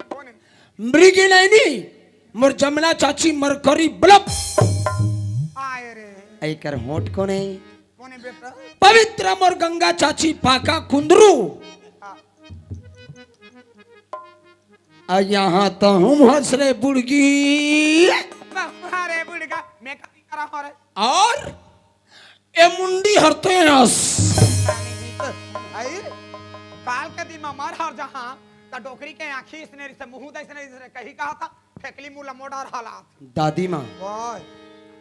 कोने मृगी नहीं मोर जमुना चाची मरकरी बलब, आए रे ऐकर होठ कोने कोने बेटा पवित्र मोर गंगा चाची पाका कुंदरू, हाँ। आ यहाँ तो हम हंस रे बुड़गी, अरे बुढ़गा मैं कहीं करा हो रे और ए मुंडी हरते हंस। आई काल के दिन में मर हर जहां का डोकरी के आंखी इसने से मुंह दसने कही कहा था फेकली मुंह लमोड़ा हालात दादी माँ ओए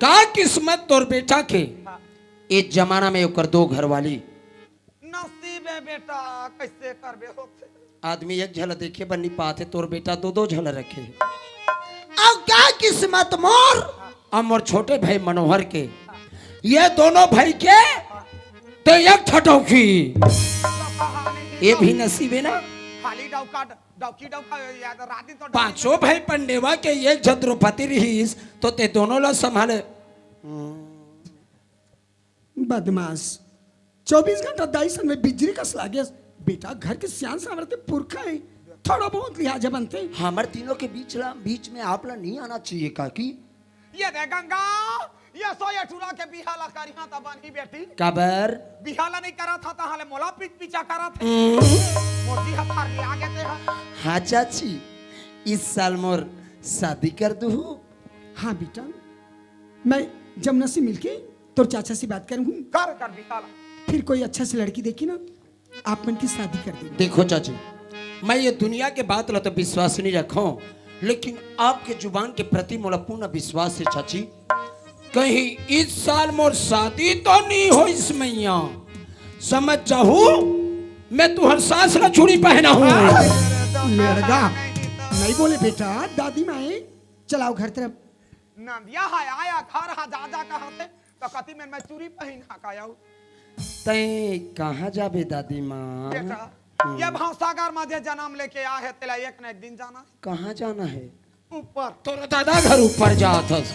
का किस्मत तोर बेटा के हाँ। इस जमाना में ओकर दो घर वाली, नसीब है बेटा कैसे करबे होते आदमी एक झल देखे बन नहीं पाते, तोर बेटा दो दो झल रखे। अब क्या किस्मत मोर, अब मोर छोटे भाई मनोहर के ये दोनों भाई के तो एक ठटौकी, ये भी नसीब है ना। खाली डौका डौकी डौका याद राती तो पांचों भाई पंडेवा के एक छत्रपति रहीस तो ते दोनों ला संभाले। बदमाश 24 घंटा दाई सन में बिजली कस लागे बेटा घर के सियान सामर्थ्य पुरखा है थोड़ा बहुत लिहाजा बनते हमारे तीनों के बीच में आप ला नहीं आना चाहिए काकी। ये दे गंगा ये सो ये ठुरा के बिहाला करी हां तब बनी बेटी काबर बिहाला नहीं करा था तो हाले मोला पीछा करा थे मोती हथार ले आगे थे हाँ चाची इस साल मोर शादी कर दू। हाँ बेटा मैं जमुना से मिलके तो चाचा से बात करूँ कर बिहाला फिर कोई अच्छा सी लड़की देखी ना आप मन की शादी कर देंगे। देखो चाची मैं ये दुनिया के बात ला तो विश्वास नहीं रखो, लेकिन आपके जुबान के प्रति मोला पूर्ण विश्वास है चाची। कहीं इस साल मोर शादी तो नहीं हो इस मैया, समझ जाहू मैं तुहर सास ला चूड़ी पहना हूँ। लड़का नहीं बोले बेटा दादी माए चलाओ घर तरफ। नंदिया है आया घर हा जा जा कहा थे तो कति में मैं चूड़ी पहन हा कायाऊ तै कहाँ जाबे दादी माँ? बेटा ये भावसागर में जे जन्म लेके आ है तेला एक न एक दिन जाना कहाँ जाना है? ऊपर तोरा दादा घर ऊपर जात हस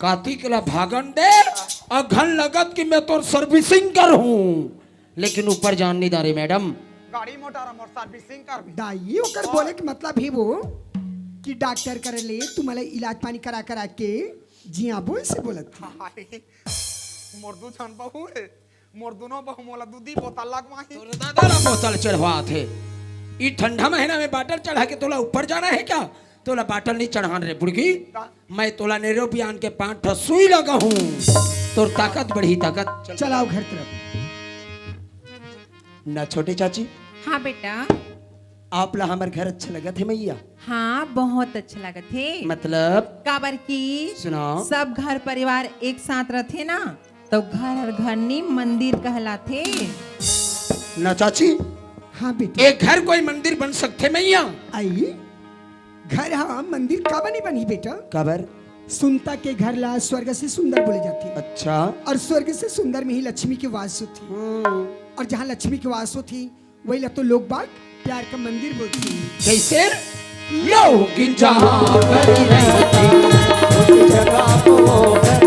कार्तिक ला भागन दे और घन लगत कि मैं तोर सर्विसिंग कर हूँ, लेकिन ऊपर जान नहीं दारे मैडम। गाड़ी मोटर मोर सर्विसिंग कर भी दाई ओकर बोले के मतलब ही वो कि डॉक्टर करे ले तुम्हारे इलाज पानी करा करा के जी हाँ बोल से बोलत थी। मोर दू छन बहू है मोर दोनों बहू मोला दूधी बोतल लगवाही तोरा दादा ला बोतल चढ़वा थे ई ठंडा महीना में बाटल चढ़ा के तोला ऊपर जाना है क्या? तोला बाटल नहीं चढ़ान रे बुड़गी, मैं तोला नेरो बियान के 5 ठो सुई लगा हूँ, तोर ताकत बढ़ी ताकत। चलाओ घर तरफ। ना छोटे चाची हाँ बेटा आप ला हमारे घर अच्छा लगा थे मैया? हाँ बहुत अच्छा लगा थे। मतलब काबर की सुनाओ। सब घर परिवार एक साथ रहते ना तो घर घर नी मंदिर कहलाते। ना चाची हाँ बेटा एक घर कोई मंदिर बन सकते मैया? आई घर हाँ मंदिर का बनी बनी बेटा कबर सुनता के घर ला स्वर्ग से सुंदर बोले जाती है अच्छा और स्वर्ग से सुंदर में ही लक्ष्मी की वास होती और जहाँ लक्ष्मी की वास होती वही ला तो लोग बाग प्यार का मंदिर बोलते हैं। कैसे लोग जहाँ पर रहते उस जगह को वो घर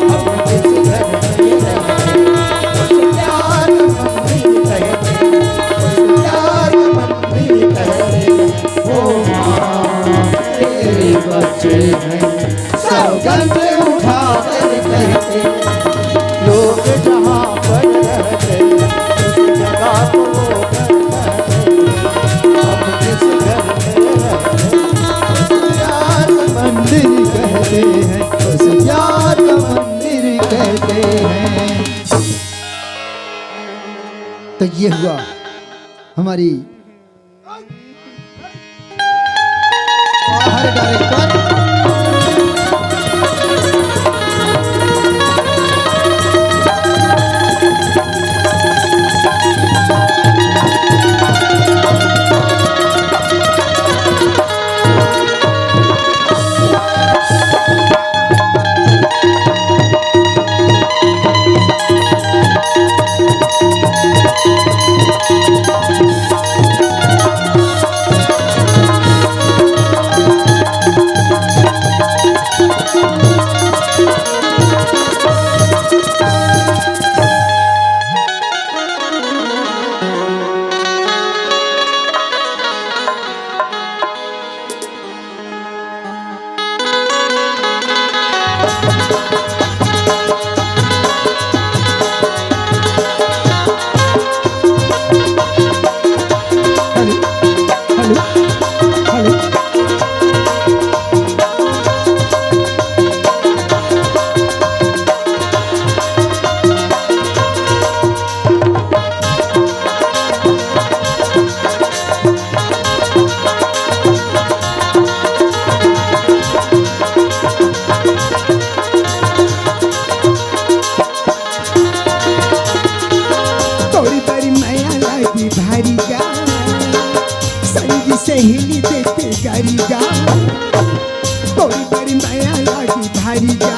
हम जिस घर में रहते उस प्यार मंदिर कहते वो माँ तेरे बच्चे हैं सौगंध उठा कर कहते लोग जहाँ पर रहते उस जगह को वो घर हम जिस घर में रहते उस प्यार मंदिर कहते हैं उस प्यार मंदिर कहते हैं। तो ये हुआ हमारी बाहर डायरेक्टर सहेली देते गारी गा थोड़ी बड़ी माया लागी भारी गा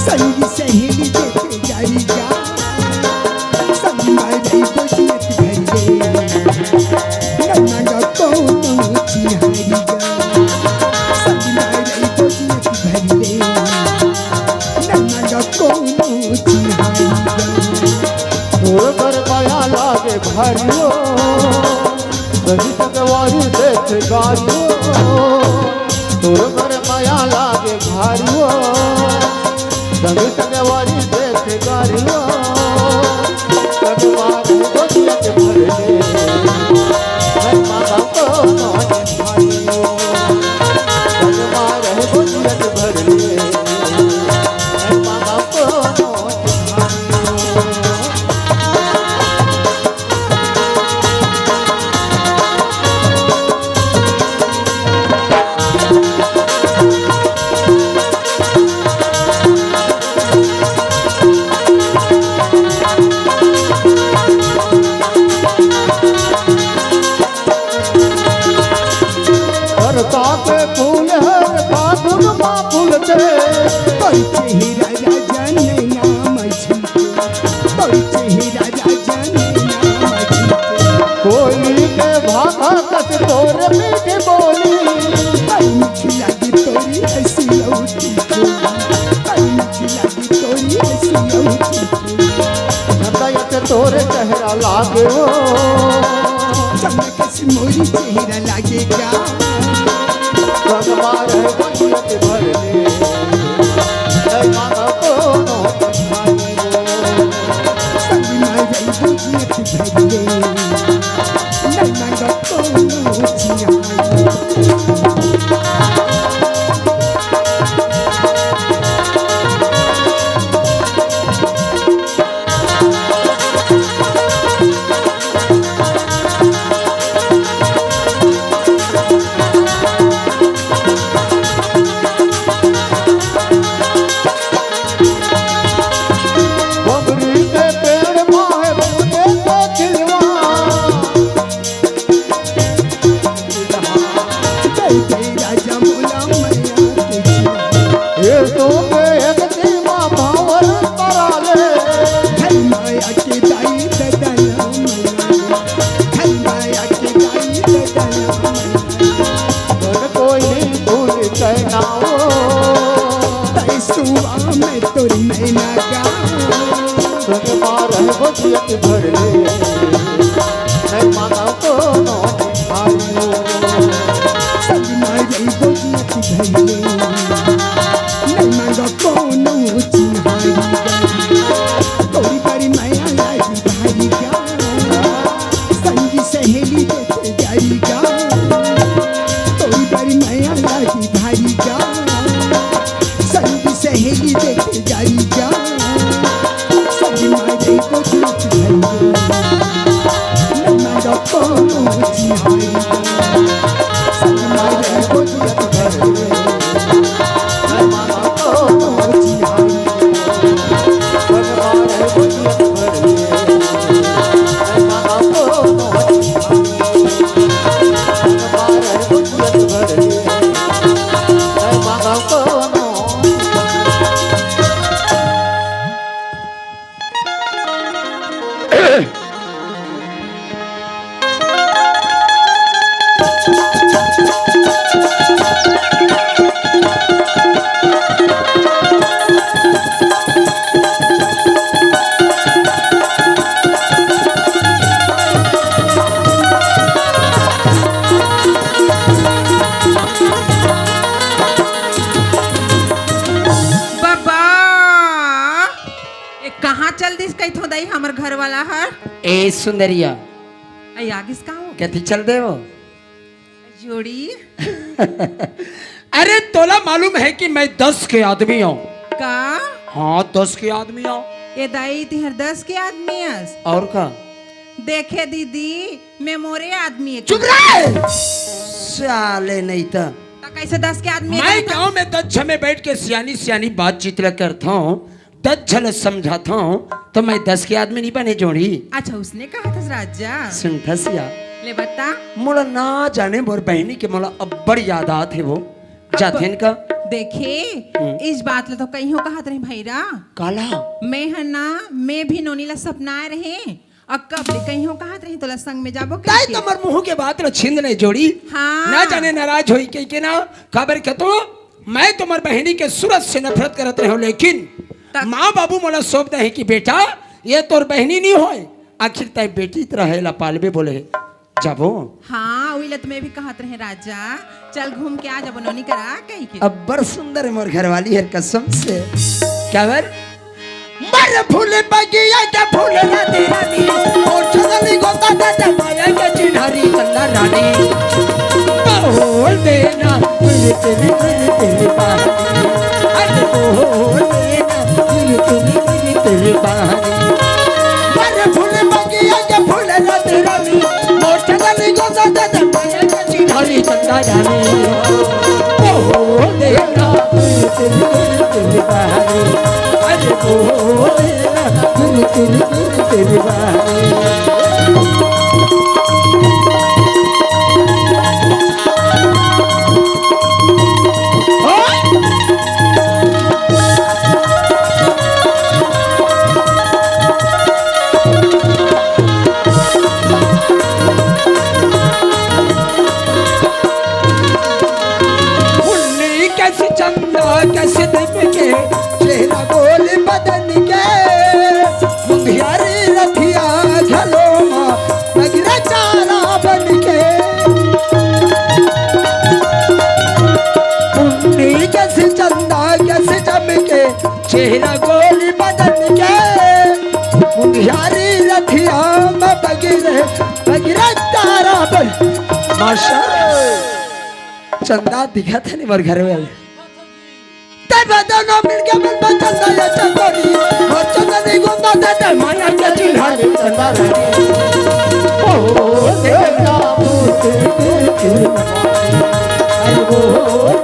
संगी सहेली देते गारी गा संगी माई बजियत भरी नन्ना गा कोनो चिहारी गा संगी माई बजियत भरी नन्ना गा कोनो चिहारी गा तोर पर माया लागे भारियो सही तकवारी देख गारियो तोर पर माया लागे भारियो सही तकवारी देख गारियो तकवार बजियत भरले मैं मांगा तो नौनी भारियो तकवार बजियत भरले मैं मांगा तो नौनी भारियो के फूल है फागुन माँ फूलते हीरा राजा नैया मछली हीरा राजा नैया मछली कोयली के भागा कस तोर मीठी बोली मीठी लगी तोरी ऐसी लौटी मीठी लगी तोरी ऐसी लौटी नंदयत तोरे चेहरा लागे हो चमक से मोरी चेहरा लागेगा भगवान है बजियत भरले जय माता को नौनी भारियो संगी माई बजियत भरले नन्ना गा कोनो चिहारी बबरी के पेड़ माहे बूटे के खिलवा राजा मोला मैया के ये तो के एक सीमा भावर कराले धन माया के दाई ददना मैया धन माया के दाई ददना मन कोई भूल कहना हो तै सुआ में तोर नैना गा संग मार है बजियत भरले मैं माना को नौनी भारियो संगी माई बजियत भरले नैना गा कोनो चिहारी गा तोरी बड़ी माया लागी भारी गा संगी सहेली देते गारी गा तोरी बड़ी माया लागी भारी गा संगी सहेली देते गारी गा संगी माई बजियत भरले ए सुंदरिया आई आगे से कहाँ हो कहती चल दे वो। जोड़ी अरे तोला मालूम है कि मैं 10 के आदमी हूँ। का हाँ 10 के आदमी हूँ। ये दाई तिहर 10 के आदमी हस और का देखे दीदी मैं मोरे आदमी है चुप रहे साले नहीं था। तो कैसे 10 के आदमी है मैं कहता? गांव में 10 छमे बैठ के सियानी सियानी बातचीत करता हूँ, 10 झल समझाता हूँ, तो मैं 10 के आदमी नहीं बने जोड़ी। अच्छा उसने कहा था राजा सुन थसिया ले बता मोला ना जाने मोर बहनी के मोला अब बड़ी याद आत है वो जाते का देखे इस बात ला तो कहीं हो कहा रहे भैरा काला मैं है ना मैं भी नोनीला सपनाए रहे और कब ले कहीं हो कहा रहे तोला संग में जाबो ताई कैसे? तमर मुंह के बात ला छिंद नहीं जोड़ी। हाँ। ना जाने नाराज होई के ना खबर के तो मैं तुम्हार बहनी के सूरत से नफरत करत रहे हो, लेकिन माँ बाबू मोला सौंप दे कि बेटा ये तोर बहनी नहीं होए, आखिर तय बेटी तरह ला पालबे बोले जाबो। हाँ वही लत में भी कहत रहे राजा चल घूम के आ जाबो नोनी करा कहीं के अब बड़ सुंदर है मोर घरवाली है कसम से। क्या बर मर फूले बगिया के फूल रानी रानी और चलनी गोता दादा माया के चिन्हारी चंदा रानी बोल देना तेरी तेरी तेरी तेरी बानी, अरे बोल देना तेरी तेरी तेरी तेरी बानी। मर फूले बगिया के फूल रानी रानी और चलनी गोता दादा माया के चिन्हारी चंदा रानी बोल देना तेरी तेरी तेरी तेरी बानी, अरे बोल देना तेरी तेरी तेरी तेरी बानी। कैसे चंदा कैसे देव के चेहरा गोल बदन के मुंदियारी रखिया झलो माँ नगरा चारा बन के मुन्नी कैसे चंदा कैसे चमके चेहरा गोल बदन के मुंदियारी रखिया मैं बगीरा चारा बन माशा चंदा दिखा था नहीं मोर घर वाले बदनो मिल के मन बचंदा या चंदरी और चंदनी गोंदा दे माया के चिन्हारी चंदा रानी ओ देना मूर्ति अरे वो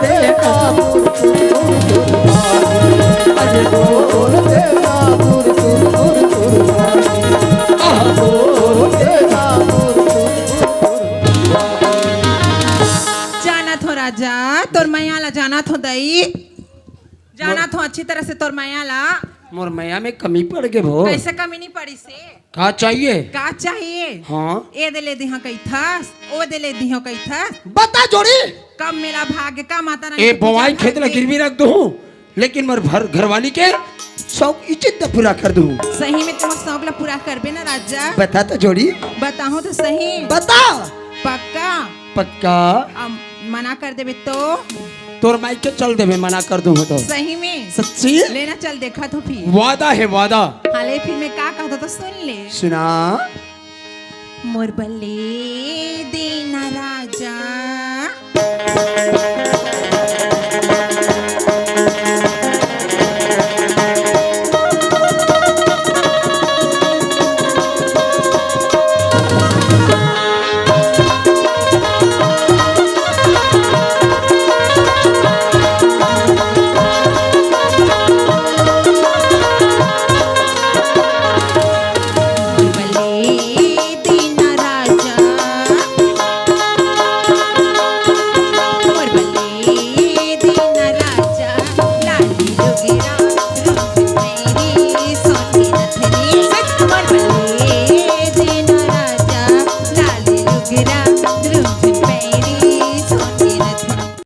देना मूर्ति अरे वो देना मूर्ति वो देना जाना थो राजा तोर मैया ला जाना थो दई जाना थो अच्छी तरह से तोर मैया ला मोर मैया में कमी पड़ गए भो। कैसे कमी नहीं पड़ी से का चाहिए? का चाहिए हाँ ए दे ले दिहा कई थस ओ दे ले दिहा कई थस बता जोड़ी कब मेरा भाग्य का माता रानी ए की पूजा बवाई खेत ला करके। गिरवी रख दूं, लेकिन मोर घरवाली के शौक इज्जत पूरा कर दूं। सही में तुम शौक ला पूरा करबे ना राजा बता तो जोड़ी। बताओ तो सही बता पक्का पक्का अब मना कर देबे तो तोर माइक के चल देवे मना कर दूं तो सही में सच्ची लेना चल देखा तो फिर वादा है वादा। हाले फिर मैं का कहता तो सुन ले सुना मोर बल्ले देना राजा